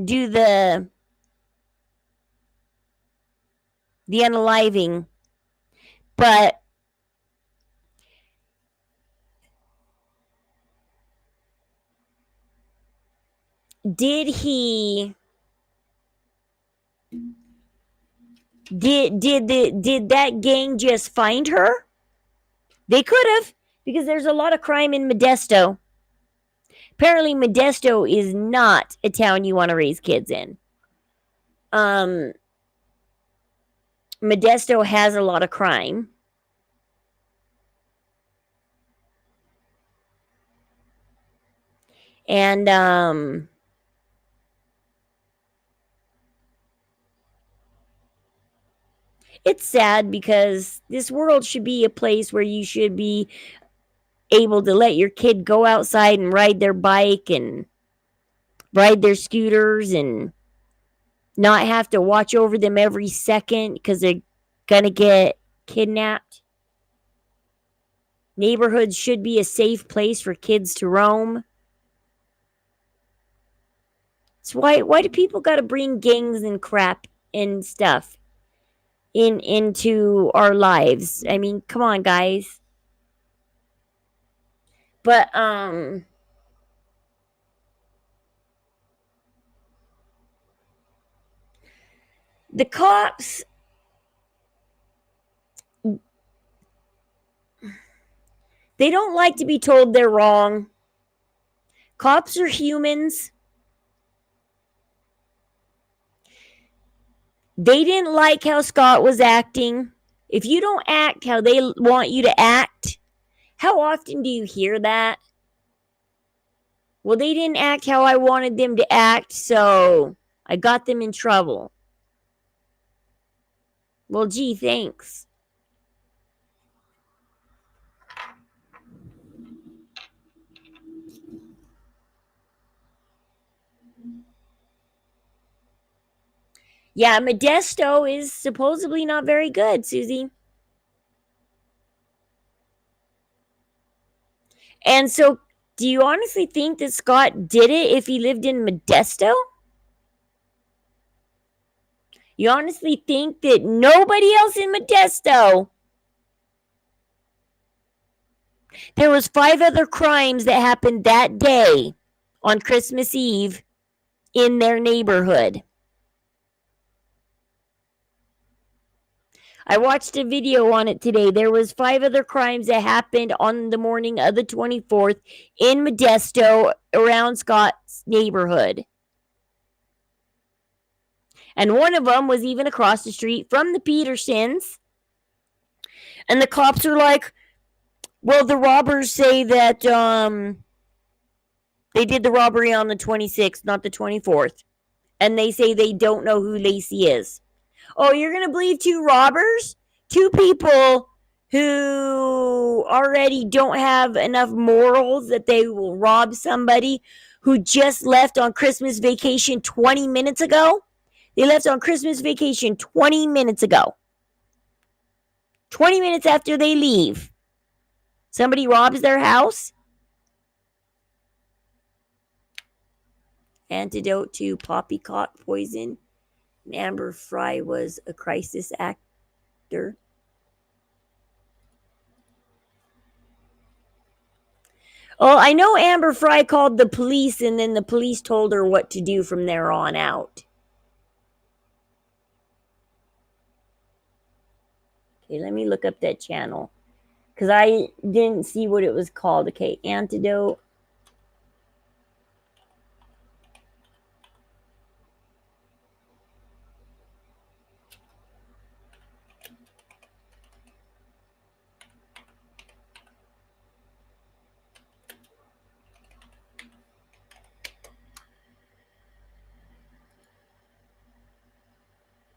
do the unaliving, but did he did that gang just find her? They could have, because there's a lot of crime in Modesto. Apparently Modesto is not a town you want to raise kids in. Modesto has a lot of crime. And it's sad because this world should be a place where you should be able to let your kid go outside and ride their bike and ride their scooters and not have to watch over them every second because they're going to get kidnapped. Neighborhoods should be a safe place for kids to roam. It's why do people got to bring gangs and crap and stuff into our lives? I mean, come on, guys. But the cops, they don't like to be told they're wrong. Cops are humans. They didn't like how Scott was acting. If you don't act how they want you to act, how often do you hear that? Well, they didn't act how I wanted them to act, so I got them in trouble. Well, gee, thanks. Yeah, Modesto is supposedly not very good, Susie. And so, do you honestly think that Scott did it if he lived in Modesto? You honestly think that nobody else in Modesto? There was 5 other crimes that happened that day on Christmas Eve in their neighborhood. I watched a video on it today. There was 5 other crimes that happened on the morning of the 24th in Modesto around Scott's neighborhood. And one of them was even across the street from the Petersons. And the cops are like, well, the robbers say that they did the robbery on the 26th, not the 24th. And they say they don't know who Lacey is. Oh, you're going to believe 2 robbers? 2 people who already don't have enough morals that they will rob somebody who just left on Christmas vacation 20 minutes ago? They left on Christmas vacation 20 minutes ago. 20 minutes after they leave, somebody robs their house? Antidote to poppycock poison. Amber Fry was a crisis actor. Oh, I know Amber Fry called the police and then the police told her what to do from there on out. Okay, let me look up that channel because I didn't see what it was called. Okay, Antidote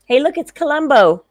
Hey, look, it's Columbo.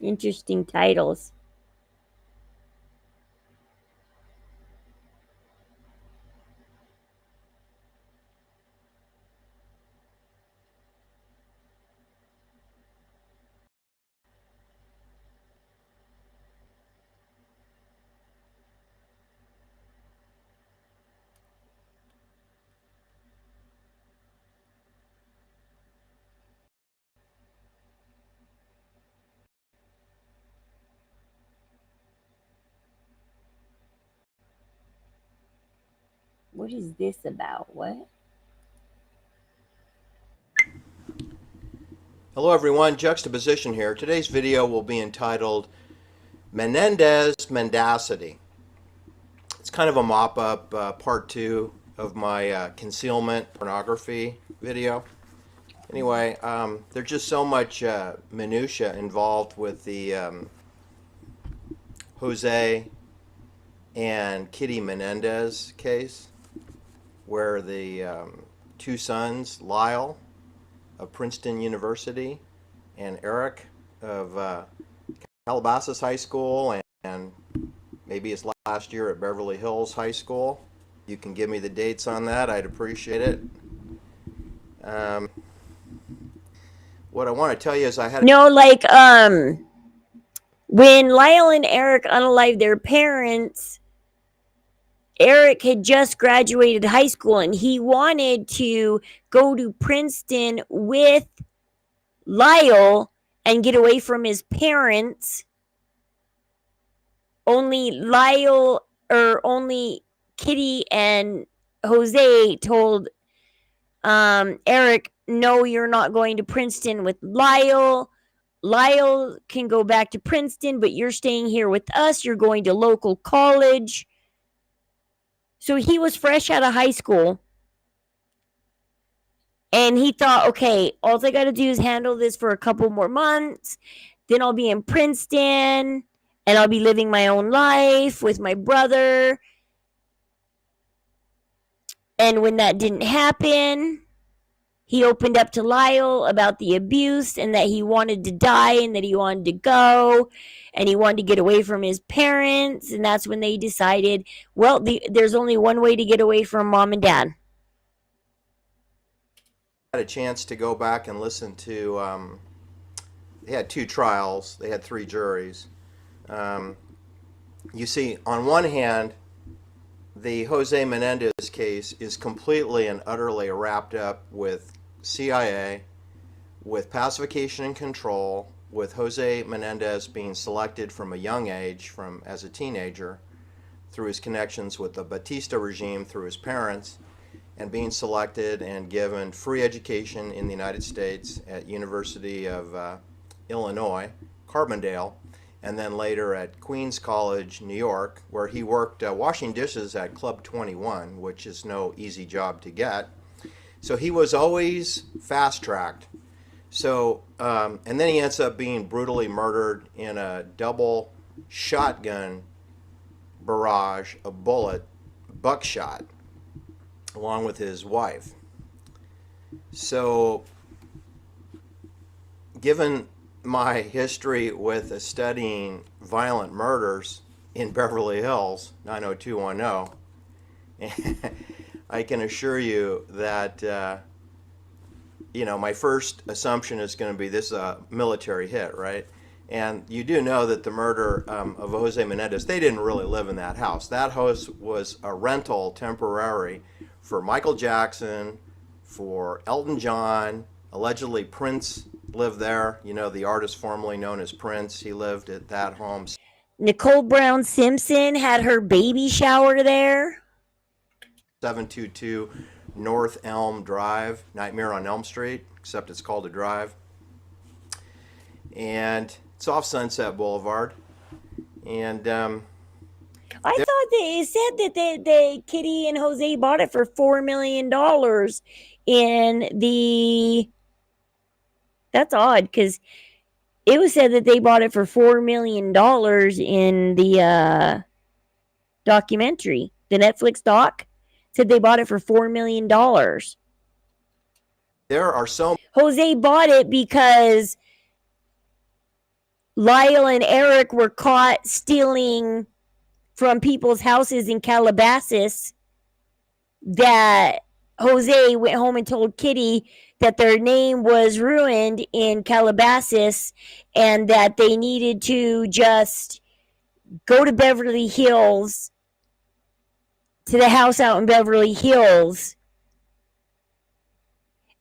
Interesting titles. What is this about? What? Hello everyone, Juxtaposition here. Today's video will be entitled Menendez Mendacity. It's kind of a mop-up, part 2 of my concealment pornography video. Anyway, there's just so much minutia involved with the Jose and Kitty Menendez case, where the two sons, Lyle of Princeton University and Eric of Calabasas High School, and maybe his last year at Beverly Hills High School. You can give me the dates on that, I'd appreciate it. What I want to tell you is I had No, like when Lyle and Eric unalived their parents, Eric had just graduated high school and he wanted to go to Princeton with Lyle and get away from his parents. Only Kitty and Jose told Eric, no, you're not going to Princeton with Lyle. Lyle can go back to Princeton, but you're staying here with us. You're going to local college. So he was fresh out of high school. And he thought, okay, all I got to do is handle this for a couple more months. Then I'll be in Princeton and I'll be living my own life with my brother. And when that didn't happen, he opened up to Lyle about the abuse and that he wanted to die and that he wanted to go and he wanted to get away from his parents. And that's when they decided, well, there's only one way to get away from mom and dad. a chance to go back and listen to, they had 2 trials, they had 3 juries. You see, on one hand, the Jose Menendez case is completely and utterly wrapped up with CIA, with pacification and control, with Jose Menendez being selected from a young age, as a teenager, through his connections with the Batista regime, through his parents, and being selected and given free education in the United States at University of Illinois, Carbondale, and then later at Queens College, New York, where he worked washing dishes at Club 21, which is no easy job to get. So he was always fast-tracked. So, and then he ends up being brutally murdered in a double shotgun barrage of buckshot, along with his wife. So, given my history with studying violent murders in Beverly Hills, 90210, I can assure you that, my first assumption is going to be this is a military hit, right? And you do know that the murder of Jose Menendez, they didn't really live in that house. That house was a rental temporary for Michael Jackson, for Elton John. Allegedly, Prince lived there. You know, the artist formerly known as Prince. He lived at that home. Nicole Brown Simpson had her baby shower there. 722 North Elm Drive, Nightmare on Elm Street, except it's called a drive. And it's off Sunset Boulevard. And I thought they said that they Kitty and Jose bought it for $4 million in the... That's odd, because it was said that they bought it for $4 million in the documentary. The Netflix doc said they bought it for $4 million. There are so... Jose bought it because Lyle and Eric were caught stealing from people's houses in Calabasas, that Jose went home and told Kitty that their name was ruined in Calabasas and that they needed to just go to Beverly Hills, to the house out in Beverly Hills,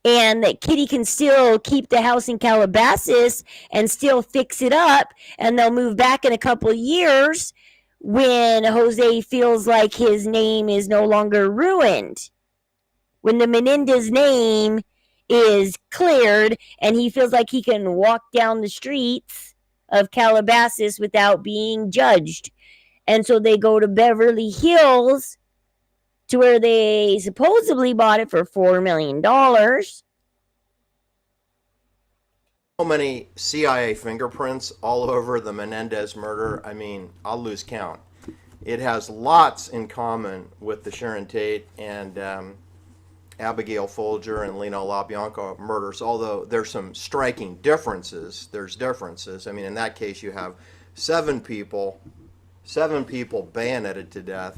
and that Kitty can still keep the house in Calabasas and still fix it up, and they'll move back in a couple of years when Jose feels like his name is no longer ruined. When the Menendez name is cleared and he feels like he can walk down the streets of Calabasas without being judged. And so they go to Beverly Hills, to where they supposedly bought it for $4 million. So many CIA fingerprints all over the Menendez murder. I mean, I'll lose count. It has lots in common with the Sharon Tate and Abigail Folger and Lino LaBianca murders, although there's some striking differences. There's differences. I mean, in that case, you have seven people bayoneted to death.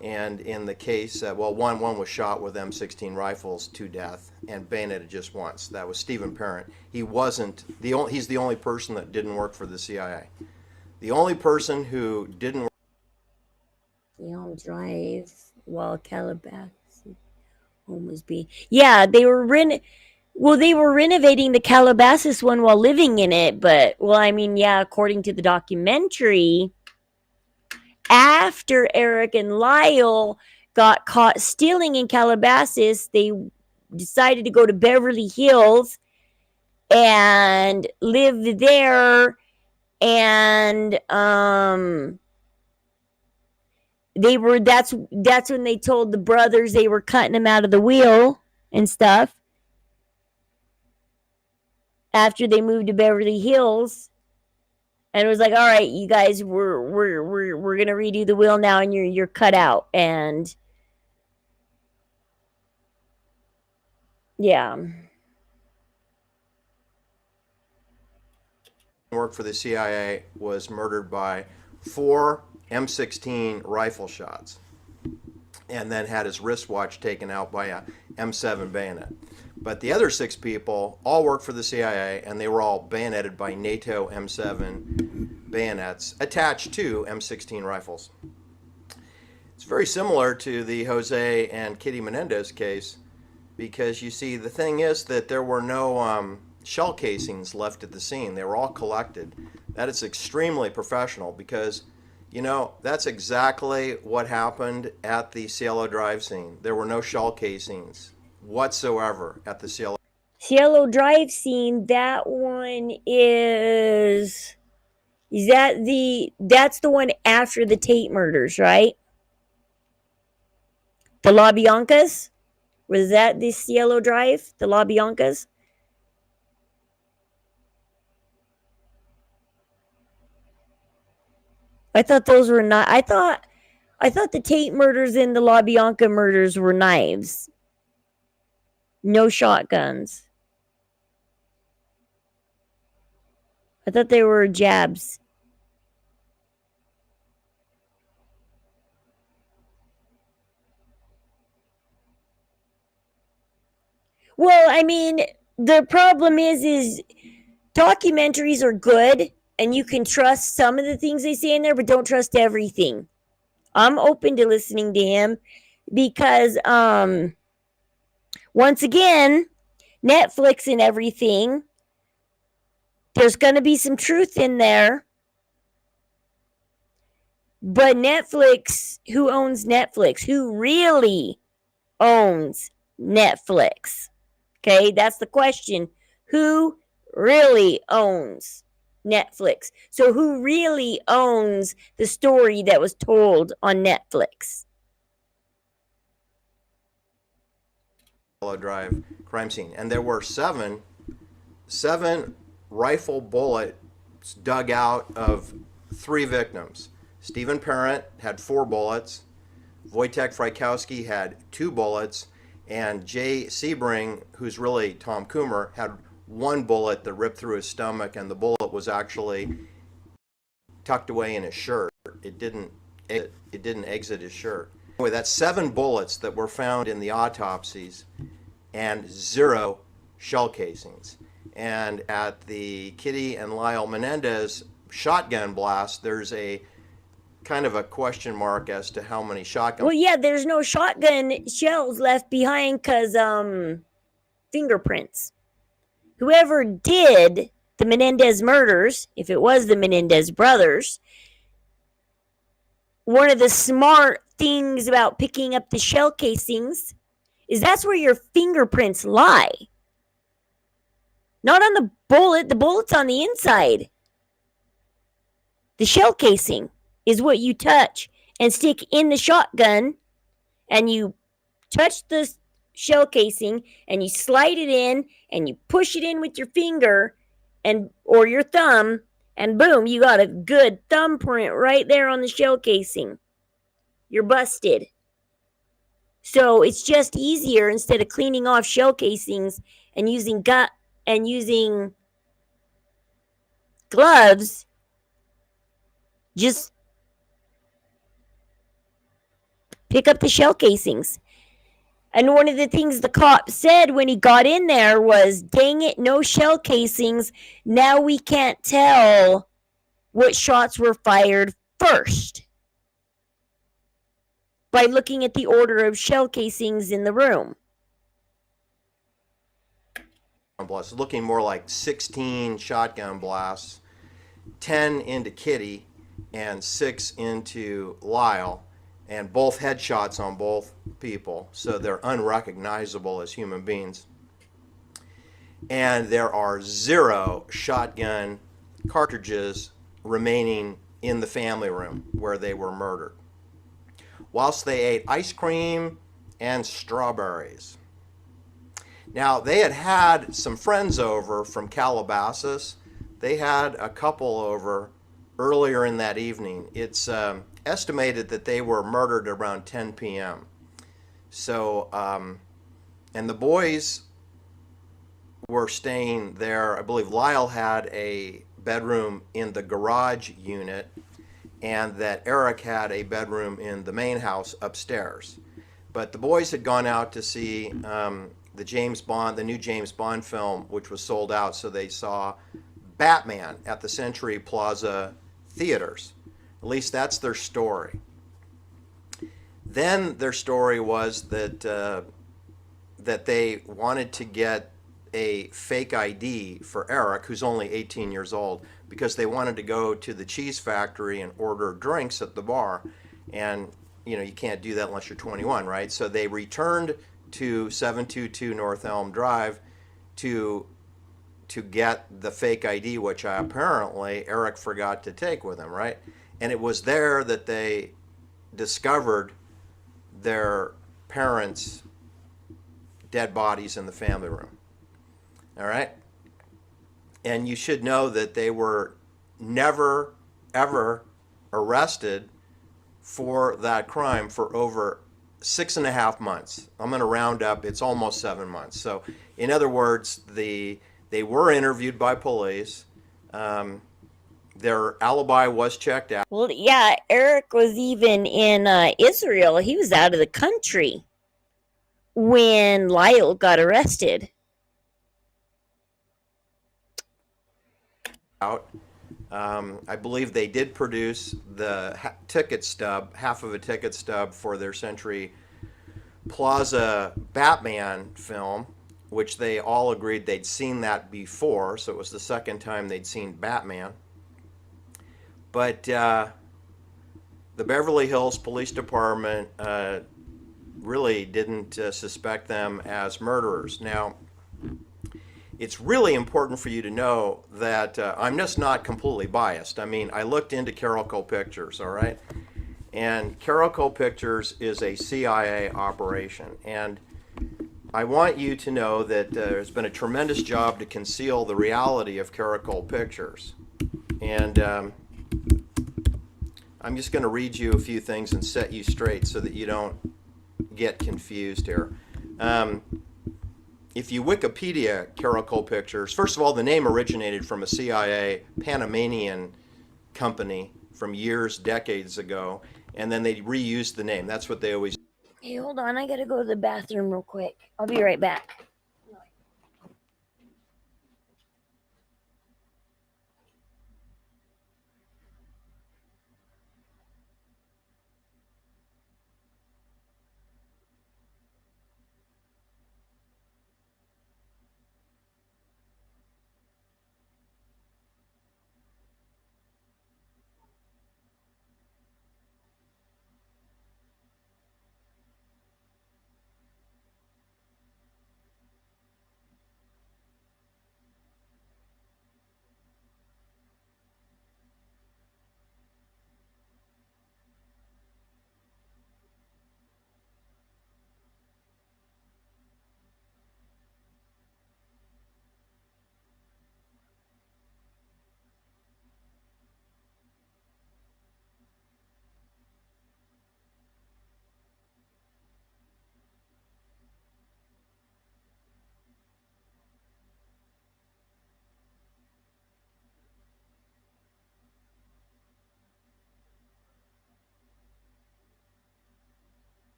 And in the case, one was shot with M16 rifles to death and bayoneted just once. That was Stephen Parent. He's the only person that didn't work for the CIA. The only person who didn't work. Elm Drive, while Calabasas home was being... Yeah, they were renovating the Calabasas one while living in it, but, well, I mean, yeah, according to the documentary, after Eric and Lyle got caught stealing in Calabasas, they decided to go to Beverly Hills and live there, and that's when they told the brothers they were cutting them out of the wheel and stuff. After they moved to Beverly Hills, and it was like, all right, you guys, we're gonna redo the wheel now, and you're cut out. And yeah, worked for the CIA was murdered by 4 M16 rifle shots, and then had his wristwatch taken out by a M7 bayonet. But the other 6 people all worked for the CIA, and they were all bayoneted by NATO M7 bayonets attached to M16 rifles. It's very similar to the Jose and Kitty Menendez case, because you see, the thing is that there were no shell casings left at the scene. They were all collected. That is extremely professional, because you know, that's exactly what happened at the Cielo Drive scene. There were no shell casings whatsoever at the Cielo Drive scene. That one is that's the one after the Tate murders, right? The LaBiancas? Was that the Cielo Drive? The LaBiancas? I thought those were not. I thought the Tate murders and the LaBianca murders were knives. No shotguns. I thought they were jabs. Well, I mean, the problem is documentaries are good, and you can trust some of the things they say in there, but don't trust everything. I'm open to listening to him because, once again, Netflix and everything, there's going to be some truth in there. But Netflix, who owns Netflix? Who really owns Netflix? Okay, that's the question. Who really owns Netflix? So who really owns the story that was told on Netflix? Drive crime scene, and there were seven rifle bullets dug out of 3 victims. Stephen Parent had 4 bullets, Wojtek Frykowski had 2 bullets, and Jay Sebring, who's really Tom Coomer, had 1 bullet that ripped through his stomach, and the bullet was actually tucked away in his shirt. It didn't exit his shirt. Anyway, that's 7 bullets that were found in the autopsies and 0 shell casings. And at the Kitty and Lyle Menendez shotgun blast, there's a kind of a question mark as to how many shotgun. Well, yeah, there's no shotgun shells left behind because fingerprints. Whoever did the Menendez murders, if it was the Menendez brothers, one of the smart things about picking up the shell casings is that's where your fingerprints lie. Not on the bullet. The bullet's on the inside. The shell casing is what you touch and stick in the shotgun, and you touch the shell casing and you slide it in and you push it in with your finger and or your thumb, and boom, you got a good thumbprint right there on the shell casing. You're busted. So it's just easier, instead of cleaning off shell casings and using gloves, just pick up the shell casings. And one of the things the cop said when he got in there was, dang it, no shell casings. Now we can't tell what shots were fired first by looking at the order of shell casings in the room. Blasts, looking more like 16 shotgun blasts, 10 into Kitty and 6 into Lyle, and both headshots on both people, so they're unrecognizable as human beings. And there are 0 shotgun cartridges remaining in the family room where they were murdered, whilst they ate ice cream and strawberries. Now, they had some friends over from Calabasas. They had a couple over earlier in that evening. It's estimated that they were murdered around 10 p.m. So, and the boys were staying there. I believe Lyle had a bedroom in the garage unit, and that Eric had a bedroom in the main house upstairs. But the boys had gone out to see the new James Bond film, which was sold out, so they saw Batman at the Century Plaza theaters. At least that's their story. Then their story was that that they wanted to get a fake ID for Eric, who's only 18 years old, because they wanted to go to the cheese factory and order drinks at the bar. And, you know, you can't do that unless you're 21, right? So they returned to 722 North Elm Drive to get the fake ID, which apparently Eric forgot to take with him, right? And it was there that they discovered their parents' dead bodies in the family room. All right? And you should know that they were never, ever arrested for that crime for over 6.5 months. I'm going to round up, it's almost 7 months. So, in other words, they were interviewed by police. Their alibi was checked out. Well, yeah, Eric was even in Israel. He was out of the country when Lyle got arrested. Out. I believe they did produce the ticket stub, half of a ticket stub for their Century Plaza Batman film, which they all agreed they'd seen that before, so it was the second time they'd seen Batman. But the Beverly Hills Police Department really didn't suspect them as murderers. Now, it's really important for you to know that I'm just not completely biased. I mean, I looked into Carolco Pictures, all right? And Carolco Pictures is a CIA operation. And I want you to know that there's been a tremendous job to conceal the reality of Carolco Pictures. And I'm just going to read you a few things and set you straight so that you don't get confused here. If you Wikipedia Carolco Pictures, first of all, the name originated from a CIA Panamanian company from decades ago, and then they reused the name. That's what they always. Hey, hold on. I gotta go to the bathroom real quick. I'll be right back.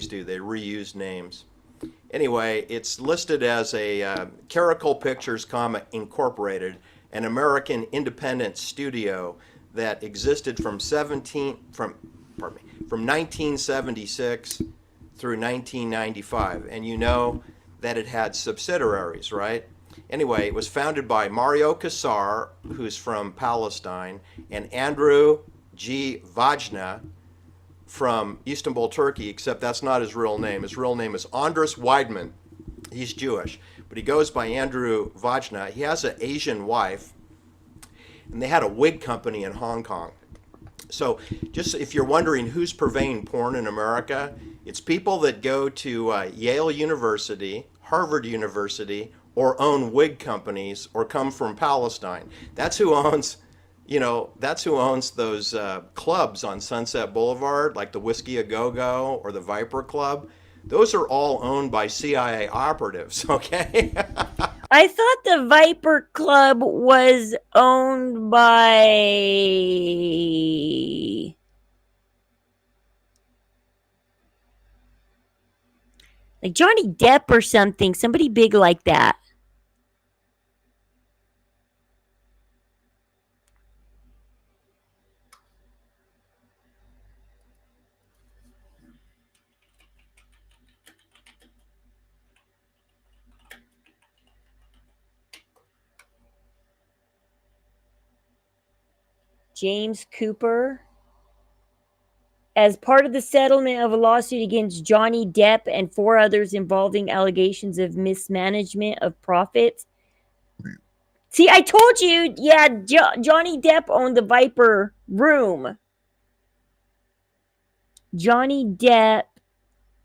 Do. They reuse names. Anyway, it's listed as a Caracol Pictures, Incorporated, an American independent studio that existed from 1976 through 1995, and you know that it had subsidiaries, right? Anyway, it was founded by Mario Kassar, who's from Palestine, and Andrew G. Vajna from Istanbul, Turkey, except that's not his real name. His real name is Andras Weidman. He's Jewish, but he goes by Andrew Vajna. He has an Asian wife, and they had a wig company in Hong Kong. So just if you're wondering who's purveying porn in America, it's people that go to Yale University, Harvard University, or own wig companies or come from Palestine. That's who owns those clubs on Sunset Boulevard, like the Whiskey A Go-Go or the Viper Club. Those are all owned by CIA operatives, okay? I thought the Viper Club was owned by... Like Johnny Depp or something. Somebody big like that. James Cooper. As part of the settlement of a lawsuit against Johnny Depp and 4 others involving allegations of mismanagement of profits. See, I told you, yeah, Johnny Depp owned the Viper Room. Johnny Depp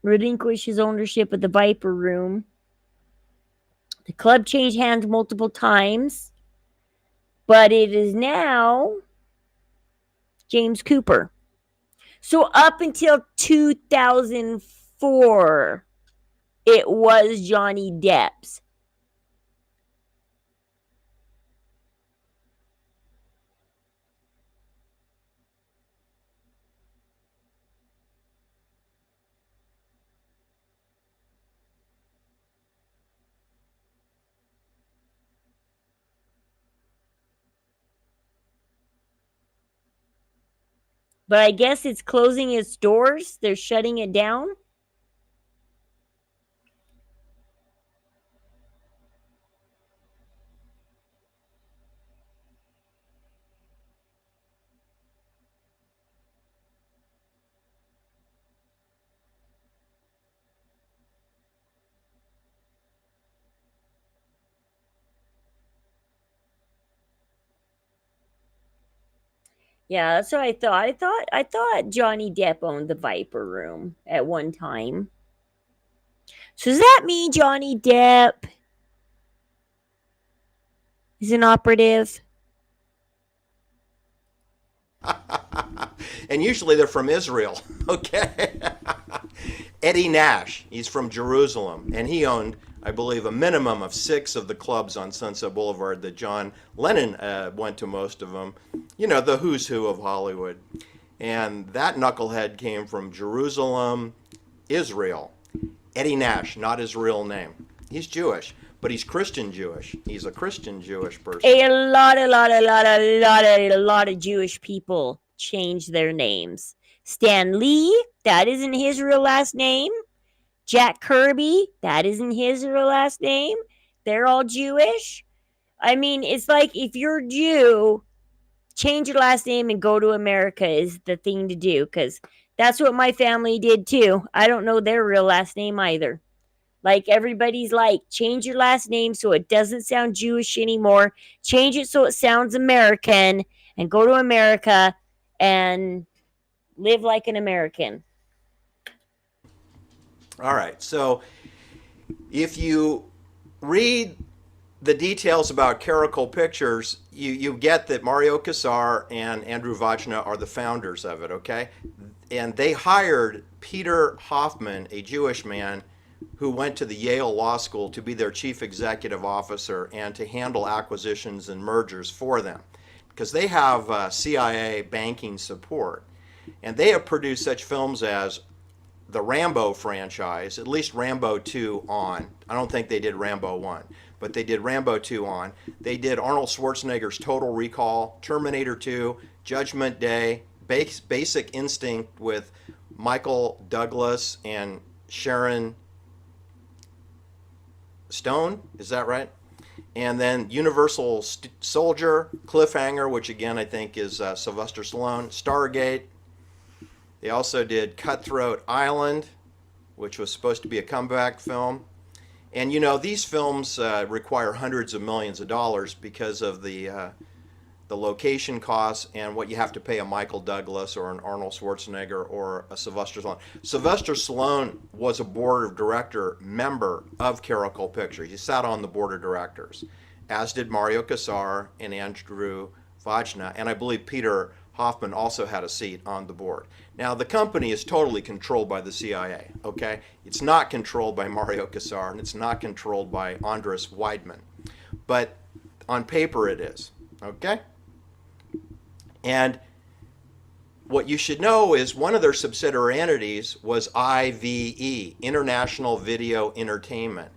relinquished his ownership of the Viper Room. The club changed hands multiple times, but it is now James Cooper. So up until 2004, it was Johnny Depp's. But I guess it's closing its doors. They're shutting it down. Yeah, that's what I thought. I thought Johnny Depp owned the Viper Room at one time. So does that mean Johnny Depp is an operative? And usually they're from Israel, okay? Eddie Nash, he's from Jerusalem, and he owned, I believe, a minimum of 6 of the clubs on Sunset Boulevard that John Lennon went to most of them. You know, the who's who of Hollywood. And that knucklehead came from Jerusalem, Israel. Eddie Nash, not his real name. He's Jewish, but he's Christian Jewish. He's a Christian Jewish person. A lot of Jewish people changed their names. Stan Lee, that isn't his real last name. Jack Kirby, that isn't his real last name. They're all Jewish. I mean, it's like if you're Jew, change your last name and go to America is the thing to do, because that's what my family did too. I don't know their real last name either. Like everybody's like, change your last name so it doesn't sound Jewish anymore. Change it so it sounds American and go to America and live like an American. All right, so if you read the details about Caracol Pictures, you get that Mario Kassar and Andrew Vajna are the founders of it, okay? And they hired Peter Hoffman, a Jewish man who went to the Yale Law School, to be their chief executive officer and to handle acquisitions and mergers for them, because they have CIA banking support. And they have produced such films as the Rambo franchise, at least Rambo 2 on. I don't think they did Rambo 1, but they did Rambo 2 on. They did Arnold Schwarzenegger's Total Recall, Terminator 2, Judgment Day, Basic Instinct with Michael Douglas and Sharon Stone, is that right? And then Universal Soldier, Cliffhanger, which again I think is Sylvester Stallone, Stargate. They also did Cutthroat Island, which was supposed to be a comeback film. And you know, these films require hundreds of millions of dollars because of the location costs and what you have to pay a Michael Douglas or an Arnold Schwarzenegger or a Sylvester Stallone. Sylvester Stallone was a board of director member of Caracol Pictures. He sat on the board of directors, as did Mario Kassar and Andrew Vajna, and I believe Peter Hoffman also had a seat on the board. Now, the company is totally controlled by the CIA, okay? It's not controlled by Mario Kassar, and it's not controlled by Andres Weidman. But on paper it is, okay? And what you should know is one of their subsidiary entities was IVE, International Video Entertainment.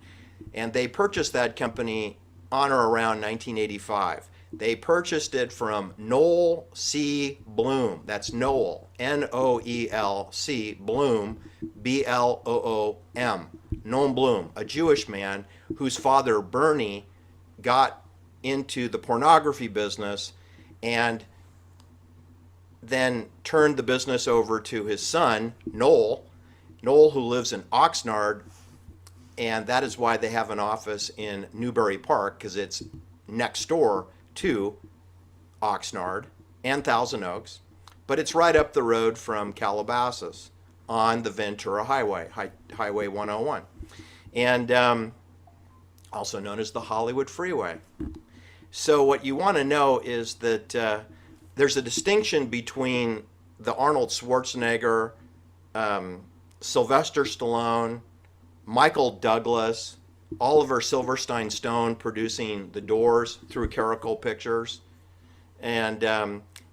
And they purchased that company on or around 1985. They purchased it from Noel C. Bloom. That's Noel, Noel C. Bloom, Bloom. Noel Bloom, a Jewish man whose father, Bernie, got into the pornography business and then turned the business over to his son, Noel, who lives in Oxnard, and that is why they have an office in Newbury Park, because it's next door to Oxnard and Thousand Oaks, but it's right up the road from Calabasas on the Ventura Highway, Highway 101, and also known as the Hollywood Freeway. So what you want to know is that there's a distinction between the Arnold Schwarzenegger, Sylvester Stallone, Michael Douglas, Oliver Silverstein Stone producing The Doors through Caracol Pictures. And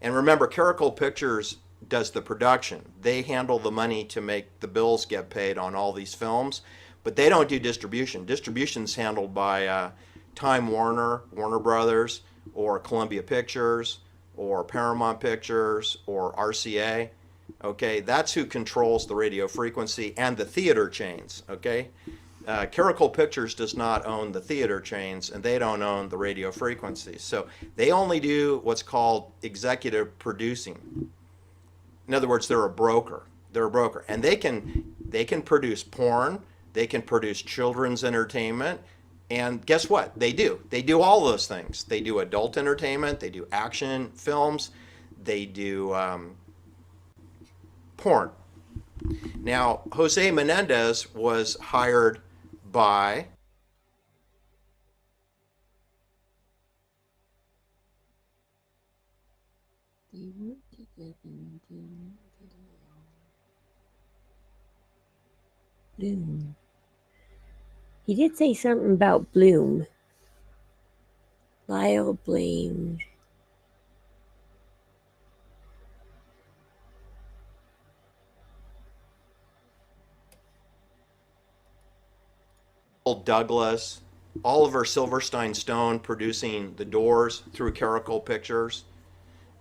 remember, Caracol Pictures does the production. They handle the money to make the bills get paid on all these films, but they don't do distribution. Distribution's handled by Time Warner, Warner Brothers, or Columbia Pictures, or Paramount Pictures, or RCA. Okay, that's who controls the radio frequency and the theater chains. Okay, Caracol Pictures does not own the theater chains, and they don't own the radio frequencies. So they only do what's called executive producing. In other words, they're a broker. They're a broker, and they can produce porn. They can produce children's entertainment. And guess what? They do. They do all those things. They do adult entertainment. They do action films. They do porn. Now, Jose Menendez was hired by Bloom. He did say something about Bloom. Lyle blamed. Douglas, Oliver Silverstein Stone producing The Doors through Caracol Pictures.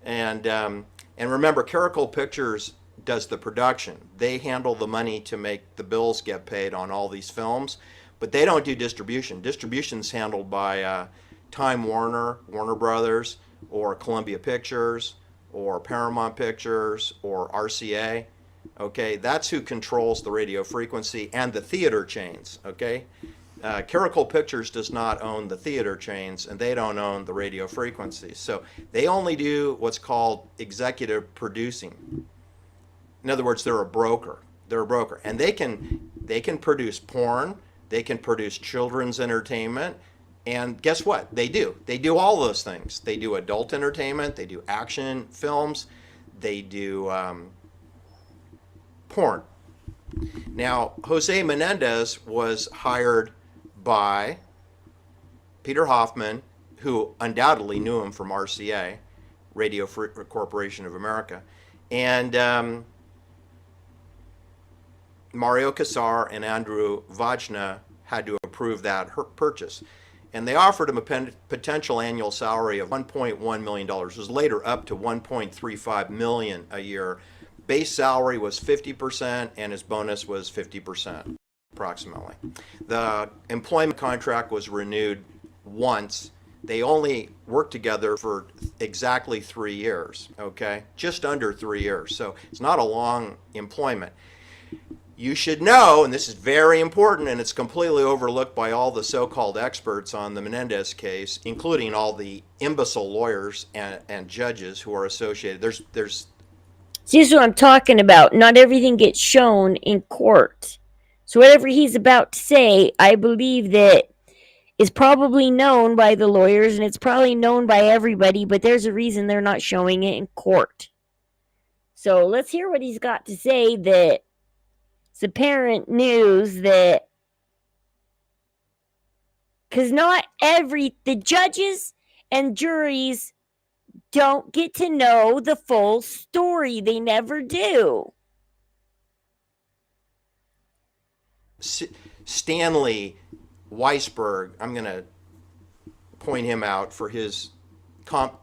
And remember, Caracol Pictures does the production. They handle the money to make the bills get paid on all these films, but they don't do distribution. Distribution's handled by Time Warner, Warner Brothers, or Columbia Pictures, or Paramount Pictures, or RCA. Okay, that's who controls the radio frequency and the theater chains. Okay, Caracol Pictures does not own the theater chains, and they don't own the radio frequencies. So they only do what's called executive producing. In other words, they're a broker. They're a broker, and they can produce porn. They can produce children's entertainment. And guess what? They do. They do all those things. They do adult entertainment. They do action films. They do porn. Now, Jose Menendez was hired by Peter Hoffman, who undoubtedly knew him from RCA, Radio Corporation of America, and Mario Casar and Andrew Vajna had to approve that purchase. And they offered him a potential annual salary of $1.1 million. It was later up to $1.35 million a year. Base salary was 50%, and his bonus was 50%, approximately. The employment contract was renewed once. They only worked together for exactly 3 years, okay? Just under 3 years. So it's not a long employment. You should know, and this is very important, and it's completely overlooked by all the so-called experts on the Menendez case, including all the imbecile lawyers and judges who are associated. There's See, this is what I'm talking about. Not everything gets shown in court. So whatever he's about to say, I believe that is probably known by the lawyers, and it's probably known by everybody, but there's a reason they're not showing it in court. So let's hear what he's got to say. That it's apparent news that, because not the judges and juries don't get to know the full story. They never do. Stanley Weisberg, I'm going to point him out for his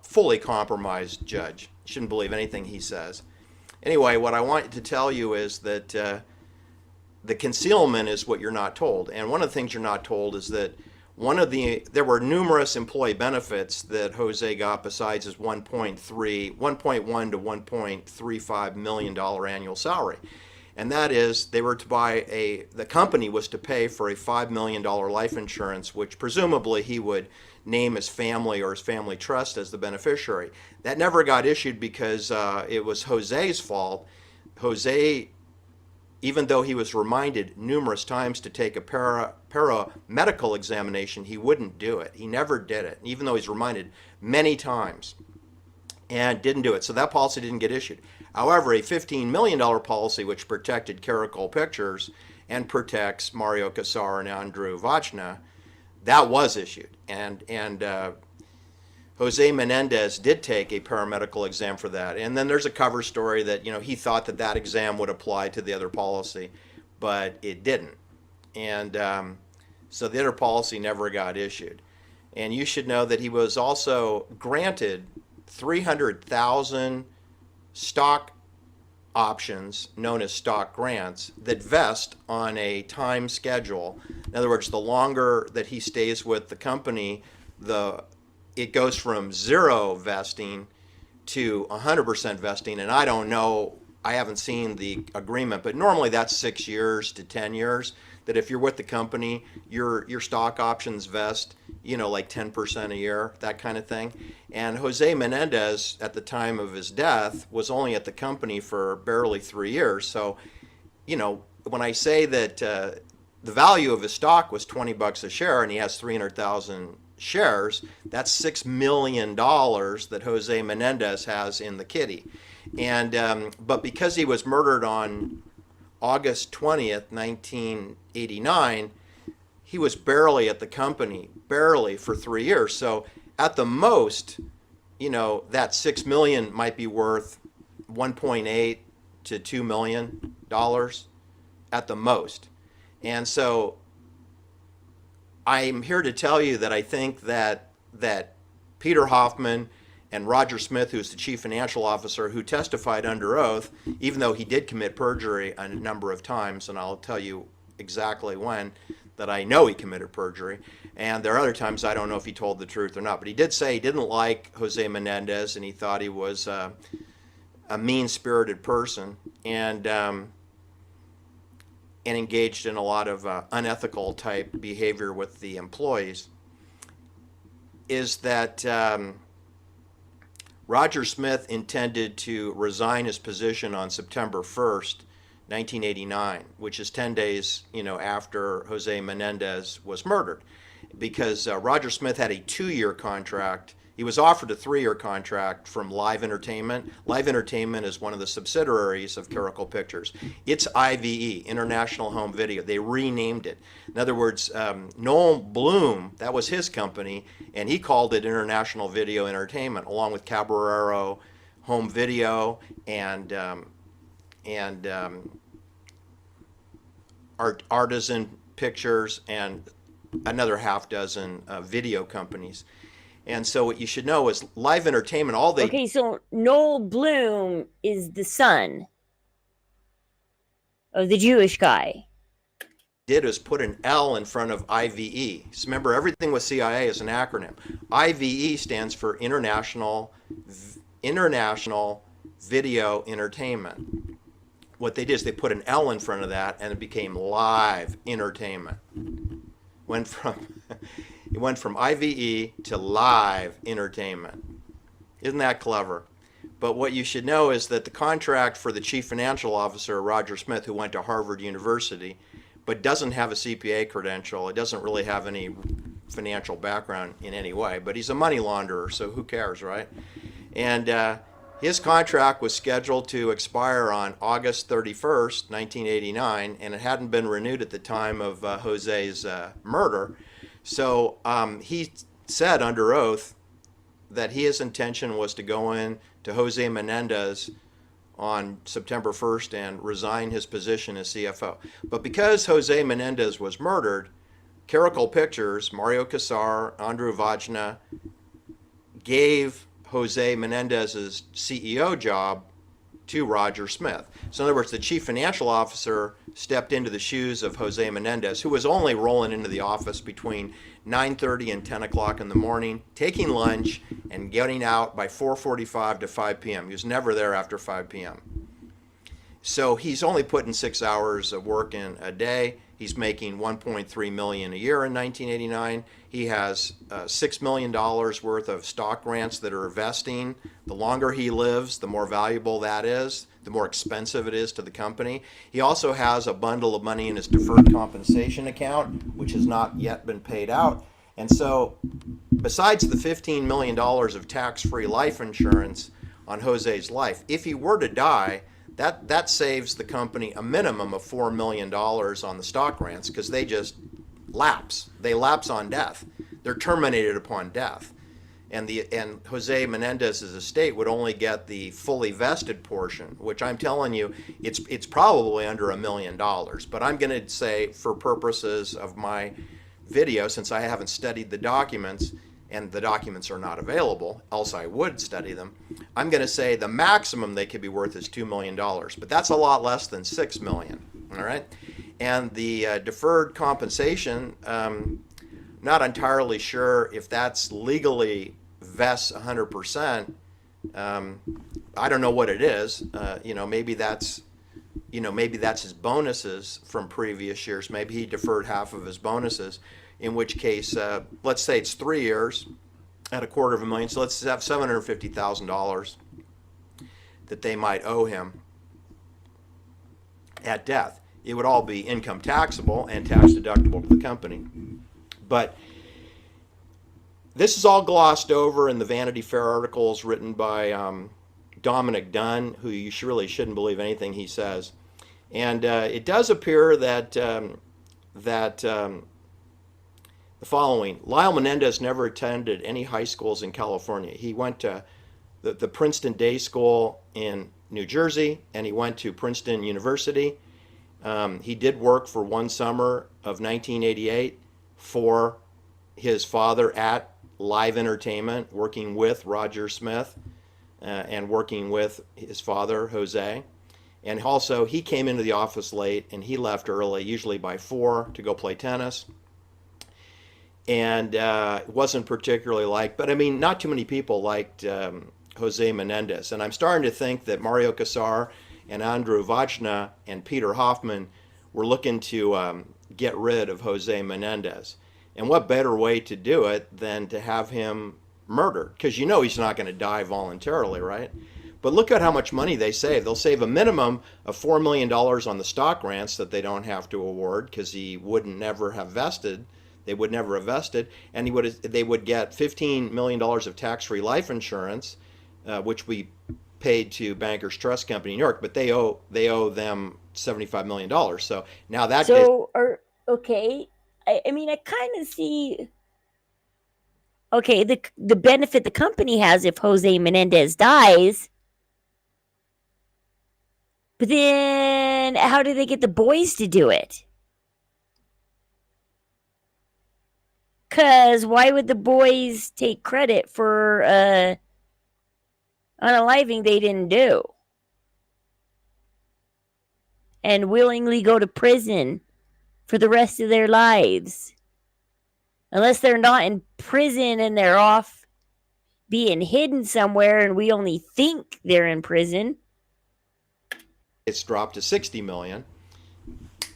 fully compromised judge. Shouldn't believe anything he says. Anyway, what I want to tell you is that the concealment is what you're not told. And one of the things you're not told is that there were numerous employee benefits that Jose got besides his $1.1 to $1.35 million annual salary. And that is, they were to the company was to pay for a $5 million life insurance, which presumably he would name his family or his family trust as the beneficiary. That never got issued because it was Jose's fault. Jose, even though he was reminded numerous times to take a paramedical examination, he wouldn't do it. He never did it, even though he's reminded many times, and didn't do it. So that policy didn't get issued. However, a $15 million policy, which protected Caracol Pictures and protects Mario Casar and Andrew Vachna, that was issued. And Jose Menendez did take a paramedical exam for that. And then there's a cover story that, he thought that exam would apply to the other policy, but it didn't. And so the other policy never got issued. And you should know that he was also granted 300,000 stock options known as stock grants that vest on a time schedule. In other words, the longer that he stays with the company, it goes from 0 vesting to 100% vesting. And I don't know, I haven't seen the agreement, but normally that's 6 years to 10 years. That if you're with the company, your stock options vest, like 10% a year, that kind of thing. And Jose Menendez, at the time of his death, was only at the company for barely 3 years. So, when I say that the value of his stock was $20 a share and he has 300,000 shares, that's $6 million that Jose Menendez has in the kitty. And but because he was murdered on August 20th, 1989, he was barely at the company, barely for 3 years. So at the most, that $6 million might be worth $1.8 to $2 million at the most. And so I'm here to tell you that I think that Peter Hoffman and Roger Smith, who's the chief financial officer, who testified under oath, even though he did commit perjury a number of times, and I'll tell you exactly when, that I know he committed perjury. And there are other times I don't know if he told the truth or not. But he did say he didn't like Jose Menendez, and he thought he was a mean-spirited person, and engaged in a lot of unethical type behavior with the employees. Is that Roger Smith intended to resign his position on September 1st, 1989, which is 10 days, after Jose Menendez was murdered, because Roger Smith had a 2-year contract. He was offered a 3-year contract from Live Entertainment. Live Entertainment is one of the subsidiaries of Caracol Pictures. It's IVE, International Home Video. They renamed it. In other words, Noel Bloom, that was his company, and he called it International Video Entertainment, along with Caballero Home Video and Artisan Pictures and another half dozen video companies. And so what you should know is Live Entertainment, Okay, so Noel Bloom is the son of the Jewish guy. Did is put an L in front of IVE. So remember, everything with CIA is an acronym. IVE stands for International Video Entertainment. What they did is they put an L in front of that, and it became Live Entertainment. It went from IVE to Live Entertainment. Isn't that clever? But what you should know is that the contract for the chief financial officer, Roger Smith, who went to Harvard University, but doesn't have a CPA credential, it doesn't really have any financial background in any way, but he's a money launderer, so who cares, right? And his contract was scheduled to expire on August 31st, 1989, and it hadn't been renewed at the time of Jose's murder. So he said under oath that his intention was to go in to Jose Menendez on September 1st and resign his position as CFO. But because Jose Menendez was murdered, Caracol Pictures, Mario Casar, Andrew Vajna, gave Jose Menendez's CEO job to Roger Smith. So in other words, the chief financial officer stepped into the shoes of Jose Menendez, who was only rolling into the office between 9:30 and 10 o'clock in the morning, taking lunch and getting out by 4:45 to 5 p.m. He was never there after 5 p.m. So he's only putting 6 hours of work in a day. He's making $1.3 million a year in 1989. He has $6 million worth of stock grants that are vesting. The longer he lives, the more valuable that is, the more expensive it is to the company. He also has a bundle of money in his deferred compensation account, which has not yet been paid out. And so besides the $15 million of tax-free life insurance on Jose's life, if he were to die, that saves the company a minimum of $4 million on the stock grants, because they just lapse. They lapse on death. They're terminated upon death. And Jose Menendez's estate would only get the fully vested portion, which I'm telling you, it's probably under $1 million. But I'm going to say, for purposes of my video, since I haven't studied the documents, and the documents are not available, else I would study them, I'm going to say the maximum they could be worth is $2 million. But that's a lot less than $6 million, all right? And the deferred compensation, not entirely sure if that's legally vests 100%. I don't know what it is. Maybe that's his bonuses from previous years. Maybe he deferred half of his bonuses, in which case, let's say it's 3 years at $250,000. So let's have $750,000 that they might owe him at death. It would all be income taxable and tax deductible to the company. But this is all glossed over in the Vanity Fair articles written by Dominic Dunn, who you really shouldn't believe anything he says. And it does appear that the following: Lyle Menendez never attended any high schools in California. He went to the Princeton Day School in New Jersey, and he went to Princeton University. He did work for one summer of 1988 for his father at Live Entertainment, working with Roger Smith and working with his father, Jose. And also, he came into the office late, and he left early, usually by 4, to go play tennis. And it wasn't particularly liked, but I mean, not too many people liked Jose Menendez. And I'm starting to think that Mario Casar and Andrew Vajna and Peter Hoffman were looking to get rid of Jose Menendez. And what better way to do it than to have him murdered? Because he's not going to die voluntarily, right? But look at how much money they save. They'll save a minimum of $4 million on the stock grants that they don't have to award, because he wouldn't never have vested. They would never have vested, and they would get $15 million of tax-free life insurance, which we paid to Bankers Trust Company in New York, but they owe them $75 million. So now that okay. I mean, I kind of see. Okay, the benefit the company has if Jose Menendez dies, but then how do they get the boys to do it? Because why would the boys take credit for unaliving they didn't do? And willingly go to prison for the rest of their lives. Unless they're not in prison and they're off being hidden somewhere and we only think they're in prison. It's dropped to $60 million.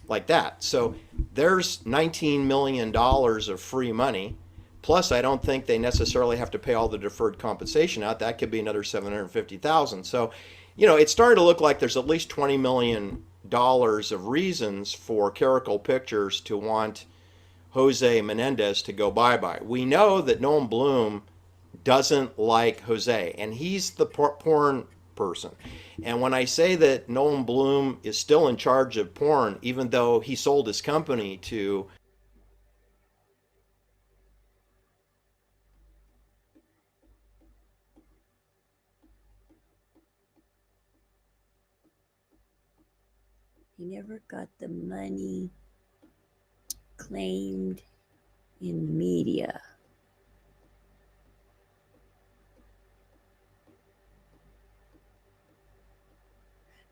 Like that. So there's $19 million of free money. Plus, I don't think they necessarily have to pay all the deferred compensation out. That could be another $750,000. So, it's starting to look like there's at least $20 million of reasons for Caracol Pictures to want Jose Menendez to go bye-bye. We know that Noam Bloom doesn't like Jose, and he's the porn person. And when I say that Noam Bloom is still in charge of porn, even though he sold his company to He never got the money claimed in media.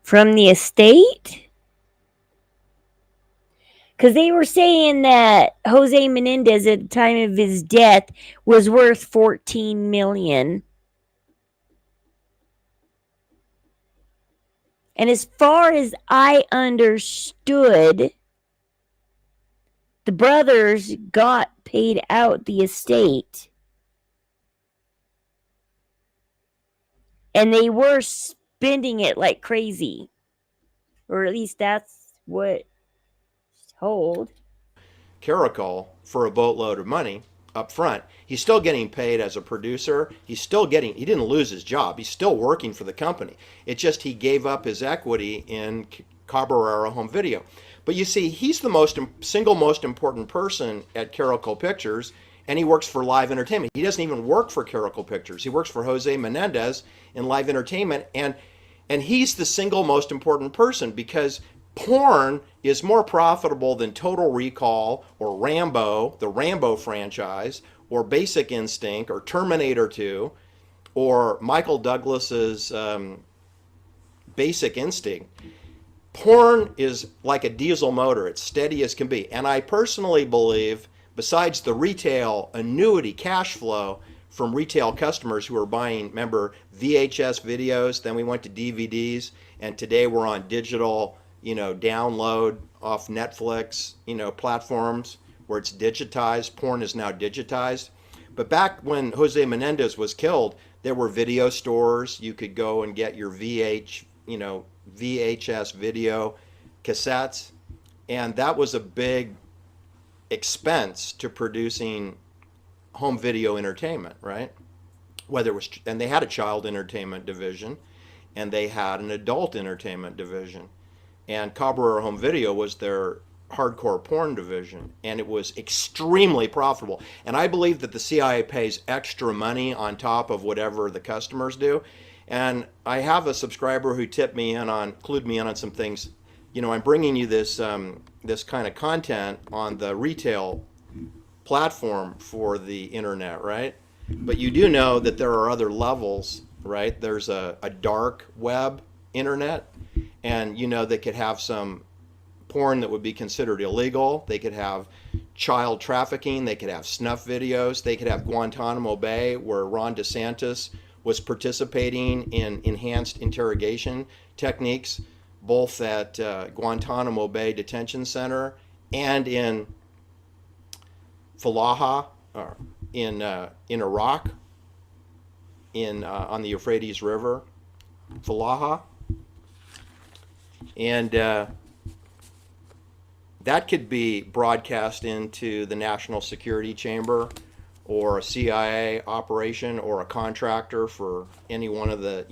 From the estate? Because they were saying that Jose Menendez at the time of his death was worth $14 million. And as far as I understood, the brothers got paid out the estate. And they were spending it like crazy. Or at least that's what told. Caracol for a boatload of money up front. He's still getting paid as a producer. He didn't lose his job. He's still working for the company. It's just he gave up his equity in Cabrera Home Video. But you see, he's the single most important person at Caracol Pictures, and he works for Live Entertainment. He doesn't even work for Caracol Pictures. He works for Jose Menendez in Live Entertainment, and he's the single most important person because porn is more profitable than Total Recall or Rambo, the Rambo franchise, or Basic Instinct or Terminator 2, or Michael Douglas's Basic Instinct. Porn is like a diesel motor. It's steady as can be. And I personally believe, besides the retail annuity cash flow from retail customers who are buying, remember, VHS videos, then we went to DVDs, and today we're on digital, download off Netflix, platforms where it's digitized. Porn is now digitized. But back when Jose Menendez was killed, there were video stores. You could go and get your VHS video cassettes, and that was a big expense to producing home video entertainment, right? And they had a child entertainment division, and they had an adult entertainment division, and Cabrera Home Video was their hardcore porn division, and it was extremely profitable. And I believe that the CIA pays extra money on top of whatever the customers do. And I have a subscriber who clued me in on some things. I'm bringing you this this kind of content on the retail platform for the internet, right? But you do know that there are other levels, right? There's a dark web internet, and they could have some porn that would be considered illegal. They could have child trafficking. They could have snuff videos. They could have Guantanamo Bay, where Ron DeSantis was participating in enhanced interrogation techniques, both at Guantanamo Bay Detention Center and in Fallujah, in Iraq, on the Euphrates River, Fallujah, and that could be broadcast into the National Security Chamber, or a CIA operation, or a contractor for any one of the,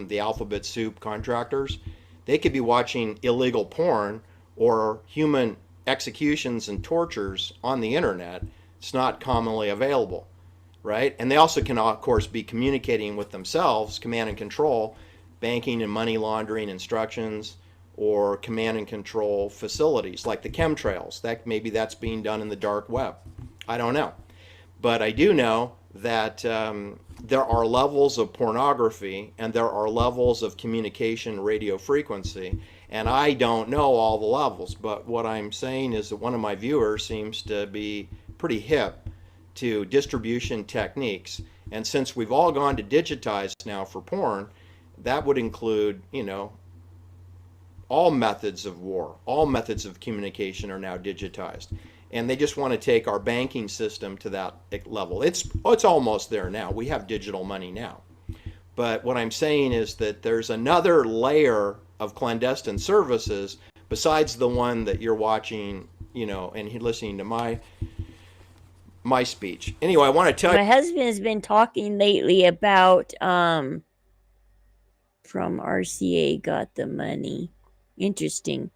the alphabet soup contractors. They could be watching illegal porn or human executions and tortures on the internet. It's not commonly available, right? And they also can, of course, be communicating with themselves, command and control, banking and money laundering instructions, or command and control facilities like the chemtrails. Maybe that's being done in the dark web. I don't know. But I do know that there are levels of pornography and there are levels of communication radio frequency. And I don't know all the levels, but what I'm saying is that one of my viewers seems to be pretty hip to distribution techniques. And since we've all gone to digitize now for porn, that would include, all methods of war, all methods of communication are now digitized. And they just want to take our banking system to that level. It's almost there now. We have digital money now. But what I'm saying is that there's another layer of clandestine services besides the one that you're watching, and listening to my speech. Anyway, I want to tell you. My husband has been talking lately about from RCA got the money. Interesting.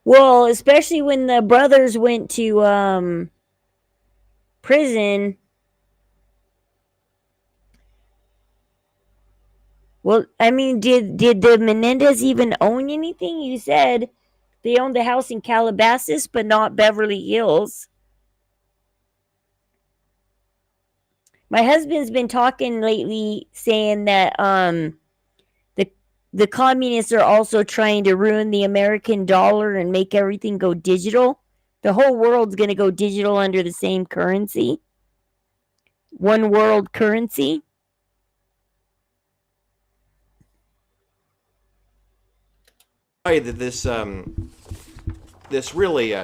Well, especially when the brothers went to prison. Well, I mean, did the Menendez even own anything? You said they owned the house in Calabasas, but not Beverly Hills. My husband's been talking lately, saying that the communists are also trying to ruin the American dollar and make everything go digital. The whole world's going to go digital under the same currency. One world currency. That this really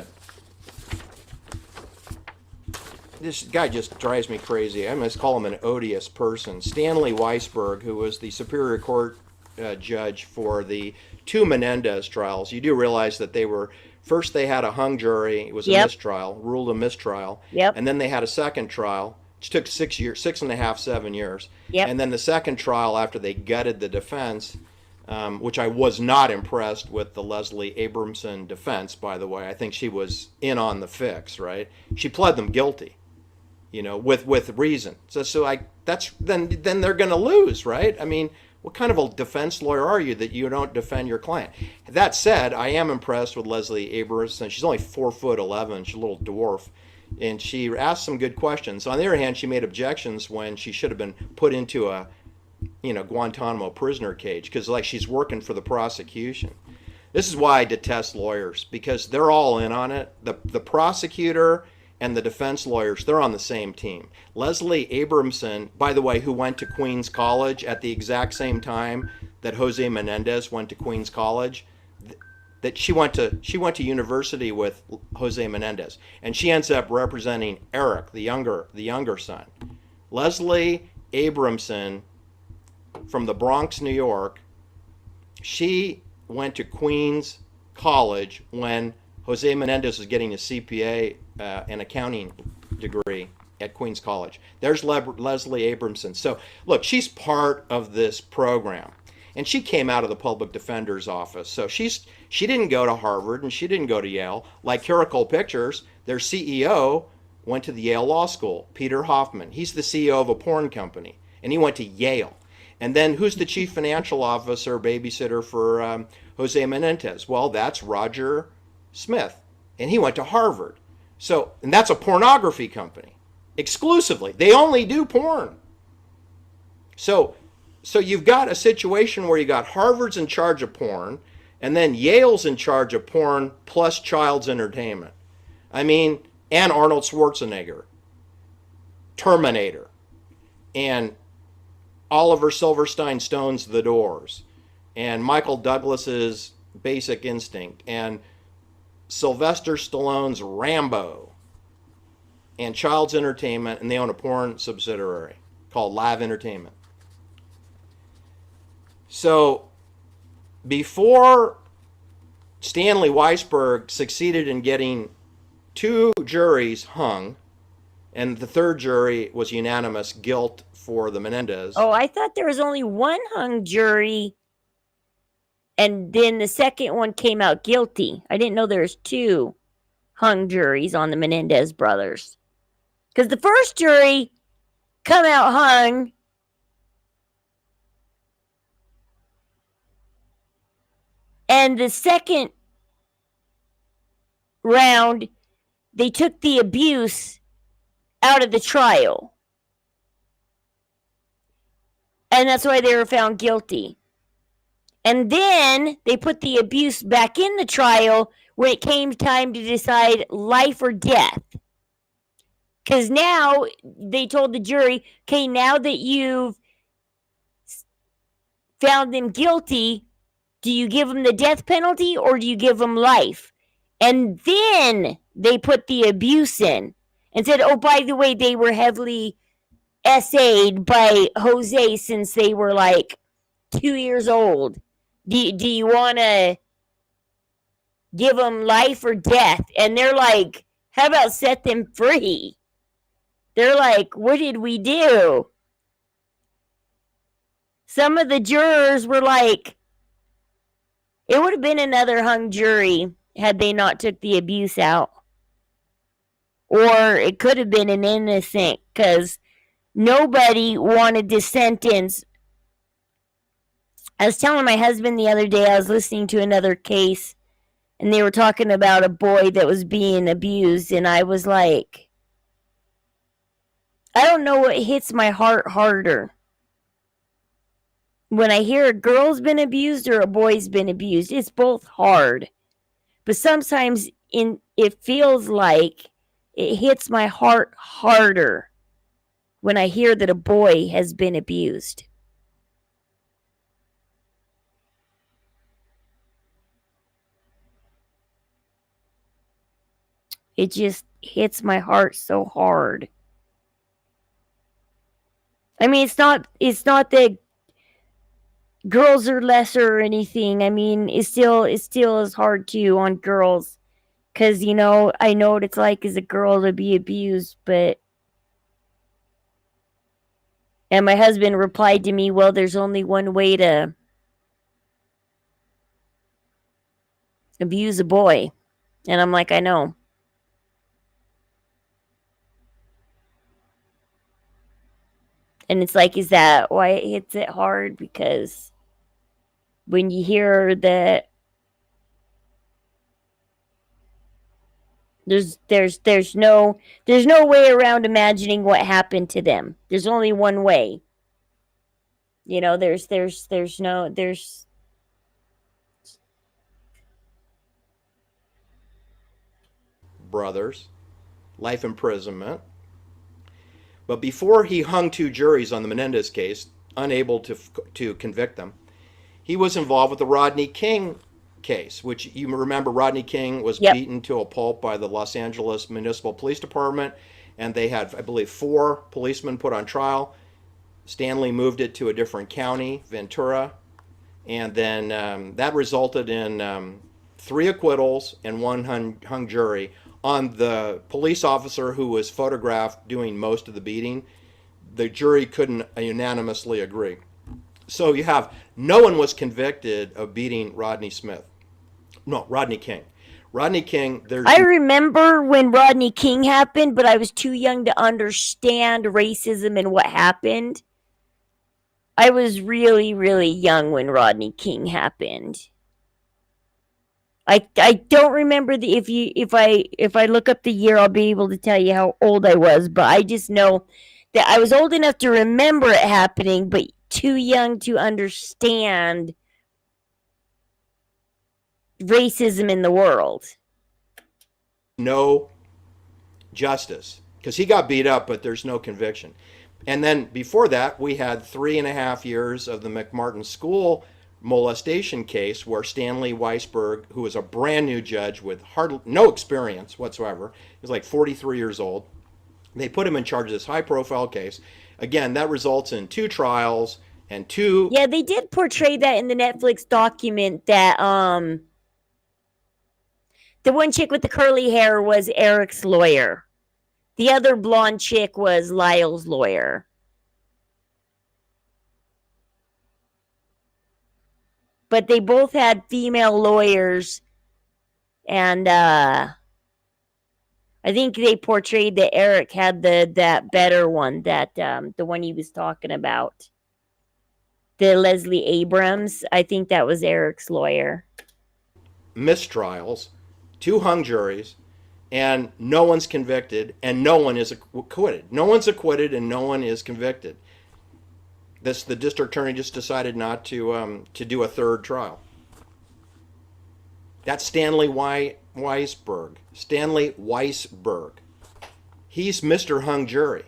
this guy just drives me crazy. I must call him an odious person. Stanley Weisberg, who was the Superior Court judge for the two Menendez trials. You do realize that they were first they had a hung jury. It was a mistrial, ruled a mistrial. And then they had a second trial, which took 6 years, 6.5, 7 years. And then the second trial, after they gutted the defense, which I was not impressed with the Leslie Abramson defense, by the way. I think she was in on the fix, right? She pled them guilty, with reason. So that's then they're going to lose, right? I mean, what kind of a defense lawyer are you that you don't defend your client? That said, I am impressed with Leslie Abramson. She's only 4'11". She's a little dwarf. And she asked some good questions. On the other hand, she made objections when she should have been put into a Guantanamo prisoner cage, because she's working for the prosecution. This is why I detest lawyers, because they're all in on it. The prosecutor and the defense lawyers, they're on the same team. Leslie Abramson, by the way, who went to Queens College at the exact same time that Jose Menendez went to Queens College, that she went to university with Jose Menendez, and she ends up representing Eric, the younger son. Leslie Abramson, from the Bronx, New York, she went to Queens College when Jose Menendez was getting a CPA and accounting degree at Queens College. There's Leslie Abramson. So look, she's part of this program, and she came out of the public defender's office. So she didn't go to Harvard and she didn't go to Yale. Like Caracol Pictures, their CEO went to the Yale Law School, Peter Hoffman. He's the CEO of a porn company, and he went to Yale. And then who's the chief financial officer, babysitter for Jose Menendez? Well, that's Roger Smith, and he went to Harvard. So, and that's a pornography company, exclusively. They only do porn. So you've got a situation where you got Harvard's in charge of porn, and then Yale's in charge of porn plus child's entertainment. I mean, and Arnold Schwarzenegger, Terminator, and Oliver Silverstein Stone's The Doors, and Michael Douglas's Basic Instinct, and Sylvester Stallone's Rambo, and Child's Entertainment, and they own a porn subsidiary called Live Entertainment. So before Stanley Weisberg succeeded in getting 2 juries hung, and the third jury was unanimous guilt for the Menendez. Oh, I thought there was only one hung jury, and then the second one came out guilty. I didn't know there was 2 hung juries on the Menendez brothers. Because the first jury come out hung, and the second round, they took the abuse out of the trial. And that's why they were found guilty. And then they put the abuse back in the trial when it came time to decide life or death. Because now they told the jury, okay, now that you've found them guilty, do you give them the death penalty or do you give them life? And then they put the abuse in and said, oh, by the way, they were heavily essayed by Jose since they were like 2 years old. Do you want to give them life or death? And they're like, how about set them free? They're like, what did we do? Some of the jurors were like, it would have been another hung jury had they not took the abuse out. Or it could have been an innocent, because nobody wanted to sentence I was telling my husband the other day, I was listening to another case, and they were talking about a boy that was being abused, and I was like, I don't know what hits my heart harder. When I hear a girl's been abused or a boy's been abused, it's both hard. But sometimes it feels like it hits my heart harder when I hear that a boy has been abused. It just hits my heart so hard. I mean, it's not that girls are lesser or anything. I mean, it still is hard too on girls, because I know what it's like as a girl to be abused. But and my husband replied to me, well, there's only one way to abuse a boy. And I'm like, I know. And it's like, is that why it hits it hard? Because when you hear that there's no way around imagining what happened to them. There's only one way. There's brothers, life imprisonment. But before he hung 2 juries on the Menendez case, unable to convict them, he was involved with the Rodney King case, which you remember Rodney King was beaten to a pulp by the Los Angeles Municipal Police Department, and they had, I believe, 4 policemen put on trial. Stanley moved it to a different county, Ventura, and then that resulted in 3 acquittals and 1 hung jury on the police officer who was photographed doing most of the beating. The jury couldn't unanimously agree. So you have, no one was convicted of beating Rodney King. Rodney King, I remember when Rodney King happened, but I was too young to understand racism and what happened. I was really, really young when Rodney King happened. I don't remember if I look up the year, I'll be able to tell you how old I was, but I just know that I was old enough to remember it happening, but too young to understand racism in the world. No justice, because he got beat up, but there's no conviction. And then before that, we had 3.5 years of the McMartin School molestation case, where Stanley Weisberg, who was a brand new judge with no experience whatsoever, he was like 43 years old, they put him in charge of this high-profile case. Again, that results in 2 trials and 2... Yeah, they did portray that in the Netflix document, that the one chick with the curly hair was Eric's lawyer. The other blonde chick was Lyle's lawyer. But they both had female lawyers, and I think they portrayed that Eric had that better one, that the one he was talking about, the Leslie Abrams. I think that was Eric's lawyer. Mistrials, 2 hung juries, and no one's convicted, and no one is acquitted. No one's acquitted, and no one is convicted. The district attorney just decided not to do a 3rd trial. That's Stanley Weisberg. Stanley Weisberg. He's Mr. Hung Jury.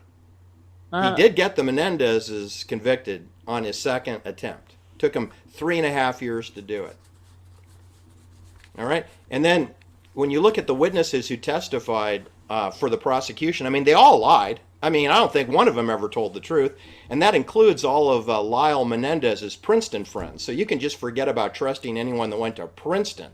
He did get the Menendez's convicted on his 2nd attempt. Took him 3.5 years to do it. All right? And then when you look at the witnesses who testified for the prosecution, I mean, they all lied. I mean, I don't think one of them ever told the truth. And that includes all of Lyle Menendez's Princeton friends. So you can just forget about trusting anyone that went to Princeton.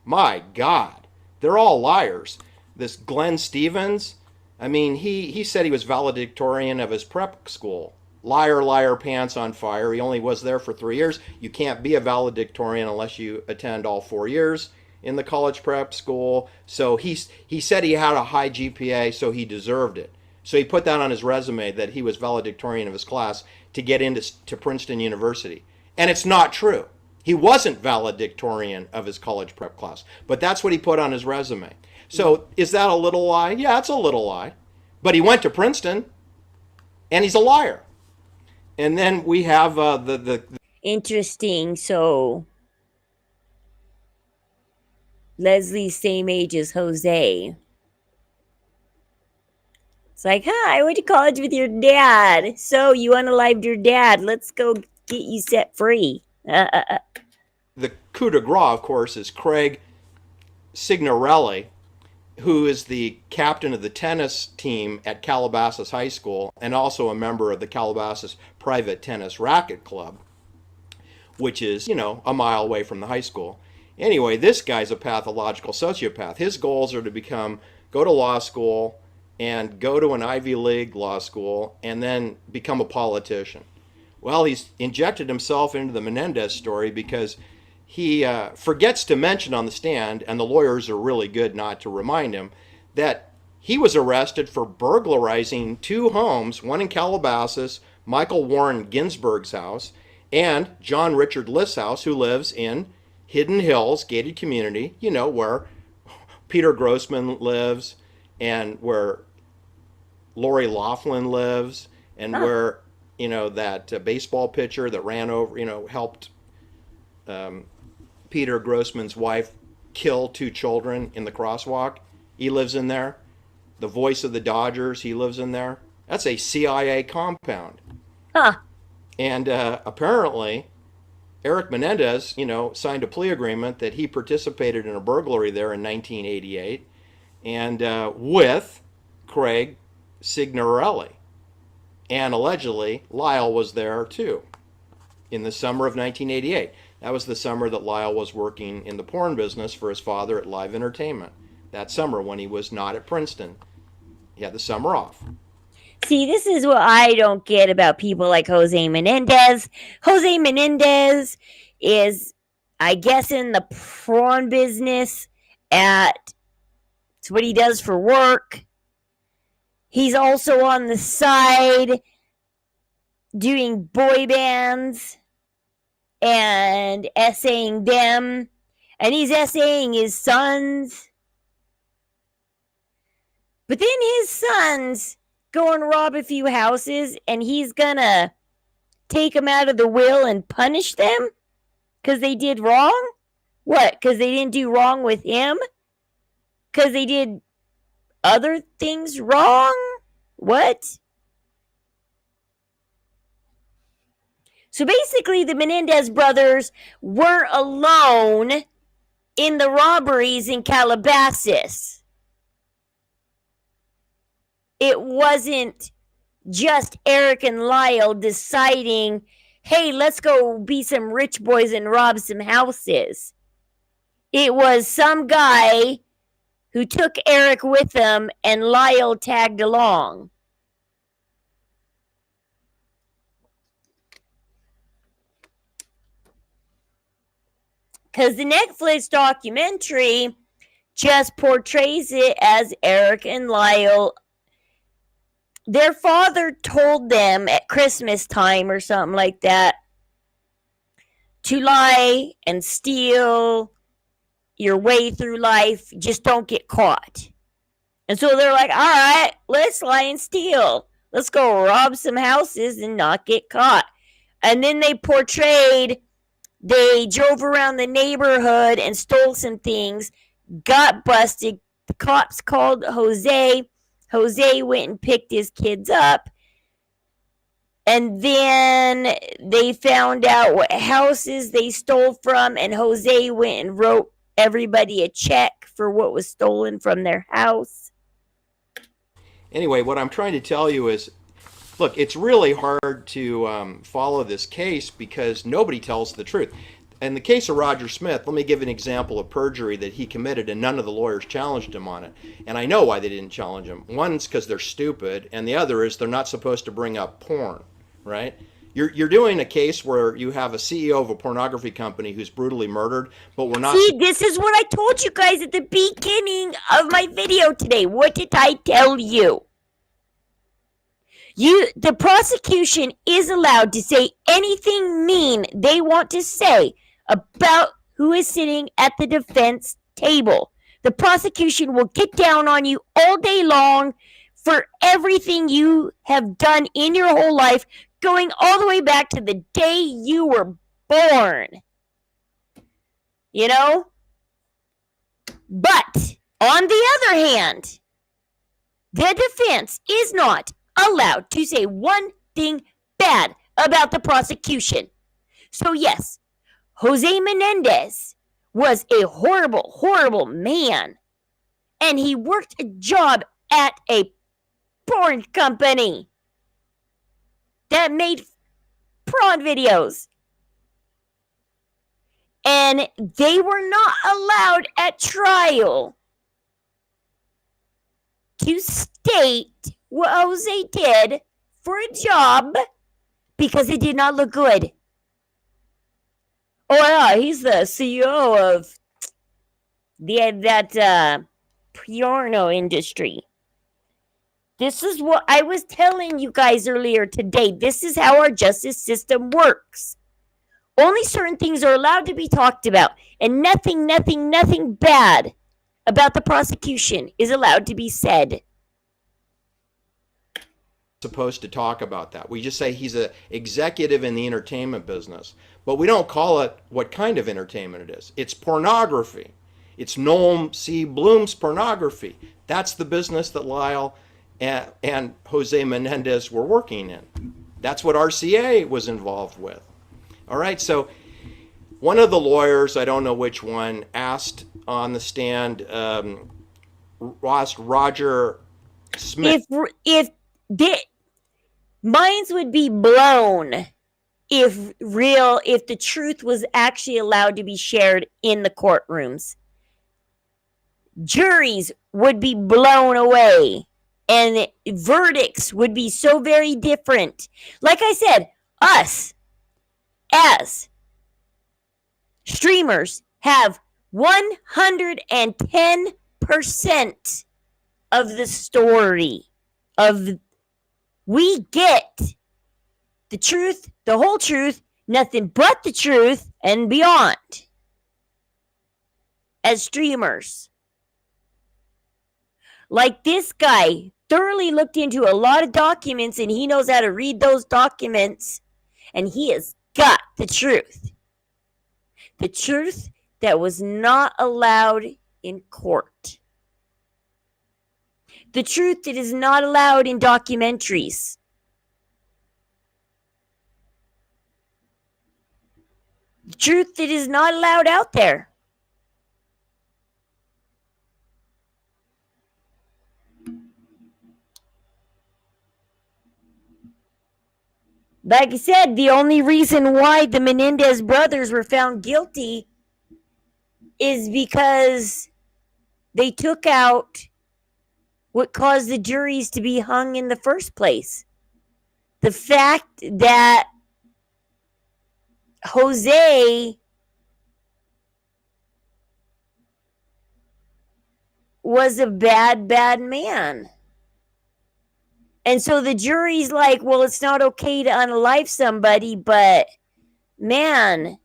My God, they're all liars. This Glenn Stevens, I mean, he said he was valedictorian of his prep school. Liar, liar, pants on fire. He only was there for 3 years. You can't be a valedictorian unless you attend all 4 years in the college prep school. So he said he had a high GPA, so he deserved it. So he put that on his resume, that he was valedictorian of his class to get into Princeton University. And it's not true. He wasn't valedictorian of his college prep class, but that's what he put on his resume. So is that a little lie? Yeah, it's a little lie. But he went to Princeton, and he's a liar. And then we have the Interesting. So Leslie's same age as Jose. It's like, I went to college with your dad. So you unalived your dad. Let's go get you set free. the coup de grace, of course, is Craig Signorelli, who is the captain of the tennis team at Calabasas High School and also a member of the Calabasas Private Tennis Racket Club, which is, a mile away from the high school. Anyway, this guy's a pathological sociopath. His goals are to go to law school and go to an Ivy League law school and then become a politician. Well, he's injected himself into the Menendez story because he forgets to mention on the stand, and the lawyers are really good not to remind him, that he was arrested for burglarizing 2 homes, one in Calabasas, Michael Warren Ginsburg's house, and John Richard List's house, who lives in Hidden Hills gated community, where Peter Grossman lives and where Lori Loughlin lives and where, that baseball pitcher that ran over, helped Peter Grossman's wife kill 2 children in the crosswalk. He lives in there. The voice of the Dodgers, he lives in there. That's a CIA compound. And apparently, Eric Menendez, signed a plea agreement that he participated in a burglary there in 1988, and with Craig Signorelli. And allegedly, Lyle was there too in the summer of 1988. That was the summer that Lyle was working in the porn business for his father at Live Entertainment. That summer when he was not at Princeton. He had the summer off. See, this is what I don't get about people like Jose Menendez. Jose Menendez is, I guess, in the porn business it's what he does for work. He's also on the side doing boy bands and essaying them. And he's essaying his sons. But then his sons go and rob a few houses, and he's gonna take them out of the will and punish them because they did wrong? What? Because they didn't do wrong with him? Because they did other things wrong? What? So basically, the Menendez brothers weren't alone in the robberies in Calabasas. It wasn't just Eric and Lyle deciding, hey, let's go be some rich boys and rob some houses. It was some guy who took Eric with him and Lyle tagged along. Because the Netflix documentary just portrays it as Eric and Lyle. Their father told them at Christmas time or something like that to lie and steal your way through life. Just don't get caught. And so they're like, all right, let's lie and steal. Let's go rob some houses and not get caught. And then they drove around the neighborhood and stole some things, got busted. The cops called Jose. Jose went and picked his kids up. And then they found out what houses they stole from. And Jose went and wrote everybody a check for what was stolen from their house. Anyway, what I'm trying to tell you is, look, it's really hard to follow this case because nobody tells the truth. In the case of Roger Smith, let me give an example of perjury that he committed, and none of the lawyers challenged him on it. And I know why they didn't challenge him. One's because they're stupid, and the other is they're not supposed to bring up porn, right? You're doing a case where you have a CEO of a pornography company who's brutally murdered, but we're not... See, this is what I told you guys at the beginning of my video today. What did I tell you? The prosecution is allowed to say anything mean they want to say about who is sitting at the defense table. The prosecution will get down on you all day long for everything you have done in your whole life, going all the way back to the day you were born. You know? But, on the other hand, the defense is not allowed to say one thing bad about the prosecution. So yes, Jose Menendez was a horrible, horrible man. And he worked a job at a porn company that made prawn videos. And they were not allowed at trial to state what Jose did for a job because it did not look good. Oh yeah, he's the CEO of that porno industry. This is what I was telling you guys earlier today. This is how our justice system works. Only certain things are allowed to be talked about, and nothing bad about the prosecution is allowed to be said. Supposed to talk about that. We just say he's an executive in the entertainment business, but we don't call it what kind of entertainment it is. It's pornography. It's Noam C. Bloom's pornography. That's the business that Lyle and Jose Menendez were working in. That's what RCA was involved with. All right, so one of the lawyers, I don't know which one, asked on the stand, Roger Smith. Minds would be blown if the truth was actually allowed to be shared in the courtrooms. Juries would be blown away, and verdicts would be so very different. Like I said, us as streamers have 110% of the story of. We get the truth, the whole truth, nothing but the truth, and beyond. As streamers. Like this guy thoroughly looked into a lot of documents, and he knows how to read those documents, and he has got the truth. The truth that was not allowed in court. The truth that is not allowed in documentaries. The truth that is not allowed out there. Like I said, the only reason why the Menendez brothers were found guilty is because they took out what caused the juries to be hung in the first place. The fact that Jose was a bad man. And so the jury's like, well, it's not okay to unalive somebody, but man,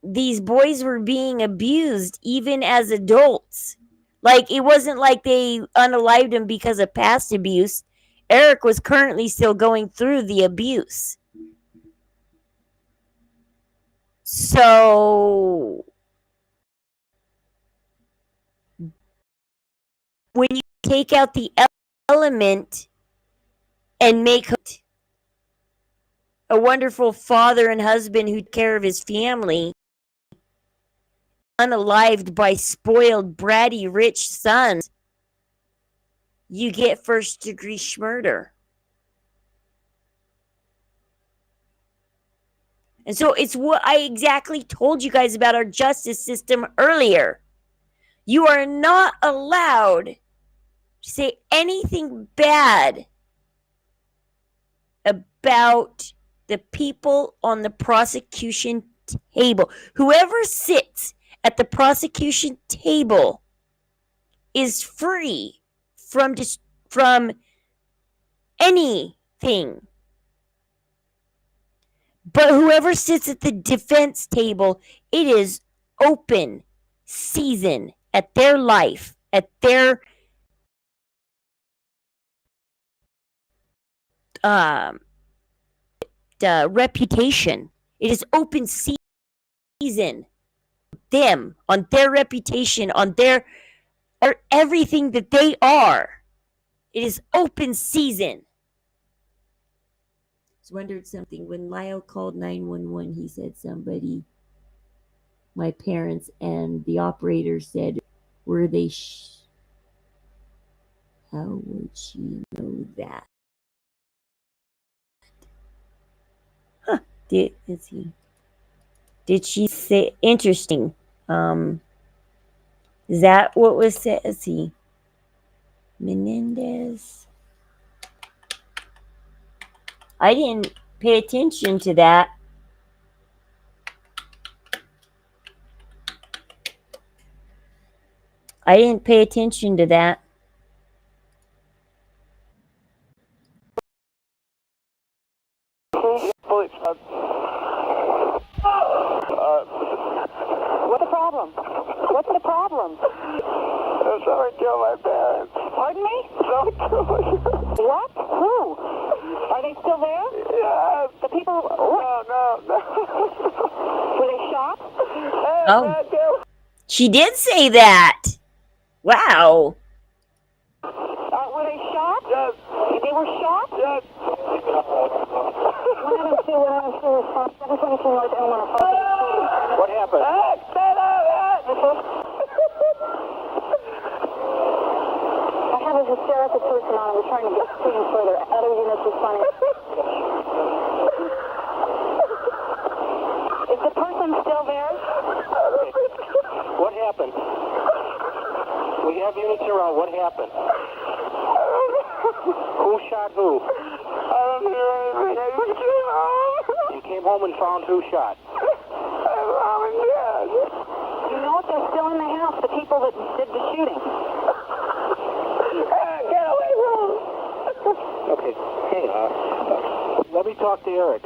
these boys were being abused even as adults. Like, it wasn't like they unalived him because of past abuse. Eric was currently still going through the abuse. So, when you take out the element and make a wonderful father and husband who took care of his family, unalived by spoiled, bratty, rich sons, you get first-degree murder. And so it's what I exactly told you guys about our justice system earlier. You are not allowed to say anything bad about the people on the prosecution table. Whoever sits at the prosecution table is free from anything. But whoever sits at the defense table, it is open season at their life, at their reputation. It is open season. Them, on their reputation, on their, or everything that they are. It is open season. I wondered something. When Lyle called 911, he said somebody, my parents, and the operator said, were they how would she know that? Huh. Did she say, interesting. Is that what was said? Let's see. Menendez. I didn't pay attention to that. I didn't pay attention to that. What's the problem? What's the problem? Someone killed my parents. Pardon me? Someone killed my parents. What? Who? Are they still there? Yes. The people... No. Were they shot? Oh. She did say that. Wow. Were they shot? Yes. They were shot? Yes. 722 North Elmont. What happened? I have a hysterical person on. We're trying to get things further. Other units responding. Is the person still there? What happened? We have units around. What happened? Who shot who? I don't hear anything. I just came home. You came home and found who shot? Mom and Dad. You know if they're still in the house, the people that did the shooting. Get away from him. Okay. Hey, let me talk to Eric.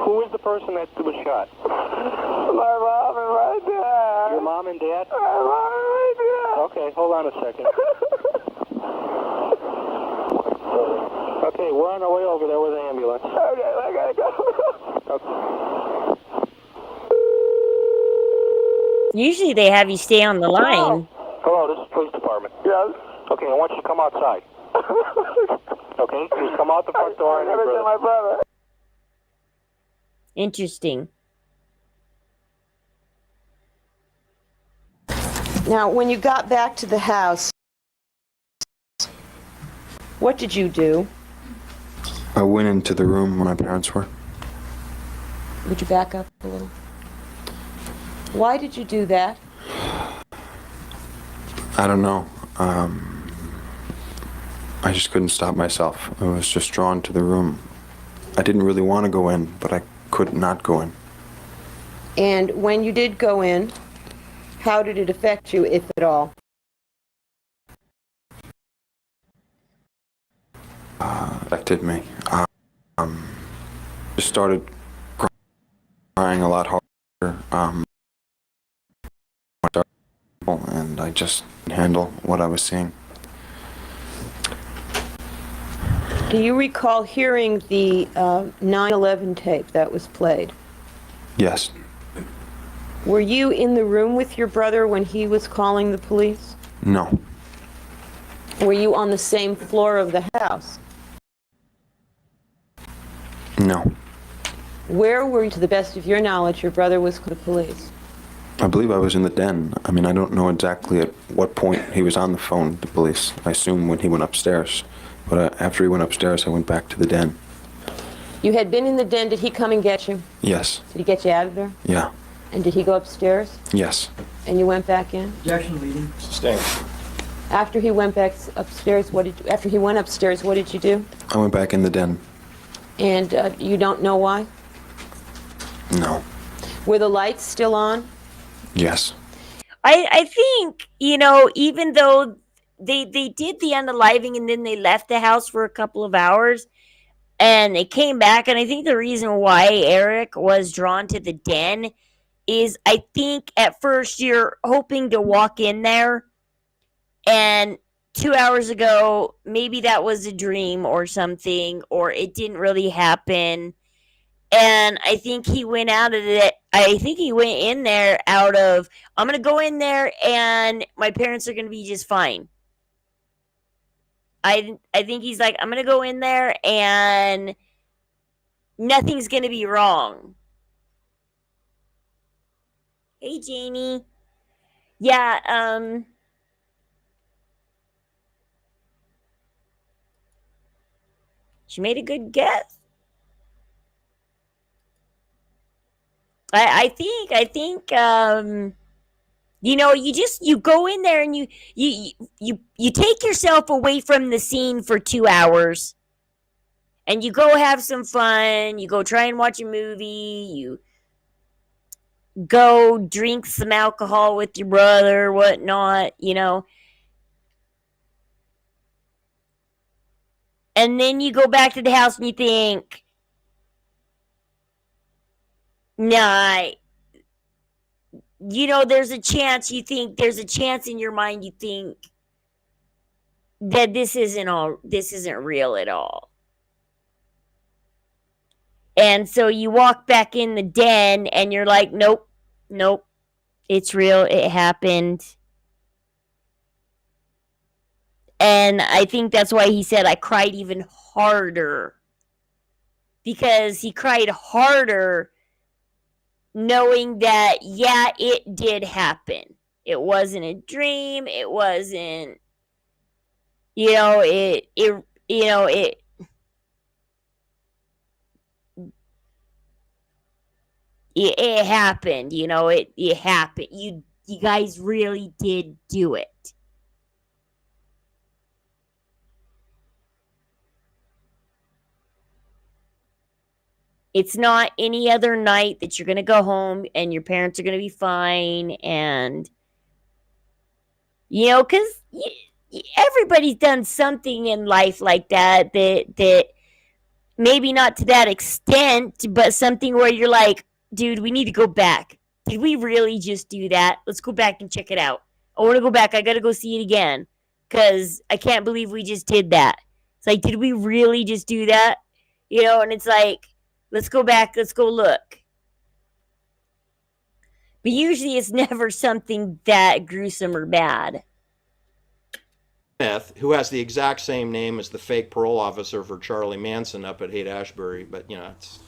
Who is the person that was shot? My mom and my dad. Your mom and dad? My mom and my dad. Okay, hold on a second. Okay, we're on our way over there with the ambulance. Okay, I gotta go. Okay. Usually they have you stay on the line. Hello, this is police department. Yes. Okay, I want you to come outside. Okay, just come out the front door and my brother. Interesting. Now, when you got back to the house, what did you do? I went into the room where my parents were. Would you back up a little? Why did you do that? I don't know. I just couldn't stop myself. I was just drawn to the room. I didn't really want to go in, but I could not go in. And when you did go in, how did it affect you, if at all? Affected me. Just started crying a lot harder. And I just couldn't handle what I was seeing. Do you recall hearing the 9/11 tape that was played? Yes. Were you in the room with your brother when he was calling the police? No. Were you on the same floor of the house? No. Where were you, to the best of your knowledge, your brother was with the police? I believe I was in the den. I mean, I don't know exactly at what point he was on the phone with the police. I assume when he went upstairs. But after he went upstairs, I went back to the den. You had been in the den. Did he come and get you? Yes. Did he get you out of there? Yeah. And did he go upstairs? Yes. And you went back in? Objection, leading. Sustained. After he went back upstairs, after he went upstairs, what did you do? I went back in the den. And you don't know why? No. Were the lights still on? Yes. I think, even though they did the unaliving, and then they left the house for a couple of hours, and they came back. And I think the reason why Eric was drawn to the den is, I think at first you're hoping to walk in there, and 2 hours ago maybe that was a dream or something, or it didn't really happen. And I think he went out of it. I think he went in there out of, I'm going to go in there and my parents are going to be just fine. I think he's like, I'm going to go in there and nothing's going to be wrong. Hey, Janie. Yeah, she made a good guess. I think, you know, you go in there and you take yourself away from the scene for 2 hours, and you go have some fun. You go try and watch a movie. You go drink some alcohol with your brother, whatnot, you know. And then you go back to the house and you think, nah, you know, there's a chance in your mind, you think that this isn't real at all. And so you walk back in the den and you're like, nope, it's real, it happened. And I think that's why he said I cried even harder. Because he cried harder knowing that, yeah, it did happen. It wasn't a dream. It wasn't, you know, it happened, you know, it happened. You guys really did do it. It's not any other night that you're going to go home and your parents are going to be fine. And, you know, because everybody's done something in life like that maybe not to that extent, but something where you're like, dude, we need to go back. Did we really just do that? Let's go back and check it out. I want to go back. I got to go see it again because I can't believe we just did that. It's like, did we really just do that? You know, and it's like, let's go back. Let's go look. But usually it's never something that gruesome or bad. Smith, who has the exact same name as the fake parole officer for Charlie Manson up at Haight-Ashbury, but, you know, it's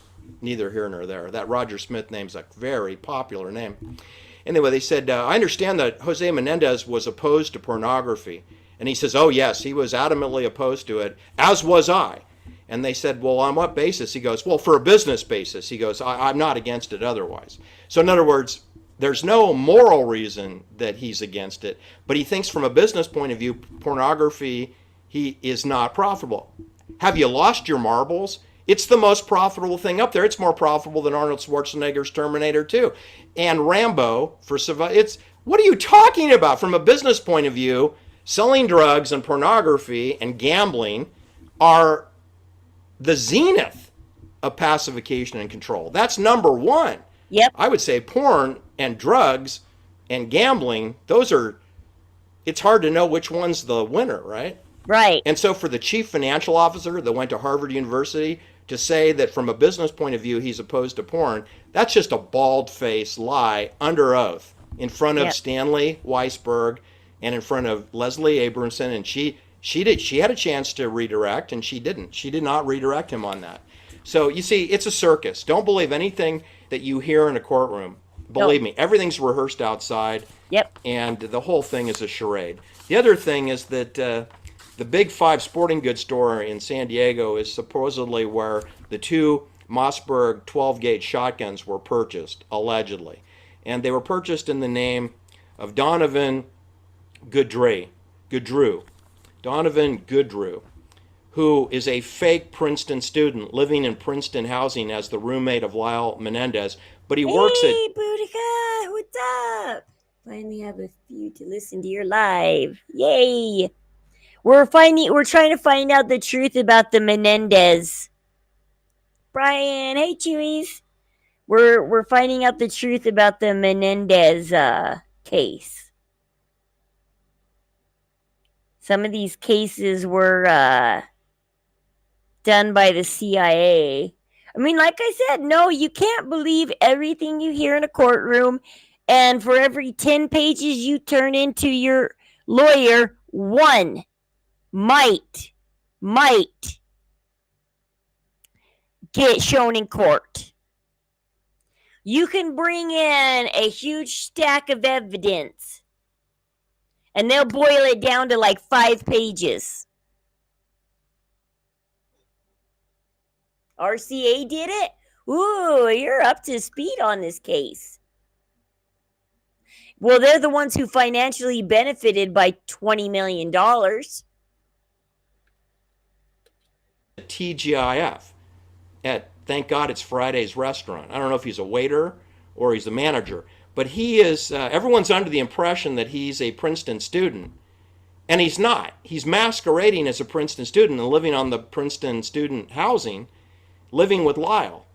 neither here nor there. That Roger Smith name's a very popular name. Anyway, they said, I understand that Jose Menendez was opposed to pornography. And he says, oh, yes, he was adamantly opposed to it, as was I. And they said, well, on what basis? He goes, well, for a business basis. He goes, I'm not against it otherwise. So in other words, there's no moral reason that he's against it, but he thinks from a business point of view, pornography, he is not profitable. Have you lost your marbles? It's the most profitable thing up there. It's more profitable than Arnold Schwarzenegger's Terminator 2. And Rambo for it's, what are you talking about? From a business point of view, selling drugs and pornography and gambling are the zenith of pacification and control. That's number one. Yep. I would say porn and drugs and gambling, those are, it's hard to know which one's the winner, right? Right. And so for the chief financial officer that went to Harvard University to say that from a business point of view he's opposed to porn, that's just a bald-faced lie under oath in front of Stanley Weisberg and in front of Leslie Abramson, and she had a chance to redirect, and she didn't. She did not redirect him on that. So you see, it's a circus. Don't believe anything that you hear in a courtroom. Believe me, everything's rehearsed outside. Yep. And the whole thing is a charade. The other thing is that the Big Five sporting goods store in San Diego is supposedly where the two Mossberg 12-gauge shotguns were purchased, allegedly. And they were purchased in the name of Donovan Goodrew. Donovan Goodrew, who is a fake Princeton student living in Princeton housing as the roommate of Lyle Menendez. But he works at... Hey, Boudica, what's up? Finally have a few to listen to your live. Yay! We're trying to find out the truth about the Menendez. Brian, hey Chewies. We're finding out the truth about the Menendez case. Some of these cases were done by the CIA. I mean, like I said, no, you can't believe everything you hear in a courtroom. And for every 10 pages you turn into your lawyer, one might get shown in court. You can bring in a huge stack of evidence and they'll boil it down to like 5 pages. RCA did it? Ooh, you're up to speed on this case. Well, they're the ones who financially benefited by $20 million. TGIF at Thank God It's Friday's restaurant. I don't know if he's a waiter or he's a manager, but he is, everyone's under the impression that he's a Princeton student, and he's not. He's masquerading as a Princeton student and living on the Princeton student housing, living with Lyle.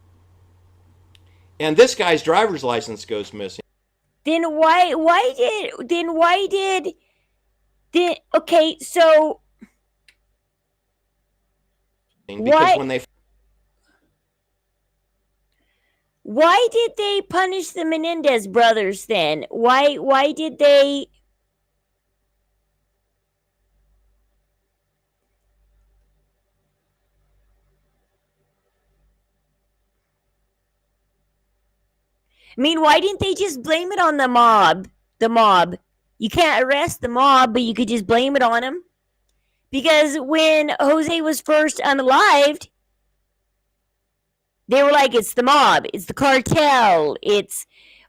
And this guy's driver's license goes missing. Okay, so because why did they punish the Menendez brothers then? Why did they? I mean, why didn't they just blame it on the mob? You can't arrest the mob, but you could just blame it on them. Because when Jose was first unalived, they were like, it's the mob, it's the cartel,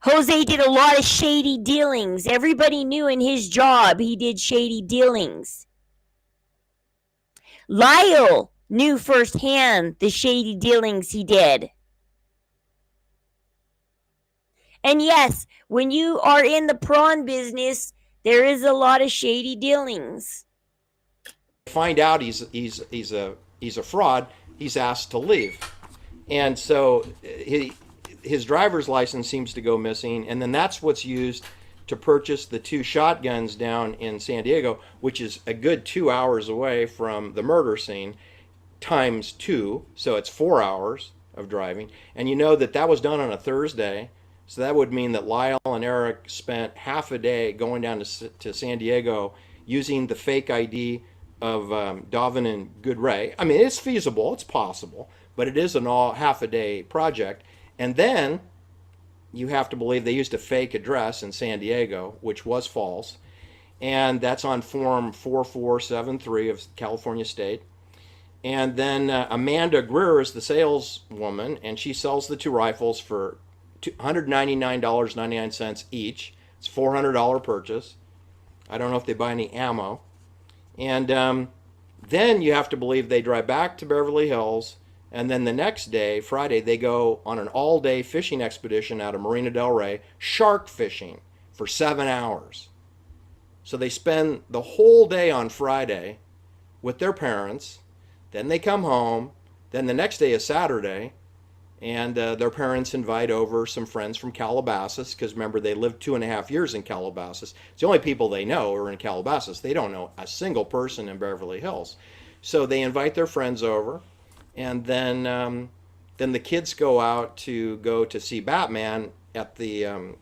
Jose did a lot of shady dealings. Everybody knew in his job he did shady dealings. Lyle knew firsthand the shady dealings he did. And yes, when you are in the prawn business, there is a lot of shady dealings. Find out he's a fraud, he's asked to leave. And so his driver's license seems to go missing, and then that's what's used to purchase the 2 shotguns down in San Diego, which is a good 2 hours away from the murder scene, times 2, so it's 4 hours of driving. And you know that was done on a Thursday, so that would mean that Lyle and Eric spent half a day going down to San Diego using the fake ID of Davin and Goodray. I mean, it's feasible, it's possible, but it is half a day project. And then you have to believe they used a fake address in San Diego, which was false. And that's on Form 4473 of California State. And then Amanda Greer is the saleswoman, and she sells the 2 rifles for $199.99 each. It's a $400 purchase. I don't know if they buy any ammo. And then you have to believe they drive back to Beverly Hills, and then the next day, Friday, they go on an all-day fishing expedition out of Marina del Rey, shark fishing for 7 hours. So they spend the whole day on Friday with their parents, then they come home, then the next day is Saturday, and their parents invite over some friends from Calabasas, because remember, they lived 2.5 years in Calabasas. It's the only people they know are in Calabasas. They don't know a single person in Beverly Hills. So they invite their friends over, and then the kids go out to see Batman at the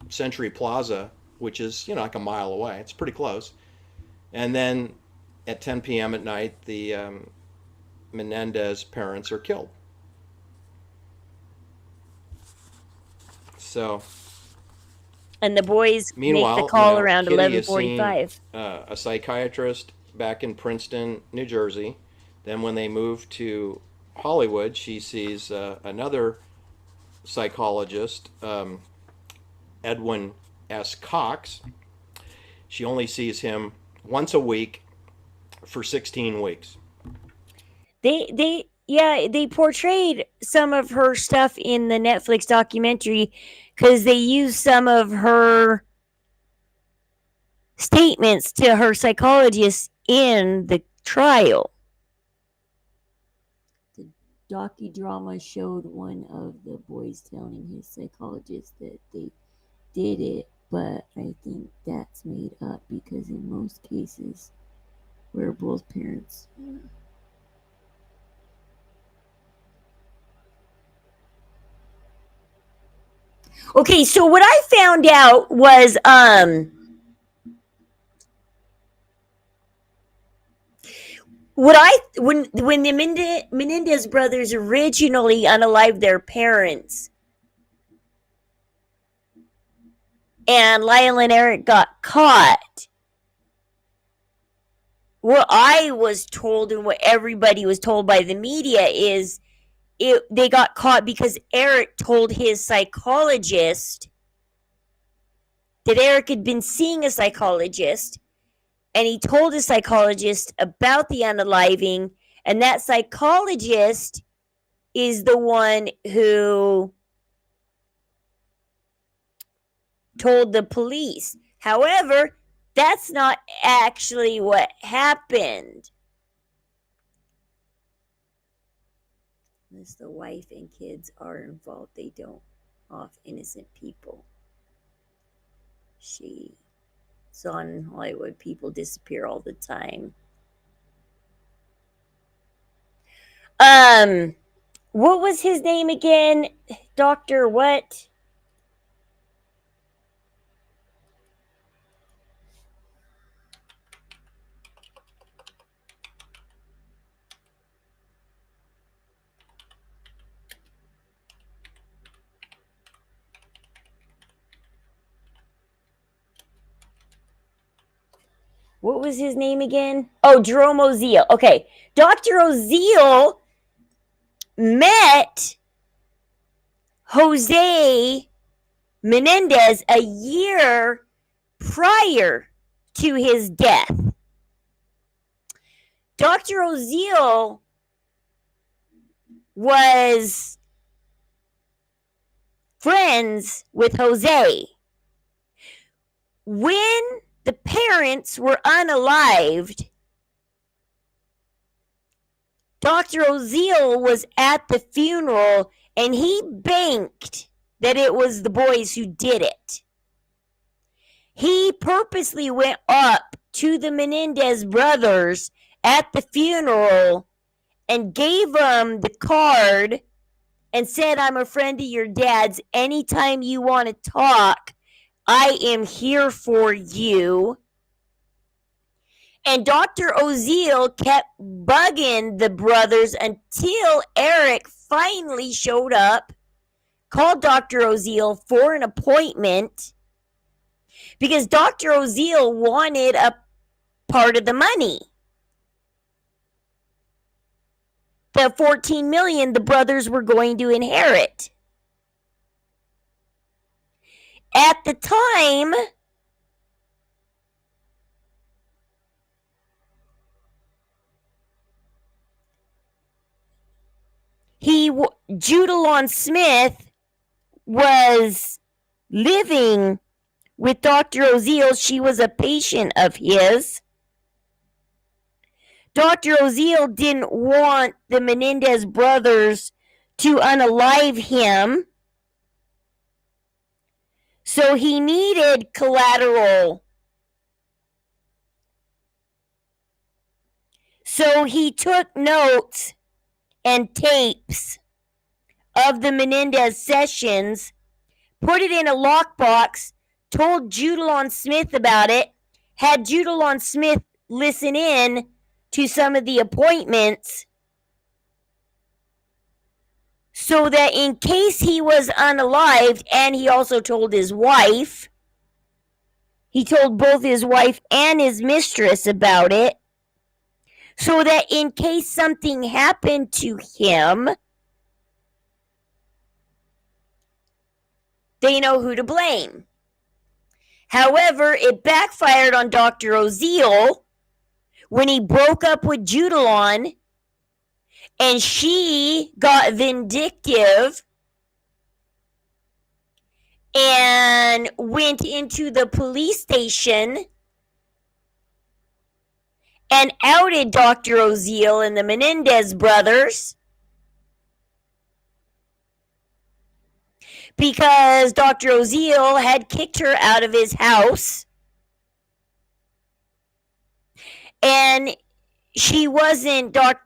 Century Plaza, which is, like a mile away. It's pretty close. And then at 10 p.m. at night, the Menendez parents are killed. So, and the boys make the call around 11:45. A psychiatrist back in Princeton, New Jersey. Then when they move to Hollywood, she sees another psychologist, Edwin S. Cox. She only sees him once a week for 16 weeks. They portrayed some of her stuff in the Netflix documentary because they used some of her statements to her psychologist in the trial. The docudrama showed one of the boys telling his psychologist that they did it, but I think that's made up because in most cases where both parents Okay, so what I found out was when the Menendez brothers originally unalived their parents and Lyle and Eric got caught, what I was told and what everybody was told by the media is they got caught because Eric told his psychologist that Eric had been seeing a psychologist, and he told his psychologist about the unaliving, and that psychologist is the one who told the police. However, that's not actually what happened. Unless the wife and kids are involved, they don't off innocent people. She saw in Hollywood people disappear all the time. What was his name again? Dr. what? What was his name again? Oh, Jerome Oziel. Okay. Dr. Oziel met Jose Menendez a year prior to his death. Dr. Oziel was friends with Jose. When the parents were unalived, Dr. Oziel was at the funeral and he banked that it was the boys who did it. He purposely went up to the Menendez brothers at the funeral and gave them the card and said, "I'm a friend of your dad's. Anytime you want to talk, I am here for you." And Dr. Oziel kept bugging the brothers until Eric finally showed up, called Dr. Oziel for an appointment, because Dr. Oziel wanted a part of the money. The $14 million the brothers were going to inherit. At the time, Judalon Smith was living with Dr. Oziel. She was a patient of his. Dr. Oziel didn't want the Menendez brothers to unalive him, so he needed collateral. So he took notes and tapes of the Menendez sessions, put it in a lockbox, told Judalon Smith about it, had Judalon Smith listen in to some of the appointments, so that in case he was unalived, and he also told his wife, he told both his wife and his mistress about it, so that in case something happened to him, they know who to blame. However, it backfired on Dr. Oziel when he broke up with Judalon, and she got vindictive and went into the police station and outed Dr. Oziel and the Menendez brothers because Dr. Oziel had kicked her out of his house, and she wasn't Dr.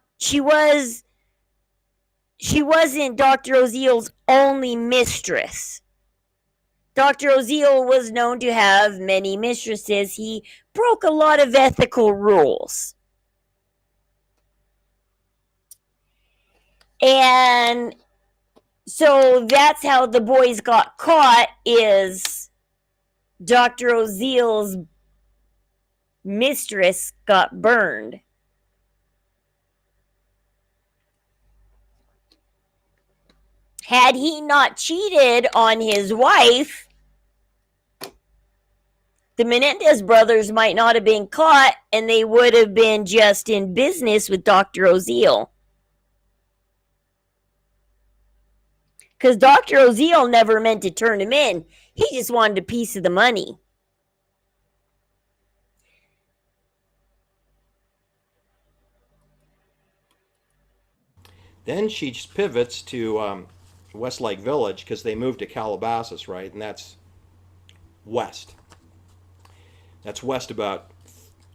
Oziel's only mistress. Dr. Oziel was known to have many mistresses. He broke a lot of ethical rules. And so that's how the boys got caught, is Dr. Oziel's mistress got burned. Had he not cheated on his wife, the Menendez brothers might not have been caught, and they would have been just in business with Dr. Oziel. Because Dr. Oziel never meant to turn him in. He just wanted a piece of the money. Then she pivots to Westlake Village because they moved to Calabasas, right? And that's west. That's west about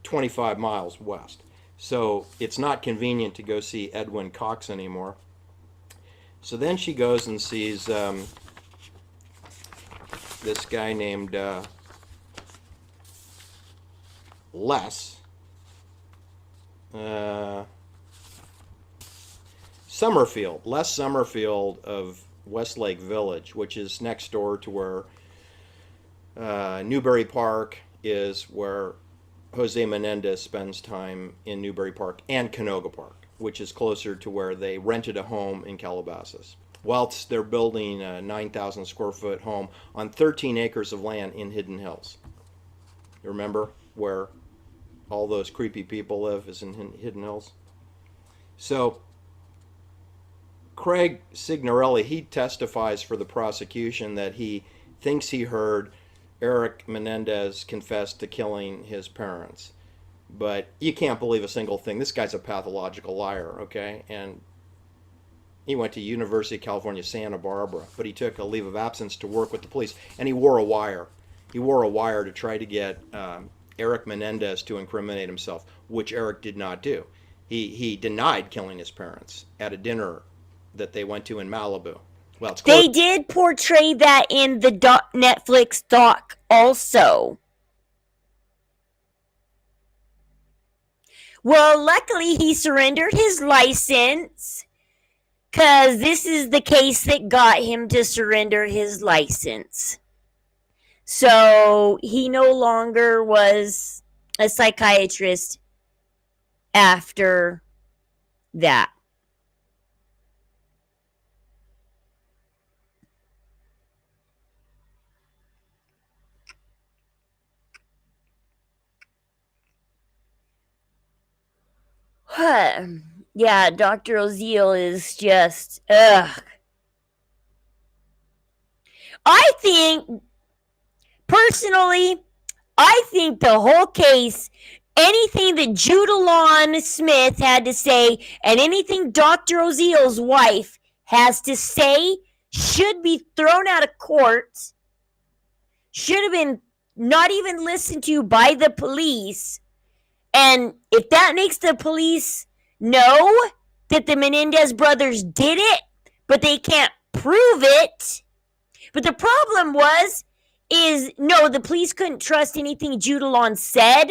25 miles west. So it's not convenient to go see Edwin Cox anymore. So then she goes and sees this guy named Les Summerfield. Les Summerfield of Westlake Village, which is next door to where Newbury Park is, where Jose Menendez spends time in Newbury Park, and Canoga Park, which is closer to where they rented a home in Calabasas, whilst they're building a 9,000 square foot home on 13 acres of land in Hidden Hills. You remember where all those creepy people live, is in Hidden Hills? So Craig Signorelli, he testifies for the prosecution that he thinks he heard Eric Menendez confess to killing his parents. But you can't believe a single thing. This guy's a pathological liar, okay? And he went to University of California, Santa Barbara, but he took a leave of absence to work with the police, and he wore a wire. He wore a wire to try to get Eric Menendez to incriminate himself, which Eric did not do. He denied killing his parents at a dinner that they went to in Malibu. Well, they did portray that in the Netflix doc also. Well, luckily he surrendered his license, because this is the case that got him to surrender his license. So he no longer was a psychiatrist after that. Yeah, Dr. Oziel is just, personally, I think the whole case, anything that Judalon Smith had to say, and anything Dr. Oziel's wife has to say, should be thrown out of court, should have been not even listened to by the police. And if that makes the police know that the Menendez brothers did it, but they can't prove it. But the problem is no, the police couldn't trust anything Judalon said,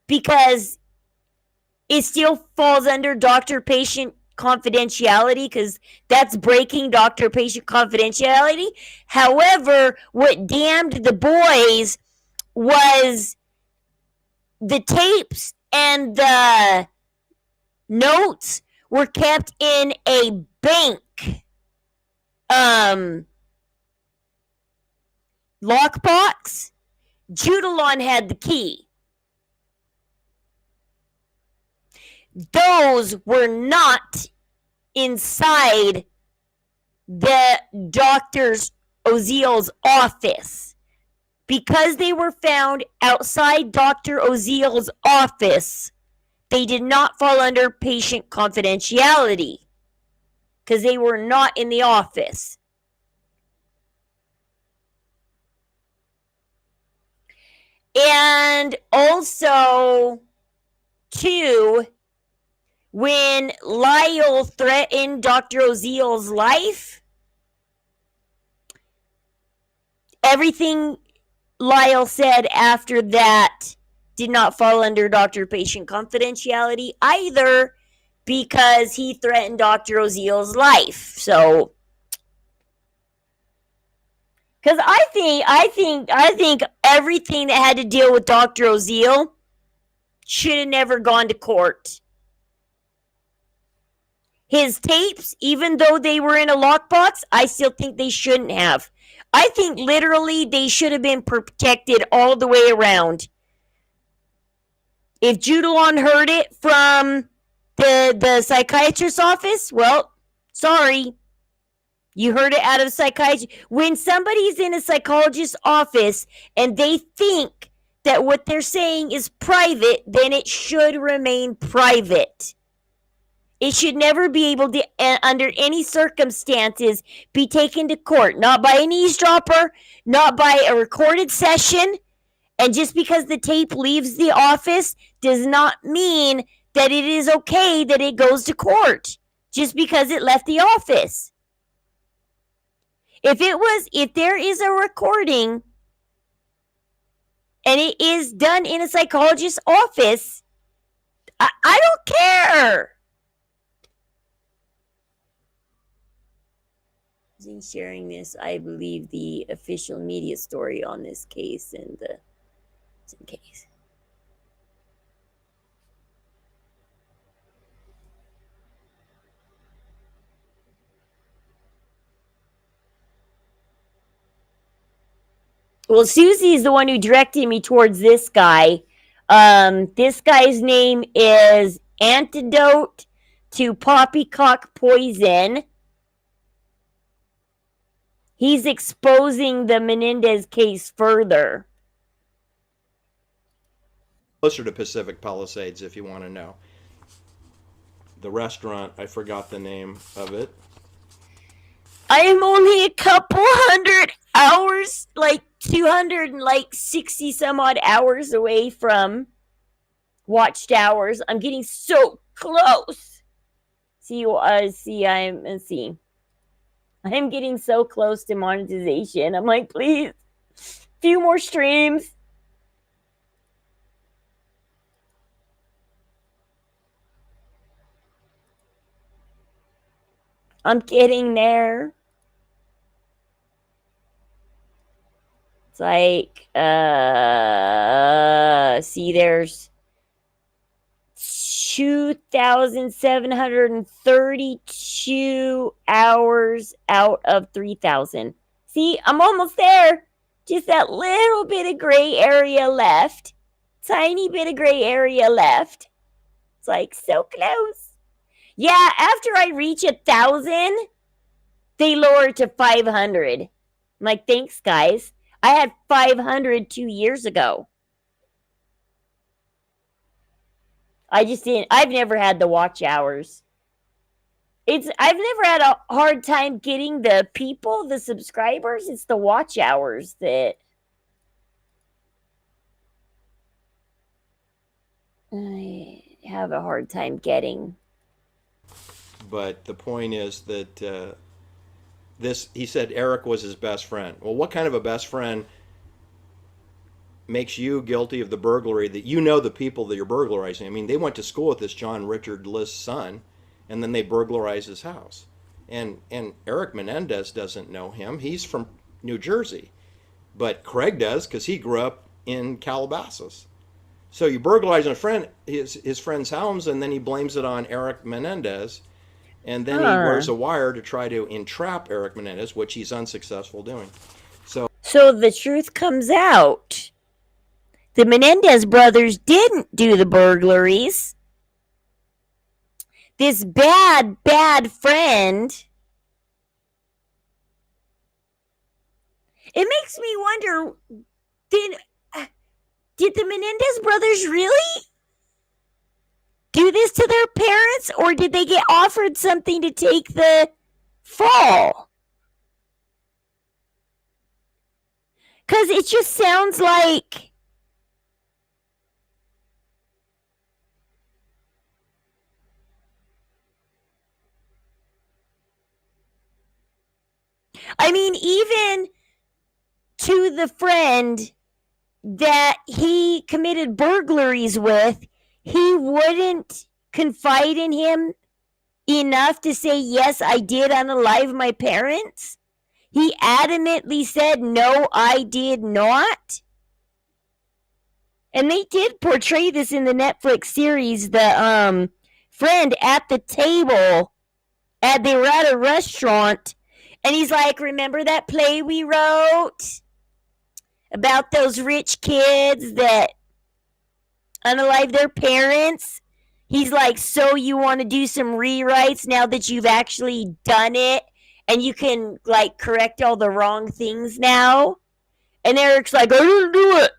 because it still falls under doctor-patient confidentiality, because that's breaking doctor-patient confidentiality. However, what damned the boys was the tapes and the notes were kept in a bank lockbox. Judalon had the key. Those were not inside the Dr. Oziel's office. Because they were found outside Dr. Oziel's office, they did not fall under patient confidentiality because they were not in the office. And also, two, when Lyle threatened Dr. Oziel's life, everything Lyle said after that did not fall under doctor-patient confidentiality either, because he threatened Dr. Oziel's life. So, because I think everything that had to deal with Dr. Oziel should have never gone to court. His tapes, even though they were in a lockbox, I still think they shouldn't have. I think literally they should have been protected all the way around. If Judalon heard it from the psychiatrist's office, well, sorry. You heard it out of psychiatry. When somebody's in a psychologist's office and they think that what they're saying is private, then it should remain private. It should never be able to, under any circumstances, be taken to court. Not by an eavesdropper, not by a recorded session. And just because the tape leaves the office does not mean that it is okay that it goes to court. Just because it left the office. If there is a recording and it is done in a psychologist's office, I don't care. In sharing this, I believe the official media story on this case and the case. Well, Susie is the one who directed me towards this guy. This guy's name is Antidote to Poppycock Poison. He's exposing the Menendez case further. Closer to Pacific Palisades, if you want to know. The restaurant, I forgot the name of it. I am only a couple hundred hours, like 260 some odd hours away from Watchtowers. I'm getting so close. I'm getting so close to monetization. I'm like, please, few more streams. I'm getting there. It's like, see, there's 2,732 hours out of 3,000. See, I'm almost there. Just that little bit of gray area left. Tiny bit of gray area left. It's like so close. Yeah, after I reach 1,000, they lower it to 500. I'm like, thanks, guys. I had 500 2 years ago. I've never had the watch hours. I've never had a hard time getting the people, the subscribers. It's the watch hours that I have a hard time getting. But the point is that he said Eric was his best friend. Well, what kind of a best friend makes you guilty of the burglary that you know the people that you're burglarizing? I mean, they went to school with this John Richard List's son, and then they burglarized his house. And Eric Menendez doesn't know him. He's from New Jersey. But Craig does, because he grew up in Calabasas. So you burglarize his friend's house, and then he blames it on Eric Menendez. And then he wears a wire to try to entrap Eric Menendez, which he's unsuccessful doing. So the truth comes out. The Menendez brothers didn't do the burglaries. This bad friend. It makes me wonder, did the Menendez brothers really? do this to their parents, or did they get offered something to take the fall? Because it just sounds like I mean, even to the friend that he committed burglaries with, he wouldn't confide in him enough to say, yes, I did unalive my parents. He adamantly said, no, I did not. And they did portray this in the Netflix series, the friend at the table, they were at a restaurant, and he's like, remember that play we wrote about those rich kids that unalive their parents? He's like, so you want to do some rewrites now that you've actually done it, and you can like correct all the wrong things now? And Eric's like, I didn't do it.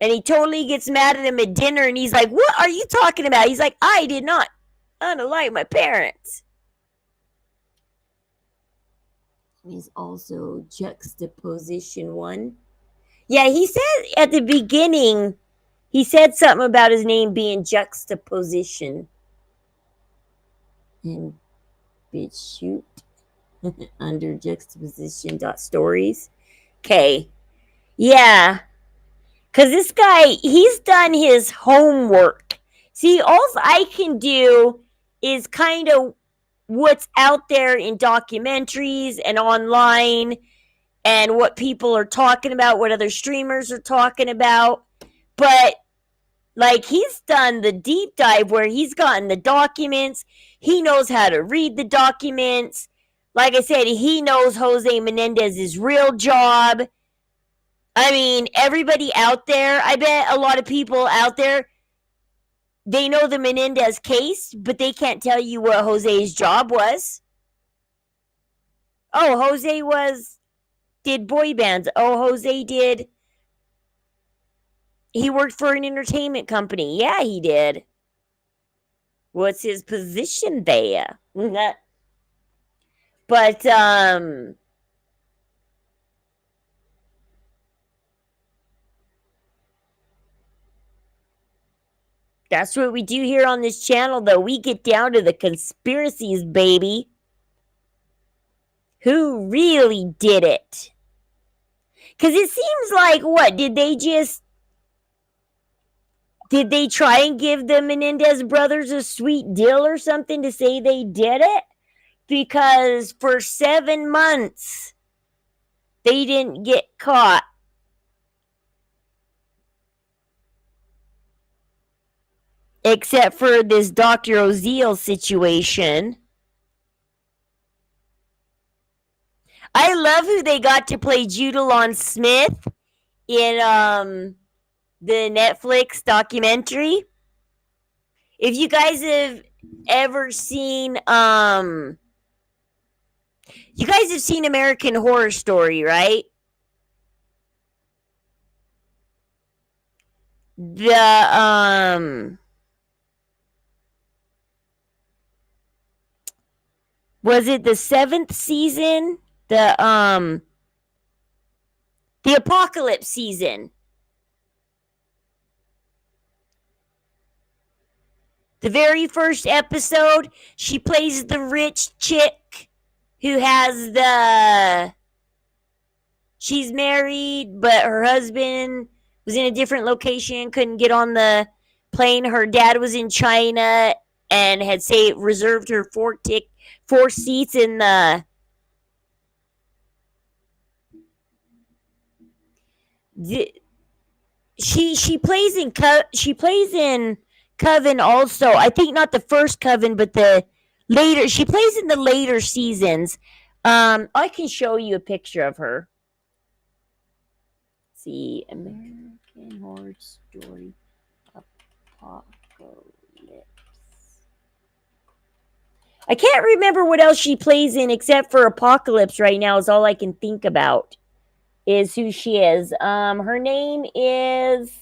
And he totally gets mad at him at dinner, and he's like, what are you talking about? He's like, I did not unalive my parents. Is also juxtaposition 1. Yeah, he said at the beginning, he said something about his name being juxtaposition. And bitch shoot under juxtaposition.stories. Okay. Yeah. Because this guy, he's done his homework. See, all I can do is kind of what's out there in documentaries and online and what people are talking about, what other streamers are talking about. But like, he's done the deep dive where he's gotten the documents. He knows how to read the documents. Like I said, he knows Jose Menendez's real job. I mean, everybody out there, I bet a lot of people out there, they know the Menendez case, but they can't tell you what Jose's job was. Oh, Jose did boy bands. Oh, Jose he worked for an entertainment company. Yeah, he did. What's his position there? But, that's what we do here on this channel, though. We get down to the conspiracies, baby. Who really did it? Because it seems like, what, did they try and give the Menendez brothers a sweet deal or something to say they did it? Because for 7 months, they didn't get caught. Except for this Dr. Oziel situation. I love who they got to play Judalon Smith in the Netflix documentary. If you guys have ever seen you guys have seen American Horror Story, right? The was it the 7th season? The Apocalypse season. The very first episode, she plays the rich chick who has she's married, but her husband was in a different location, couldn't get on the plane. Her dad was in China and had reserved her 4 seats in the she plays in Coven also. I think not the first Coven, but the later. She plays in the later seasons. I can show you a picture of her. Let's see, American Horror Story Apocalypse. I can't remember what else she plays in except for Apocalypse right now is all I can think about is who she is. Her name is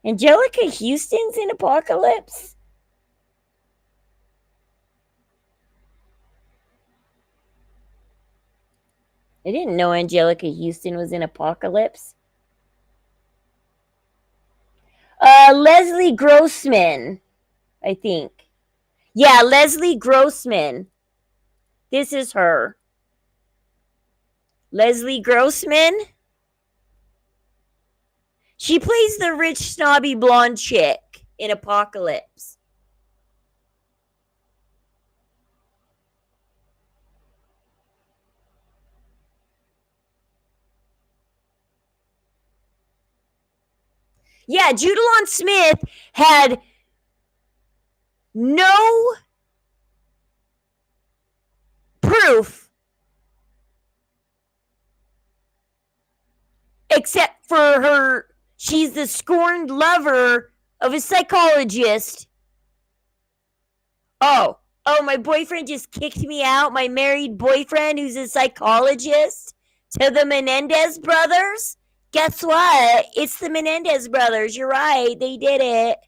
Angelica Houston's in Apocalypse? I didn't know Angelica Houston was in Apocalypse. Leslie Grossman, I think. Yeah, Leslie Grossman. This is her. Leslie Grossman. She plays the rich, snobby blonde chick in Apocalypse. Yeah, Judalon Smith had no proof except for her. She's the scorned lover of a psychologist. Oh, my boyfriend just kicked me out. My married boyfriend, who's a psychologist, to the Menendez brothers. Guess what? It's the Menendez brothers. You're right. They did it.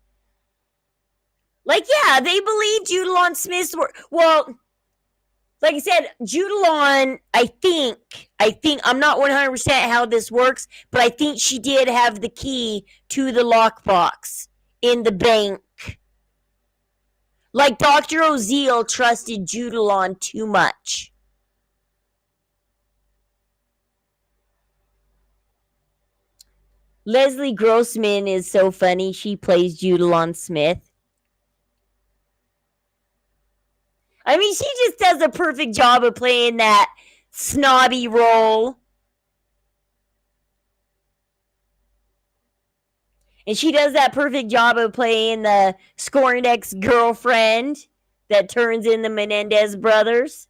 Like, yeah, they believe Judalon Smith's work. Well, like I said, Judalon, I think, I'm not 100% how this works, but I think she did have the key to the lockbox in the bank. Like, Dr. Oziel trusted Judalon too much. Leslie Grossman is so funny. She plays Judalon Smith. I mean, she just does a perfect job of playing that snobby role. And she does that perfect job of playing the scorned ex-girlfriend that turns in the Menendez brothers.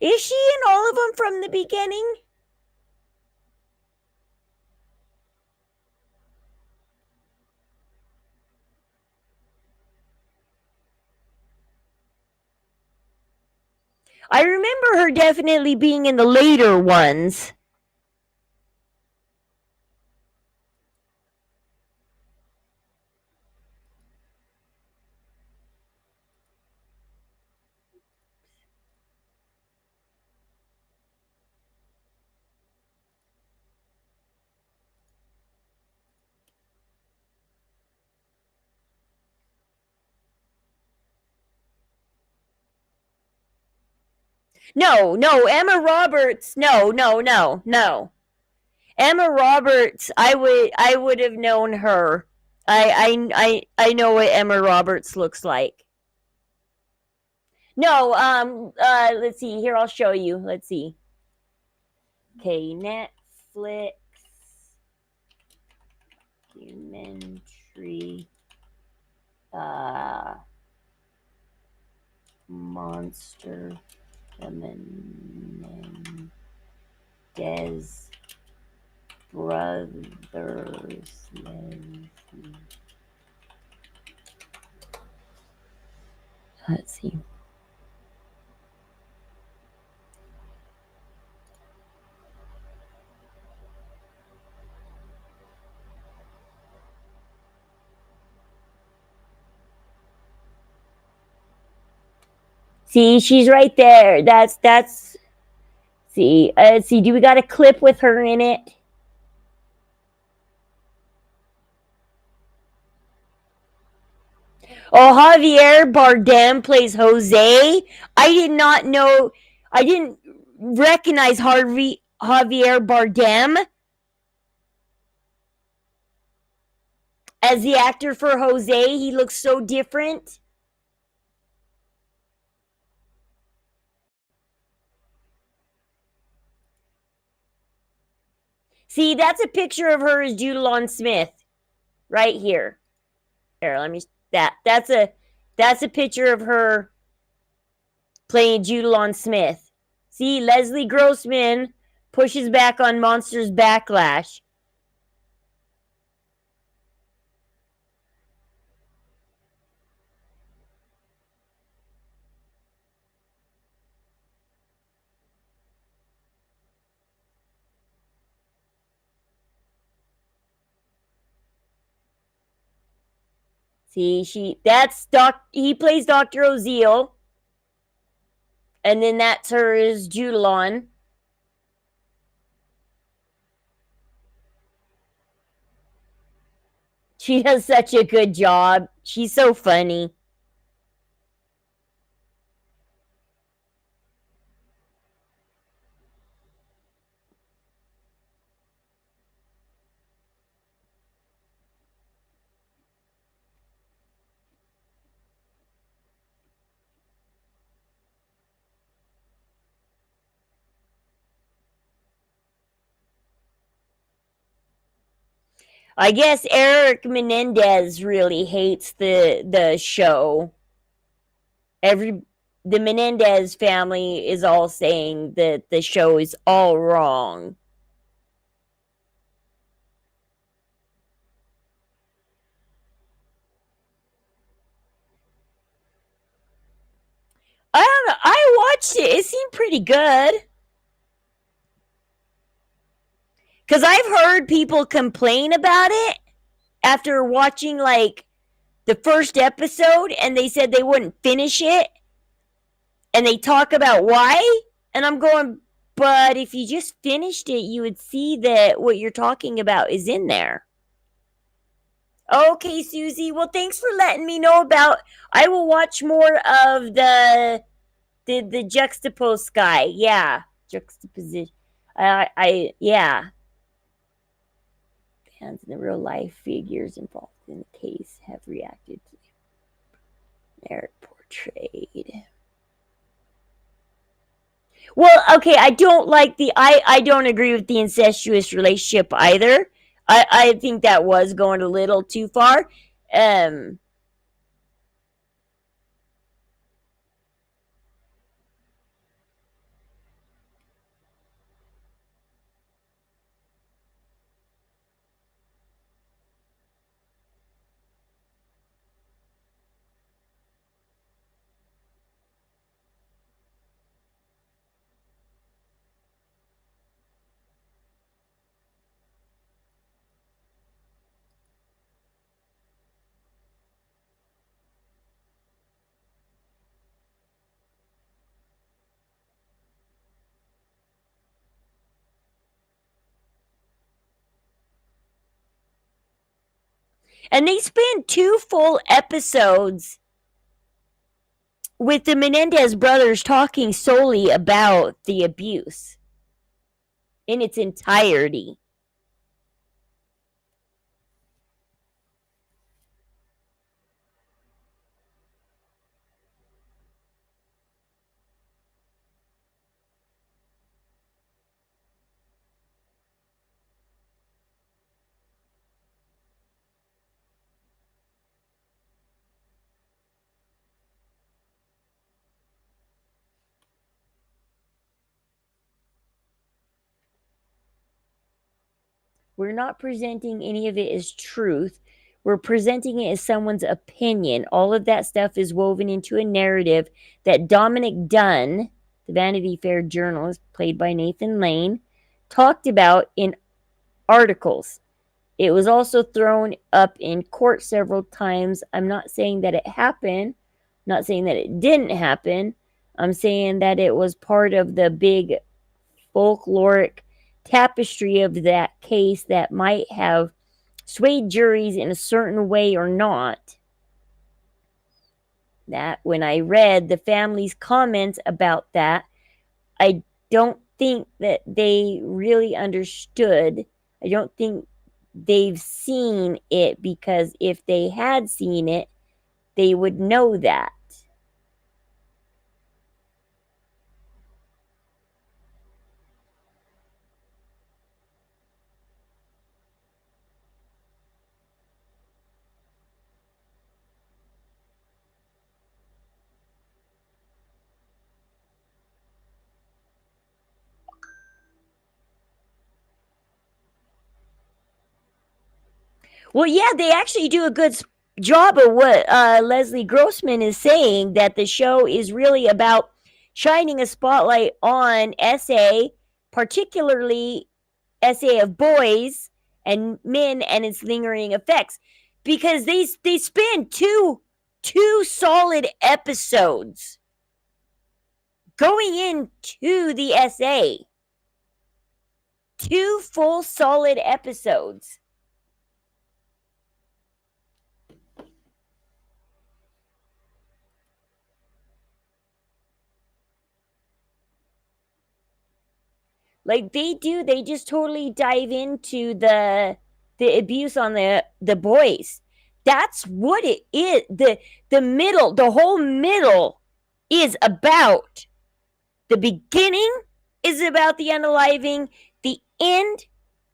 Is she in all of them from the beginning? I remember her definitely being in the later ones. No, Emma Roberts. No. Emma Roberts, I would have known her. I know what Emma Roberts looks like. No, let's see. Here, I'll show you. Let's see. Okay, Netflix documentary monster Menendez brothers. Let's see. See, she's right there. That's see. Let's see. Do we got a clip with her in it? Oh, Javier Bardem plays Jose. I did not know. I didn't recognize Javier Bardem as the actor for Jose. He looks so different. See, that's a picture of her as Judalon Smith, right here. Here, let me. That's a picture of her playing Judalon Smith. See, Leslie Grossman pushes back on Monsters Backlash. See, he plays Dr. Ozeal. And then that's her is Judalon. She does such a good job. She's so funny. I guess Eric Menendez really hates the show. The Menendez family is all saying that the show is all wrong. I don't know. I watched it. It seemed pretty good. Because I've heard people complain about it after watching like the first episode, and they said they wouldn't finish it. And they talk about why. And I'm going, but if you just finished it, you would see that what you're talking about is in there. Okay, Susie. Well, thanks for letting me know about. I will watch more of the juxtaposed sky. Yeah, juxtaposition. Yeah. Fans and the real life figures involved in the case have reacted to Eric portrayed. Well, okay, I don't like I don't agree with the incestuous relationship either. I think that was going a little too far. And they spent 2 full episodes with the Menendez brothers talking solely about the abuse in its entirety. We're not presenting any of it as truth. We're presenting it as someone's opinion. All of that stuff is woven into a narrative that Dominic Dunn, the Vanity Fair journalist played by Nathan Lane, talked about in articles. It was also thrown up in court several times. I'm not saying that it happened. I'm not saying that it didn't happen. I'm saying that it was part of the big folkloric tapestry of that case that might have swayed juries in a certain way or not. That when I read the family's comments about that, I don't think that they really understood. I don't think they've seen it, because if they had seen it, they would know that. Well, yeah, they actually do a good job of what Leslie Grossman is saying, that the show is really about shining a spotlight on SA, particularly SA of boys and men and its lingering effects. because they spend two solid episodes going into the SA. 2 full solid episodes. Like they just totally dive into the abuse on the boys. That's what it is. The whole middle is about. The beginning is about the unaliving. The end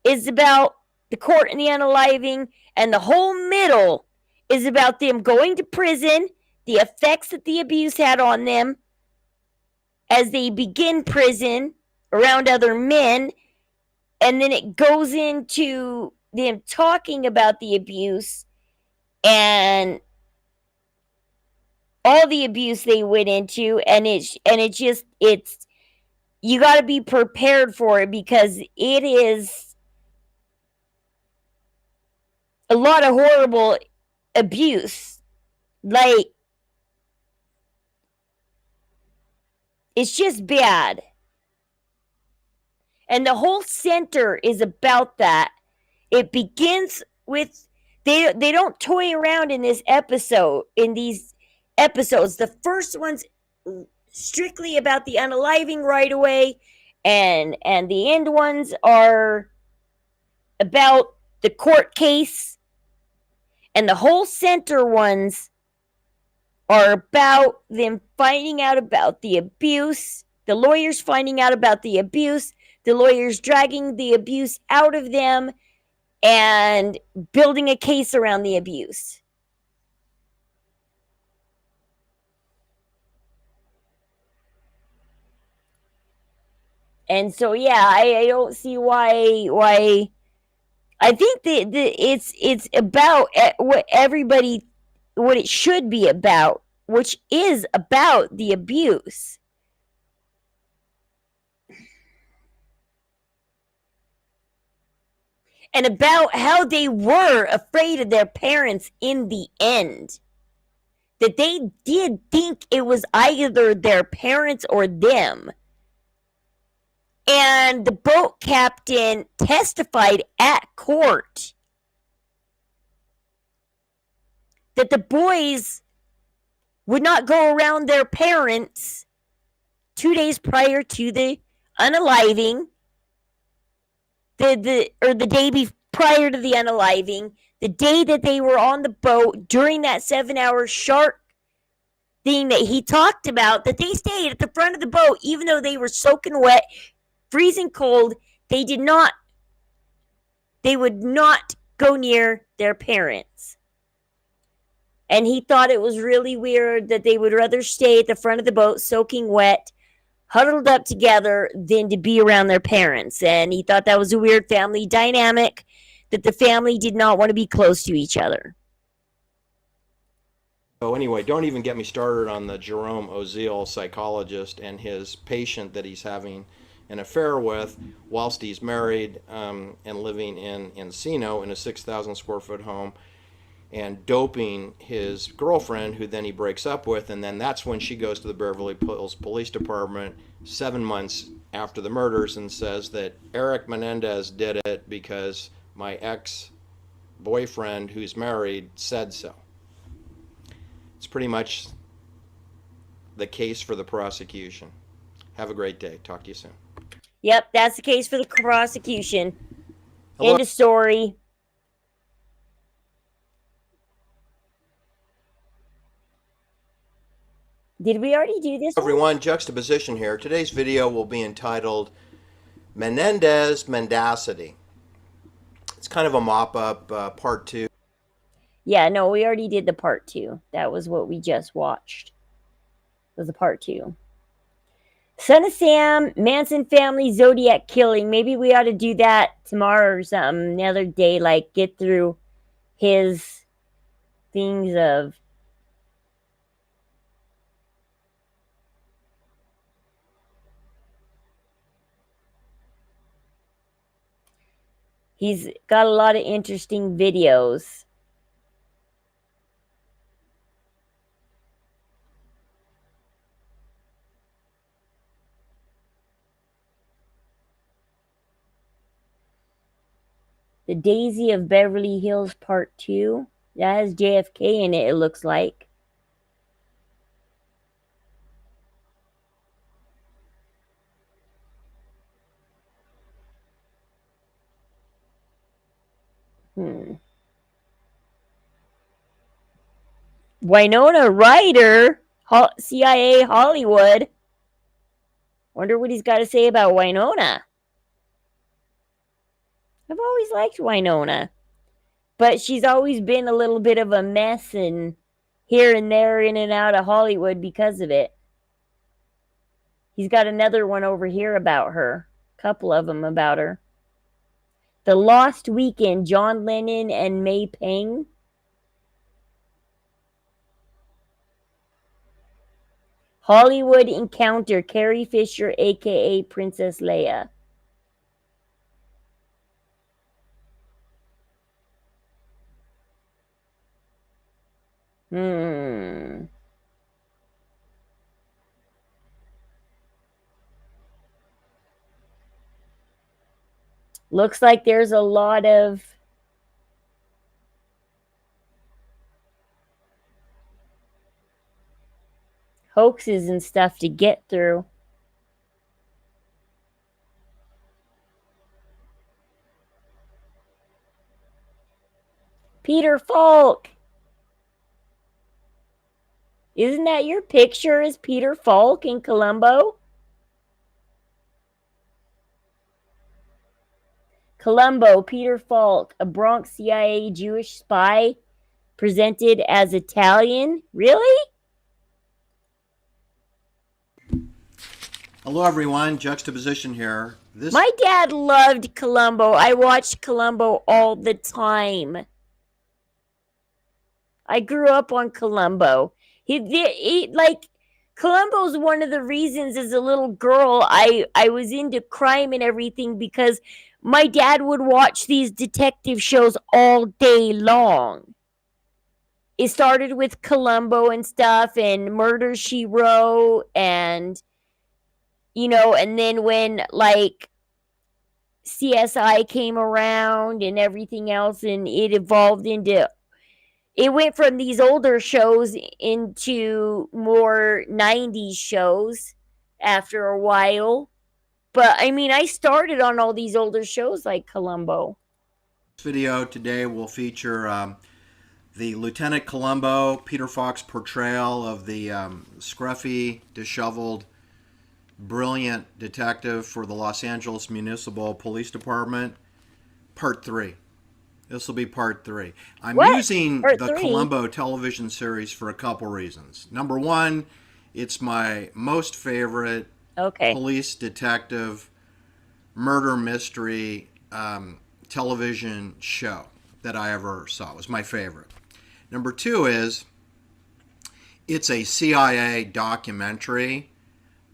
is about the court and the unaliving. And the whole middle is about them going to prison, the effects that the abuse had on them as they begin prison around other men. And then it goes into them talking about the abuse and all the abuse they went into, and it's you got to be prepared for it because it is a lot of horrible abuse. Like, it's just bad. And the whole center is about that. It begins with they don't toy around in this episode, in these episodes. The first one's strictly about the unaliving right away, and the end ones are about the court case, and the whole center ones are about them finding out about the abuse, the lawyers finding out about the abuse, the lawyers dragging the abuse out of them and building a case around the abuse. And so, yeah, I don't see why. I think that it's about what it should be about, which is about the abuse. And about how they were afraid of their parents in the end. That they did think it was either their parents or them. And the boat captain testified at court that the boys would not go around their parents 2 days prior to the unaliving, or the day prior to the unaliving, the day that they were on the boat during that 7-hour shark thing that he talked about, that they stayed at the front of the boat even though they were soaking wet, freezing cold. They would not go near their parents. And he thought it was really weird that they would rather stay at the front of the boat soaking wet, huddled up together, than to be around their parents. And he thought that was a weird family dynamic, that the family did not want to be close to each other. So anyway, don't even get me started on the Jerome Oziel psychologist and his patient that he's having an affair with whilst he's married and living in Encino in a 6,000 square foot home, and doping his girlfriend, who then he breaks up with. And then that's when she goes to the Beverly Hills Police Department 7 months after the murders and says that Eric Menendez did it because my ex-boyfriend, who's married, said so. It's pretty much the case for the prosecution. Have a great day. Talk to you soon. Yep, that's the case for the prosecution. Hello. End of story. Did we already do this? Everyone, juxtaposition here. Today's video will be entitled Menendez Mendacity. It's kind of a mop-up, part 2. Yeah, no, we already did the part 2. That was what we just watched. It was a part 2. Son of Sam, Manson family, Zodiac killing. Maybe we ought to do that tomorrow or something. Another day, like get through his things of... He's got a lot of interesting videos. The Daisy of Beverly Hills Part 2. That has JFK in it, it looks like. Winona Ryder, CIA Hollywood. Wonder what he's got to say about Winona. I've always liked Winona, but she's always been a little bit of a mess and here and there, in and out of Hollywood because of it. He's got another one over here about her. A couple of them about her. The Lost Weekend, John Lennon and May Pang. Hollywood Encounter, Carrie Fisher, a.k.a. Princess Leia. Looks like there's a lot of hoaxes and stuff to get through. Peter Falk. Isn't that your picture as Peter Falk in Columbo? Columbo, Peter Falk, a Bronx CIA Jewish spy, presented as Italian. Really? Hello, everyone. Juxtaposition here. My dad loved Columbo. I watched Columbo all the time. I grew up on Columbo. Columbo's one of the reasons as a little girl I was into crime and everything, because my dad would watch these detective shows all day long. It started with Columbo and stuff and Murder, She Wrote, and and then when CSI came around and everything else, and it evolved into, it went from these older shows into more 90s shows after a while. But I mean, I started on all these older shows like Columbo. This video today will feature the Lieutenant Columbo, Peter Falk's portrayal of the scruffy, disheveled, brilliant detective for the Los Angeles Municipal Police Department, Part 3. This will be Part 3. I'm using the Columbo television series for a couple reasons. Number one, it's my most favorite police detective murder mystery television show that I ever saw. It was my favorite. Number two is it's a CIA documentary,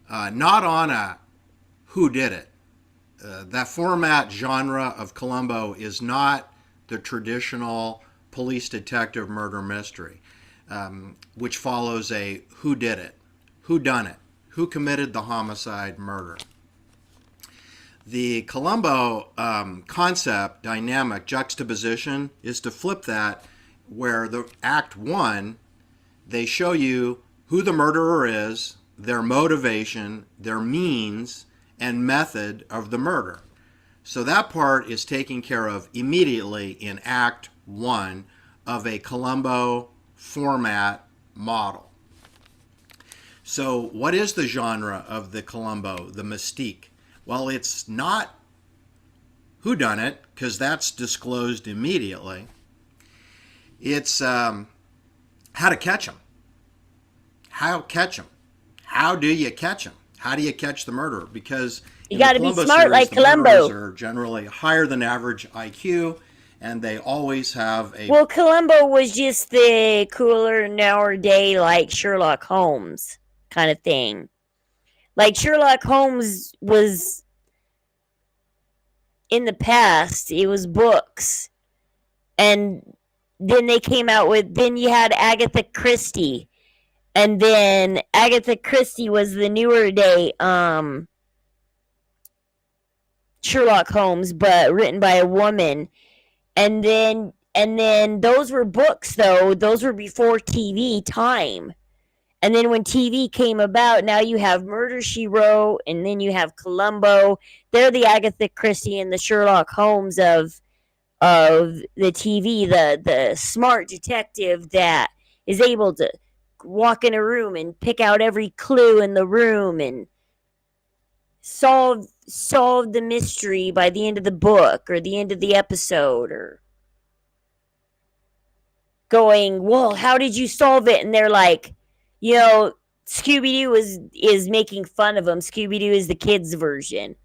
not on a whodidit. That format genre of Columbo is not the traditional police detective murder mystery, which follows a whodidit, whodunit, who committed the homicide murder. The Columbo concept, dynamic, juxtaposition is to flip that, where the Act 1, they show you who the murderer is, their motivation, their means, and method of the murder. So that part is taken care of immediately in Act 1 of a Columbo format model. So what is the genre of the Columbo, the mystique? Well, it's not whodunit, because that's disclosed immediately. It's how to catch them. How catch them. How do you catch them? How do you catch the murderer? Because you got to be smart like Columbo. Murderers are generally higher than average IQ, and they always have a... Well, Columbo was just the cooler nowadays, like Sherlock Holmes kind of thing. Like Sherlock Holmes was in the past, it was books. And then they came out with, then you had Agatha Christie. And then Agatha Christie was the newer day Sherlock Holmes, but written by a woman. And then those were books, though. Those were before TV time. And then when TV came about, now you have Murder, She Wrote, and then you have Columbo. They're the Agatha Christie and the Sherlock Holmes of the TV, the smart detective that is able to walk in a room and pick out every clue in the room and solve the mystery by the end of the book or the end of the episode, or going, well, how did you solve it? And they're like, Scooby-Doo is making fun of them. Scooby-Doo is the kids' version.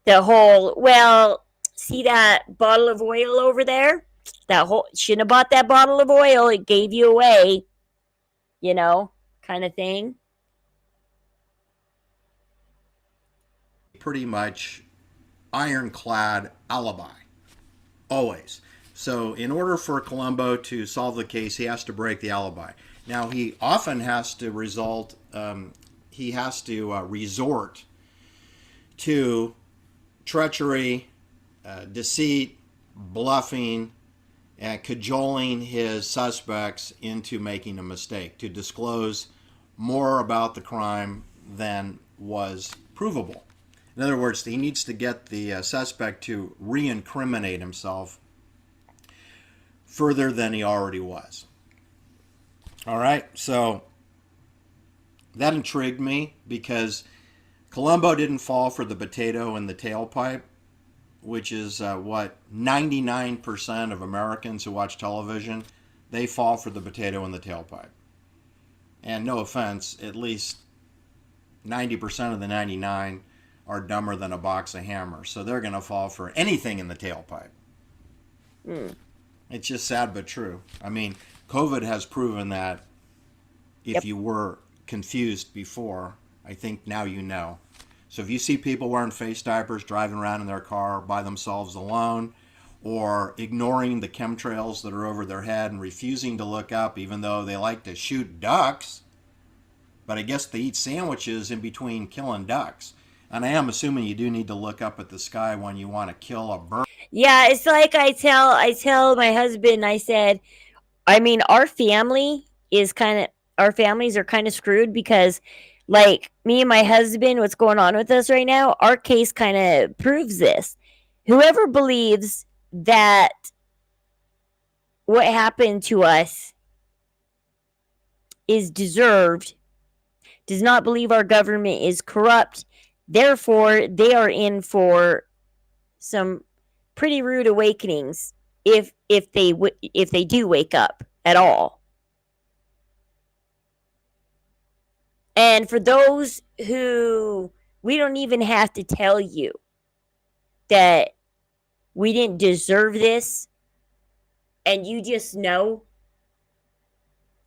The whole, well, see that bottle of oil over there? Shouldn't have bought that bottle of oil. It gave you away. Kind of thing. Pretty much ironclad alibi. Always. So in order for Columbo to solve the case, he has to break the alibi. Now, he often has to resort to treachery, deceit, bluffing, and cajoling his suspects into making a mistake, to disclose more about the crime than was provable. In other words, he needs to get the suspect to re-incriminate himself further than he already was. All right, so that intrigued me because Columbo didn't fall for the potato in the tailpipe, which is what 99% of Americans who watch television, they fall for the potato in the tailpipe. And no offense, at least 90% of the 99 are dumber than a box of hammers, so they're going to fall for anything in the tailpipe. It's just sad but true. I mean, COVID has proven that if you were confused before, I think now you know. So if you see people wearing face diapers, driving around in their car by themselves alone, or ignoring the chemtrails that are over their head and refusing to look up even though they like to shoot ducks, but I guess they eat sandwiches in between killing ducks. And I am assuming you do need to look up at the sky when you want to kill a bird. Yeah, it's like I tell my husband, I said, I mean, our families are kind of screwed because, like, me and my husband, what's going on with us right now, our case kind of proves this. Whoever believes that what happened to us is deserved does not believe our government is corrupt. Therefore, they are in for some pretty rude awakenings if they do wake up at all. And for those who, we don't even have to tell you that we didn't deserve this, and you just know.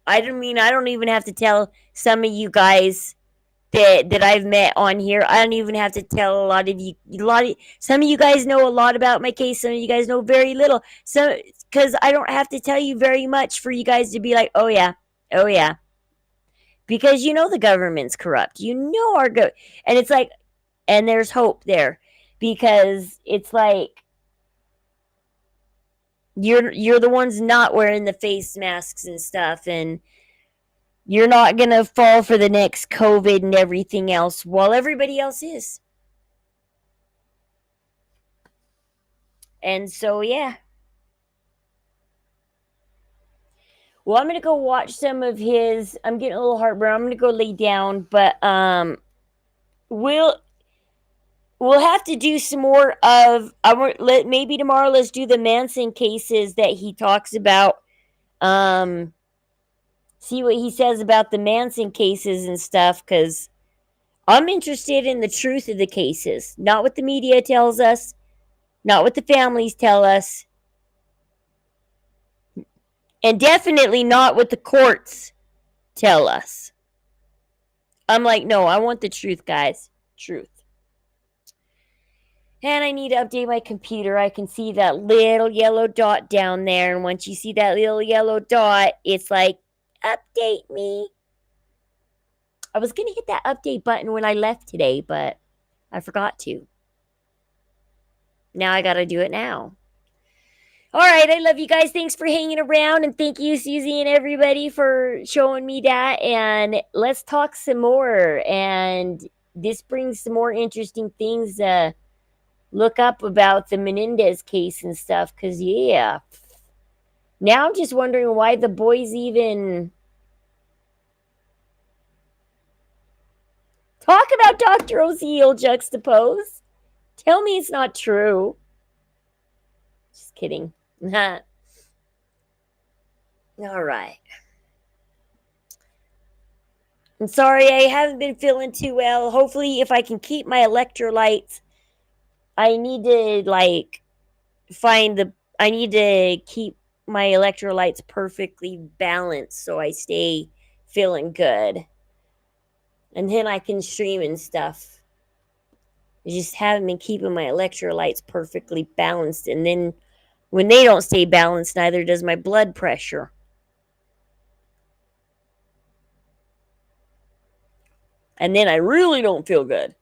I don't even have to tell some of you guys that I've met on here. I don't even have to tell some of you guys know a lot about my case. Some of you guys know very little. So, because I don't have to tell you very much for you guys to be like, oh yeah. Because the government's corrupt. And it's like, and there's hope there. Because it's like, you're the ones not wearing the face masks and stuff, and you're not gonna fall for the next COVID and everything else while everybody else is. And so, yeah. Well, I'm gonna go watch some of his. I'm getting a little heartburn. I'm gonna go lay down, but we'll have to do some more of. Maybe tomorrow. Let's do the Manson cases that he talks about. See what he says about the Manson cases and stuff, because I'm interested in the truth of the cases, not what the media tells us, not what the families tell us, and definitely not what the courts tell us. I'm like, no, I want the truth, guys. Truth. And I need to update my computer. I can see that little yellow dot down there, and once you see that little yellow dot, it's like, update me. I was going to hit that update button when I left today, but I forgot to. Now I got to do it now. All right, I love you guys. Thanks for hanging around, and thank you, Susie, and everybody for showing me that. And let's talk some more. And this brings some more interesting things to look up about the Menendez case and stuff. Because yeah, now I'm just wondering why the boys even talk about Dr. O'Zeal juxtapose. Tell me it's not true. Just kidding. All right. I'm sorry, I haven't been feeling too well. Hopefully, if I can keep my electrolytes, I need to I need to keep my electrolytes perfectly balanced so I stay feeling good. And then I can stream and stuff. I just haven't been keeping my electrolytes perfectly balanced, and then when they don't stay balanced, neither does my blood pressure. And then I really don't feel good.